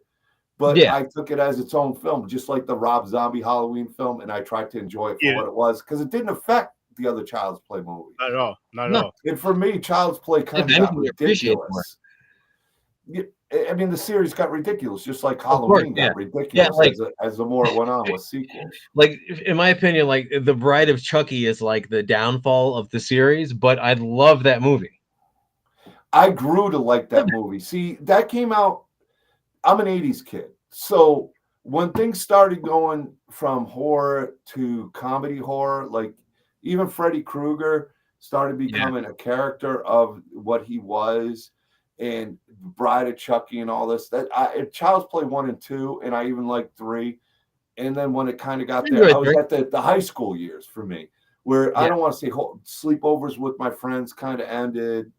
But I took it as its own film, just like the Rob Zombie Halloween film, and I tried to enjoy it for what it was because it didn't affect the other Child's Play movies. Not at all. Not at all. And for me, Child's Play kind of got ridiculous. I mean, the series got ridiculous, just like Halloween got ridiculous as the more it went on with sequels. Like, in my opinion, like The Bride of Chucky is like the downfall of the series, but I love that movie. I grew to like that movie. See, that came out. I'm an 80s kid. So when things started going from horror to comedy horror, like even Freddy Krueger started becoming a character of what he was, and Bride of Chucky and all this, Child's Play 1 and 2, and I even liked 3. And then when it kind of got there, I was at the high school years for me, where I don't want to say sleepovers with my friends kind of ended.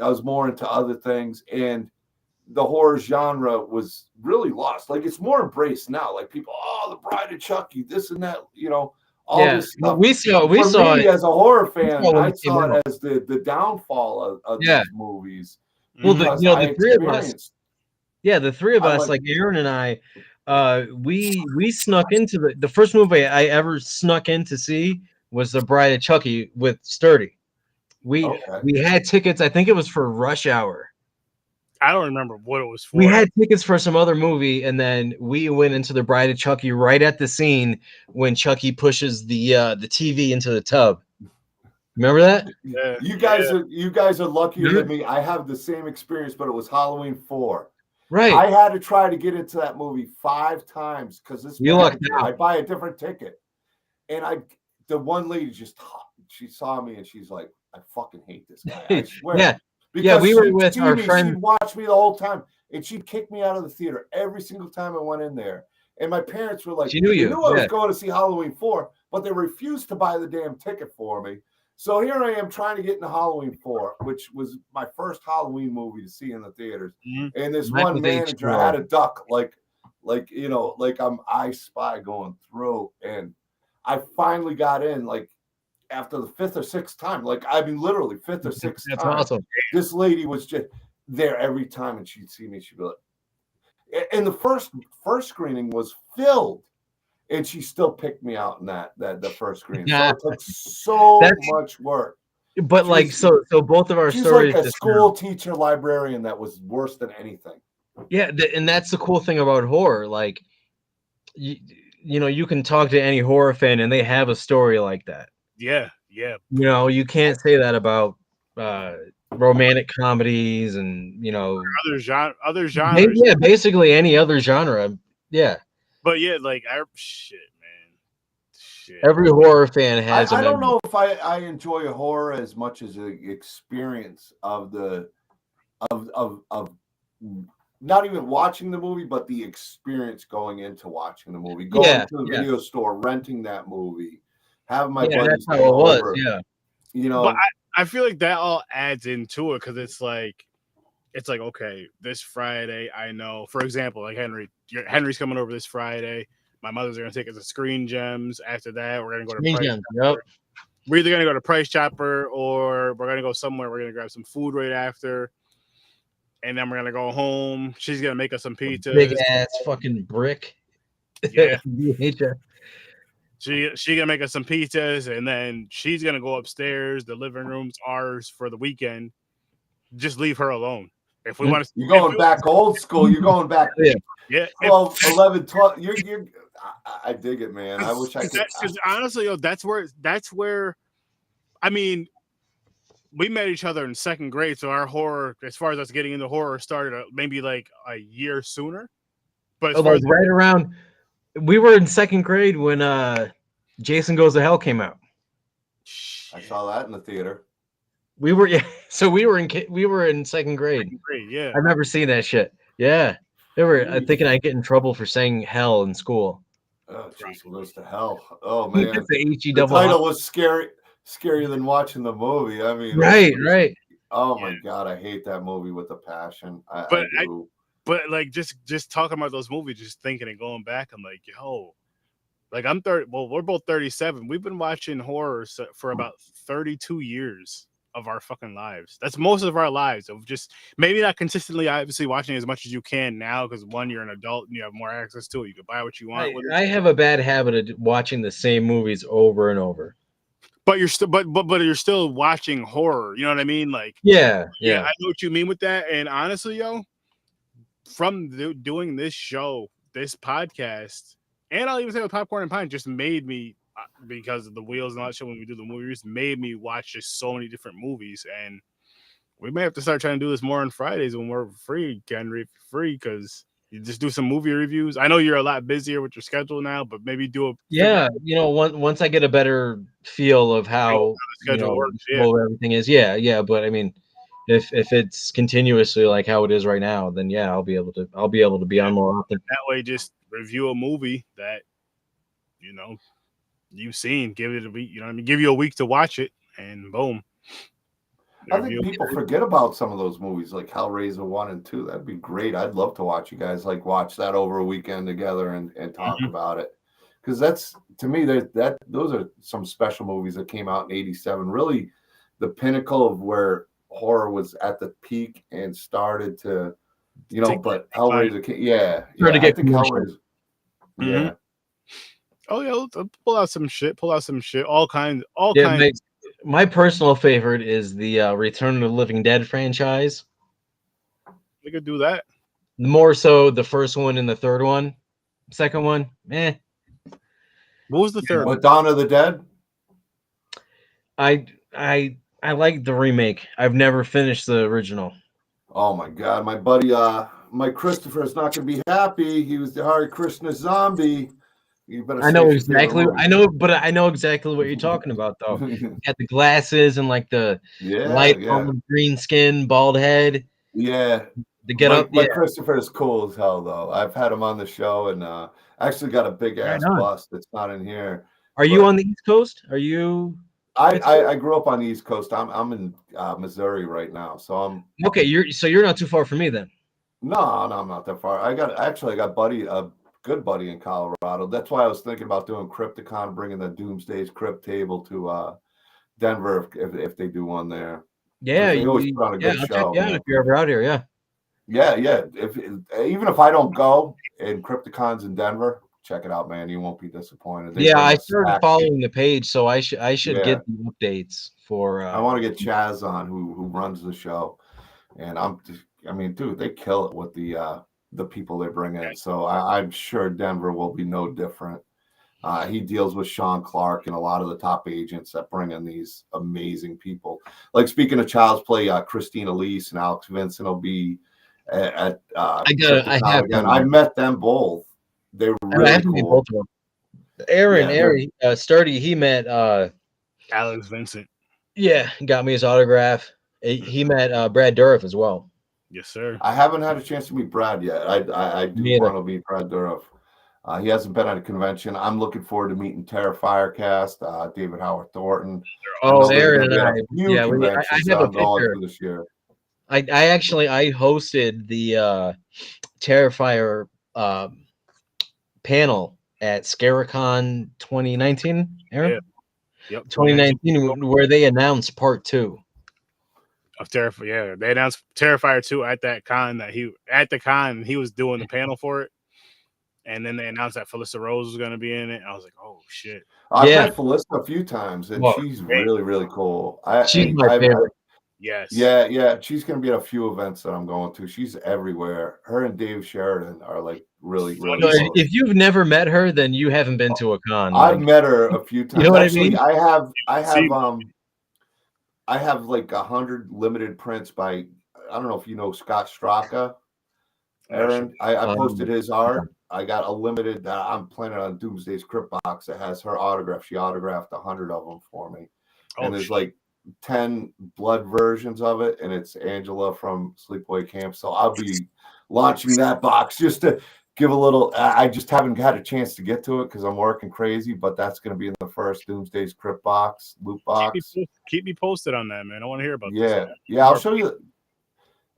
I was more into other things, and the horror genre was really lost. Like, it's more embraced now. Like, people, the Bride of Chucky, this and that, all this stuff. We saw it as a horror fan. I saw it as the downfall of these movies. Well, the three of us. Yeah, the three of us, like Aaron and I, we snuck into the first movie I ever snuck in to see was The Bride of Chucky with Sturdy. We had tickets. I think it was for Rush Hour. I don't remember what it was for. We had tickets for some other movie, and then we went into The Bride of Chucky right at the scene when Chucky pushes the TV into the tub. Remember that? Yeah. You guys are luckier than me. I have the same experience, but it was Halloween 4. Right. I had to try to get into that movie 5 times because I buy a different ticket, and the one lady she saw me and she's like, I fucking hate this guy. I swear. Because we were with our friend. She'd watch me the whole time, and she'd kick me out of the theater every single time I went in there. And my parents were like, she knew I was going to see Halloween 4, but they refused to buy the damn ticket for me. So here I am trying to get into Halloween 4, which was my first Halloween movie to see in the theaters. Mm-hmm. And this one manager had a duck, like I'm I Spy going through. And I finally got in, like, after the 5th or 6th time, like I mean, literally 5th or 6th That's time, awesome. this lady was just there every time, and she'd see me. She'd be like, and the first screening was filled, and she still picked me out in the first screening. So it took so much work. But like, so both of our she's stories, like a school teacher librarian that was worse than anything. Yeah, and that's the cool thing about horror. Like, you know, you can talk to any horror fan, and they have a story like that. Yeah, yeah. You know, you can't say that about romantic comedies and, you know, other genres. Yeah, basically any other genre. Yeah. But yeah, like shit, man. Shit. Every horror fan has. I don't know if I enjoy horror as much as the experience of not even watching the movie, but the experience going into watching the movie, going to the video store, renting that movie, having my buddies that's how it was. Yeah. You know, but I feel like that all adds into it because it's like okay, this Friday, I know, for example, like Henry's coming over this Friday. My mother's gonna take us to Screen Gems. After that, we're gonna go to Price Chopper. We're either gonna go to Price Chopper or we're gonna go somewhere. We're gonna grab some food right after, and then we're gonna go home. She's gonna make us some pizzas. Big ass fucking brick. Yeah. She gonna make us some pizzas, and then she's gonna go upstairs. The living room's ours for the weekend. Just leave her alone. If we want to, you're going back old school. You're going back. Yeah. 12, 11, 12. I dig it, man. I wish I could. Because honestly, that's where. I mean, we met each other in 2nd grade, so our horror, as far as us getting into horror, started maybe like a year sooner. But right around, we were in 2nd grade when Jason Goes to Hell came out. I saw that in the theater. We were so we were in 2nd grade. 2nd grade, yeah. I've never seen that shit. Yeah, they were thinking I'd get in trouble for saying hell in school. Oh, Jason Goes to Hell. Oh man, the title was scarier than watching the movie. I mean, right. Oh my god, I hate that movie with a passion. I do. But like just talking about those movies, just thinking and going back, I'm like, yo, like I'm 30. Well, we're both 37. We've been watching horror for about 32 years of our fucking lives. That's most of our lives of just maybe not consistently, obviously watching as much as you can now because one, you're an adult and you have more access to it. You can buy what you want. I have a bad habit of watching the same movies over and over. But you're still, but you're still watching horror. You know what I mean? Like, yeah. I know what you mean with that. And honestly, yo, from doing this show, this podcast, and I'll even say with Popcorn and Pine, just made me, because of the wheels and all that shit when we do the movies, made me watch just so many different movies. And we may have to start trying to do this more on Fridays when we're free, free, because you just do some movie reviews. I know you're a lot busier with your schedule now, but maybe do a once I get a better feel of how the schedule works, everything is. But I mean, if it's continuously like how it is right now, then I'll be able to be on more often. That way, just review a movie that you've seen, give it a week, give you a week to watch it, and boom. I think people forget about some of those movies like Hellraiser 1 and 2. That'd be great. I'd love to watch you guys watch that over a weekend together and talk about it. Because that's, to me, those are some special movies that came out in 87. Really the pinnacle of where horror was at the peak and started to, but Hellraiser, I think Hellraiser. Yeah. Oh yeah, let's pull out some shit. All kinds. My personal favorite is the Return of the Living Dead franchise. We could do that. More so the first one and the third one. Second one, What was the third one? Dawn of the Dead? I like the remake. I've never finished the original. Oh my god, my buddy, Mike Christopher is not going to be happy. He was the Hare Krishna zombie. I know exactly what you're talking about, though. You had the glasses and like the light on green skin, bald head. Yeah, the get up. Mike Christopher is cool as hell, though. I've had him on the show, and actually got a big ass bust that's not in here. Are you on the East Coast? Are you? I grew up on the East Coast. I'm in Missouri right now, so I'm okay. You're not too far from me then. No, I'm not that far. I got a good buddy in Colorado. That's why I was thinking about doing Crypticon, bringing the Doomsday's Crypt table to Denver if they do one there. Yeah, They always put on a good I'll show. check you out if you're ever out here. Yeah. Yeah. Even if I don't go and Crypticon's in Denver, check it out, man. You won't be disappointed. I started following the page, so I should get the updates for. I want to get Chaz on, who runs the show, and I mean, dude, they kill it with the people they bring in. So I'm sure Denver will be no different. He deals with Sean Clark and a lot of the top agents that bring in these amazing people. Like, speaking of Child's Play, Christina Lease and Alex Vincent will be at I met them both. They were really cool. Aaron, Sturdy, he met Alex Vincent. Yeah, got me his autograph. He met Brad Dourif as well. Yes, sir. I haven't had a chance to meet Brad yet. I do want to meet Brad Dourif. He hasn't been at a convention. I'm looking forward to meeting Terrifier Cast, David Howard Thornton. Oh, Aaron and I. Yeah, I have a picture this year. I hosted the Terrifier panel at Scaricon 2019. Aaron? Yeah. Yep. 2019, where they announced part 2 of Terrifier. Yeah, they announced Terrifier 2 at that con he was doing the panel for it. And then they announced that Felissa Rose was going to be in it. I was like, oh, shit. I've met Felissa a few times, and she's really, really cool. She's my favorite. Yes. Yeah. She's going to be at a few events that I'm going to. She's everywhere. Her and Dave Sheridan are like really, really close. If you've never met her, then you haven't been to a con. I've met her a few times. You know what I mean? I have like 100 limited prints by, I don't know if you know Scott Straka. Aaron, I posted his art. I got a limited that I'm planning on Doomsday's Crypt box that has her autograph. She autographed 100 of them for me. And there's like 10 blood versions of it, and it's Angela from Sleepaway Camp. So I'll be launching that box just to give a little. I just haven't had a chance to get to it because I'm working crazy, but that's going to be in the first Doomsday's Crypt box, loot box. Keep me posted on that, man. I want to hear about this. Yeah, I'll show you.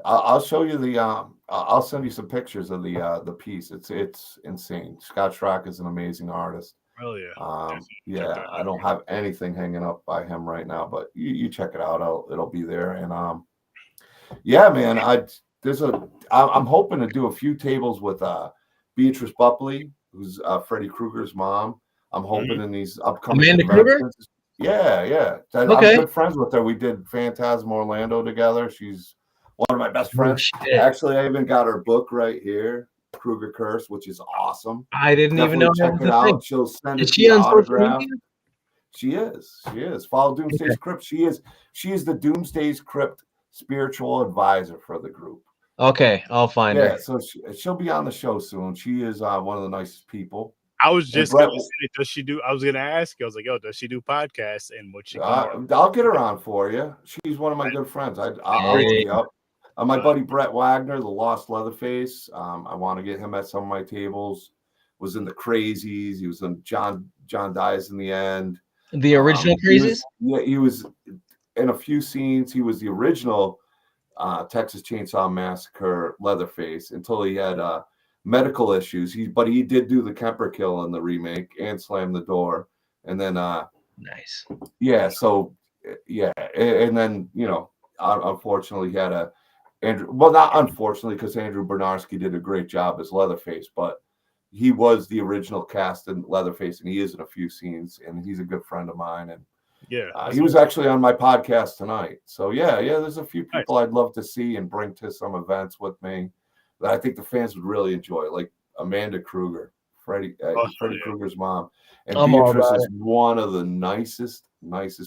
I'll show you the. I'll send you some pictures of the piece. It's insane. Scott Schrock is an amazing artist. Oh yeah. Yeah, I don't have anything hanging up by him right now, but you check it out. It'll be there. And yeah, man. I'm hoping to do a few tables with Beatrice Bupley, who's Freddy Krueger's mom. I'm hoping in these upcoming Amanda Krueger? Yeah. I'm good friends with her. We did Phantasm Orlando together. She's one of my best friends. Actually, I even got her book right here, Krueger Curse, which is awesome. I didn't even know. Check it out. She'll send it to you autograph. She is. Follow Doomsday's Crypt. She is the Doomsday's Crypt spiritual advisor for the group. Okay, I'll find her. Yeah, so she'll be on the show soon. She is one of the nicest people. I was just going to say, does she do? I was going to ask you. I was like, yo, does she do podcasts? And what she? I'll get her on for you. She's one of my good friends. I'll look you up. My buddy Brett Wagner, the Lost Leatherface. I want to get him at some of my tables. Was in the Crazies. He was in John Dies in the End. The original Crazies? He was in a few scenes. He was the original Texas Chainsaw Massacre Leatherface until he had medical issues. But he did do the Kemper kill in the remake and Slam the Door. And then nice. Yeah, so yeah, and then unfortunately he had not unfortunately, because Andrew Bernarski did a great job as Leatherface, but he was the original cast in Leatherface, and he is in a few scenes, and he's a good friend of mine. And he was actually on my podcast tonight. So yeah, there's a few people I'd love to see and bring to some events with me that I think the fans would really enjoy, like Amanda Krueger, Freddy Krueger's mom, and Beatrice is one of the nicest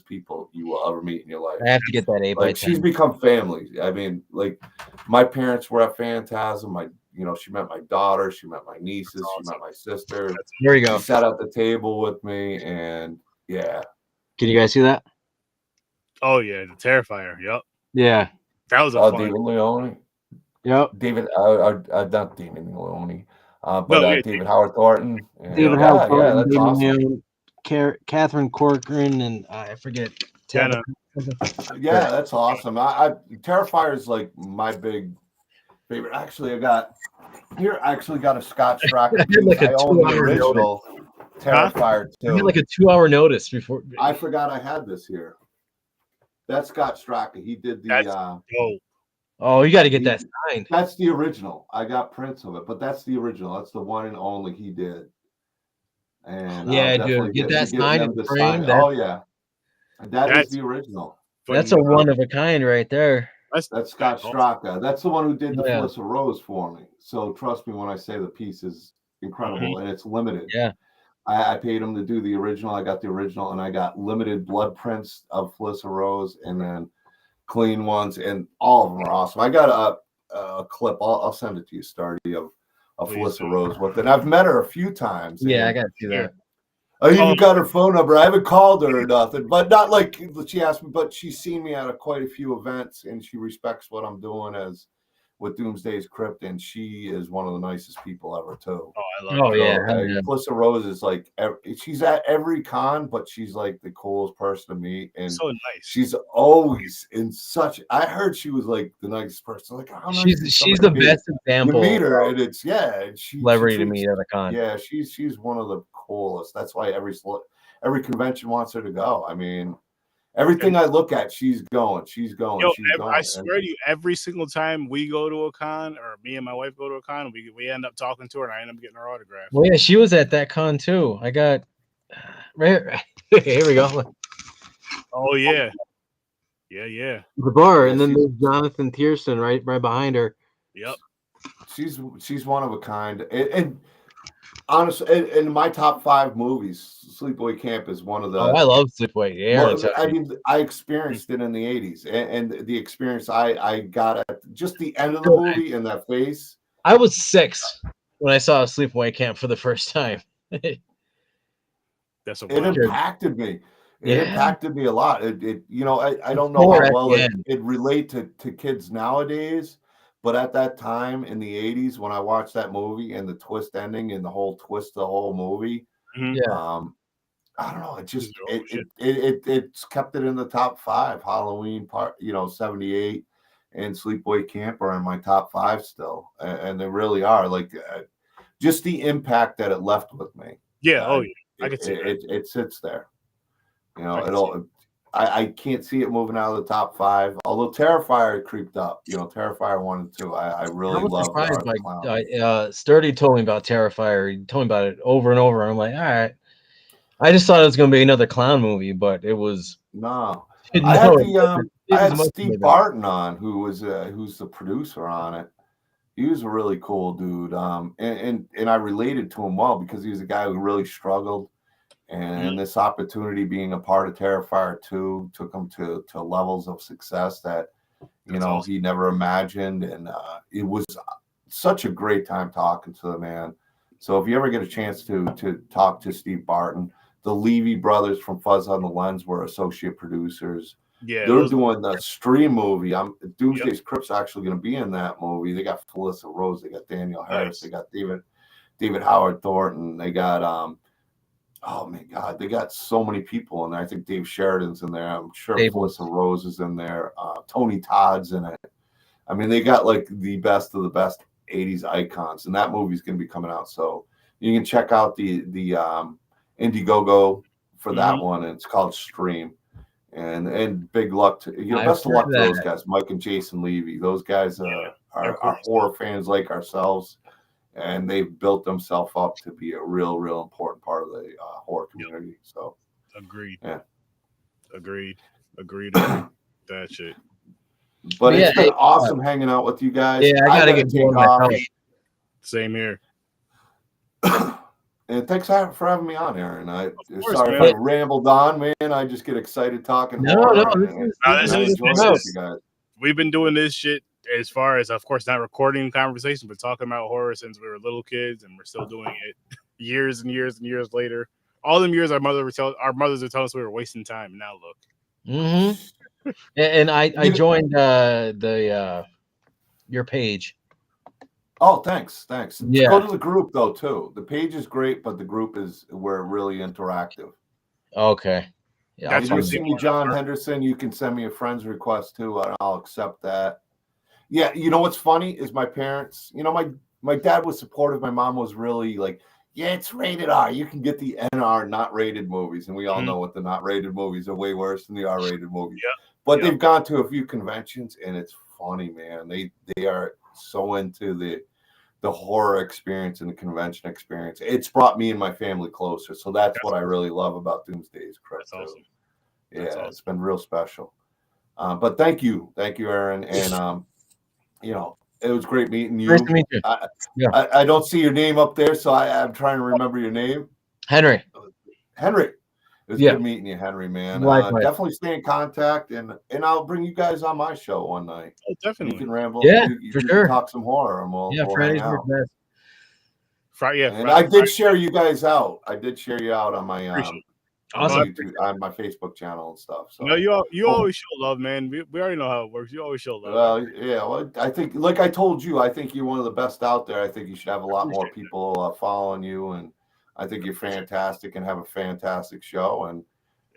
people you will ever meet in your life. I have to get that 8x10. She's become family. I mean, like, my parents were at Phantasm. She met my daughter. She met my nieces. Awesome. She met my sister. There you go. She sat at the table with me, and yeah. Can you guys see that? Oh yeah, the Terrifier. Yep. Yeah. That was a David Leone. Yep. David. Not David Leone. David Howard Thornton. David Howard Thornton. That's awesome. Catherine Corcoran and I forget. Jenna. Yeah, that's awesome. Terrifier is like my big favorite. Actually, I got a Scott Strack. I own the original Terrifier too. I had like a 2-hour notice before. I forgot I had this here. That's Scott Straka. He did the. That's dope. Oh, you got to get that signed. That's the original. I got prints of it, but that's the original. That's the one and only he did. And Yeah, I'll definitely dude, get that getting signed them and to framed. sign. Oh yeah, that is That's the original. That's a one of a kind right there. That's Scott Straka. That's the one who did the Yeah. Felissa Rose for me. So trust me when I say the piece is incredible and it's limited. Yeah. I paid him to do the original. I got the original and I got limited blood prints of Felissa Rose and then clean ones, and all of them are awesome. I got a clip. I'll send it to you, Stardy, of Felissa Rose with it. I've met her a few times. Yeah, I got to see that. I even got her phone number. I haven't called her or nothing, but not like she asked me, but she's seen me at quite a few events and she respects what I'm doing as with Doomsday's Crypt, and she is one of the nicest people ever too. Oh, I love her. Yeah. Felissa Rose is like, she's at every con, but she's like the coolest person to meet, and so nice. She's always in such. I heard she was like the nicest person. Like, how nice she's the best example. You meet her, and it's celebrity to meet at a con. Yeah, she's one of the coolest. That's why every convention wants her to go. I mean, everything I look at, she's going. She's going. Yo, she's going. I swear to you, every single time we go to a con, or me and my wife go to a con, we end up talking to her, and I end up getting her autograph. Well, yeah, she was at that con too. I got right here we go. Oh yeah. Yeah. The bar, and then there's Jonathan Tierson right behind her. Yep. She's one of a kind, and honestly, in my top 5 movies, Sleepaway Camp is one of the. Oh, I love Sleepaway. Yeah, well, I mean, I experienced it in the 80s, and the experience I got at just the end of the movie in that face. I was 6 when I saw Sleepaway Camp for the first time. That's it impacted me. It impacted me a lot. I don't know how well it relate to kids nowadays, but at that time in the 80s when I watched that movie and the twist ending and the whole twist of the whole movie, I don't know. It just it's kept it in the top 5. Halloween part, 78 and Sleepaway Camp are in my top 5 still, and they really are. Like just the impact that it left with me. Yeah. I can see it. It sits there. I can't see it moving out of the top 5. Although Terrifier creeped up. Terrifier 1 and 2. I really love. Sturdy told me about Terrifier. He told me about it over and over. And I'm like, all right. I just thought it was going to be another clown movie, but it was no. I had Steve Barton on, who's the producer on it. He was a really cool dude, and I related to him well because he was a guy who really struggled, and this opportunity being a part of Terrifier 2 took him to levels of success that he never imagined, and it was such a great time talking to the man. So if you ever get a chance to talk to Steve Barton. The Levy brothers from Fuzz on the Lens were associate producers. Yeah, they're doing the Stream movie. Doomsday's Crypt's actually going to be in that movie. They got Felissa Rose, they got Daniel Harris, they got David Howard Thornton, they got oh my God, they got so many people in there. I think Dave Sheridan's in there. I'm sure Felissa Rose is in there. Tony Todd's in it. I mean, they got like the best of the best 80s icons, and that movie's going to be coming out. So you can check out the Indiegogo for that one, and it's called Stream. And big luck to best of luck to those guys, Mike and Jason Levy. Those guys are horror fans like ourselves, and they've built themselves up to be a real important part of the horror community. So agreed. Yeah. Agreed. That shit. But it's been awesome hanging out with you guys. Yeah, I gotta get going off. Same here. And thanks for having me on, Aaron. Sorry if I rambled on, man. I just get excited talking. This is you guys. We've been doing this shit as far as, of course, not recording conversation, but talking about horror since we were little kids, and we're still doing it years and years and years later. All them years our mothers would tell us we were wasting time. Now look. Mm-hmm. And I joined your page. Oh, thanks. Yeah. Go to the group though too. The page is great, but the group is where really interactive. Okay. Yeah. If you see me, John Henderson, you can send me a friend's request too, and I'll accept that. Yeah, what's funny is my parents. My dad was supportive. My mom was really like, yeah, it's rated R. You can get the NR not rated movies, and we all know what the not rated movies are way worse than the R rated movies. Yeah. But they've gone to a few conventions, and it's funny, man. They are so into the horror experience and the convention experience. It's brought me and my family closer. So that's what I really love about Doomsday's Crypt. That's awesome. Yeah, That's awesome. It's been real special. But thank you, Aaron, and you know, it was great meeting you. Nice to meet you. I don't see your name up there, so I'm trying to remember your name. Henry. It's good meeting you, Henry, man. Definitely stay in contact, and I'll bring you guys on my show one night. Oh, definitely. You can ramble. Yeah, you for can sure. talk some horror, and we'll hang Friday's out. best. I did share you guys out. I did share you out on my Awesome. on my Facebook channel and stuff. So no, you always show love, man. We already know how it works. You always show love. Well, yeah. Well, I think, like I told you, I think you're one of the best out there. I think you should have a lot more people following you, and I think you're fantastic and have a fantastic show, and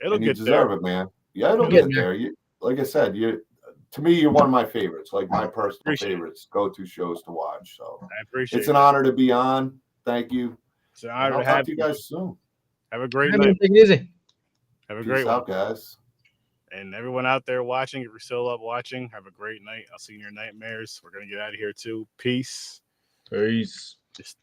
you deserve it, man. Yeah, it'll get there. Like I said, to me, you're one of my favorites, like my personal favorites, go-to shows to watch. So I appreciate it's an honor to be on. Thank you. It's an honor to have you guys soon. Have a great night. Take it easy. Have a Peace great out, one, guys. And everyone out there watching, if you're still up watching, have a great night. I'll see you in your nightmares. We're gonna get out of here too. Peace. Peace. Just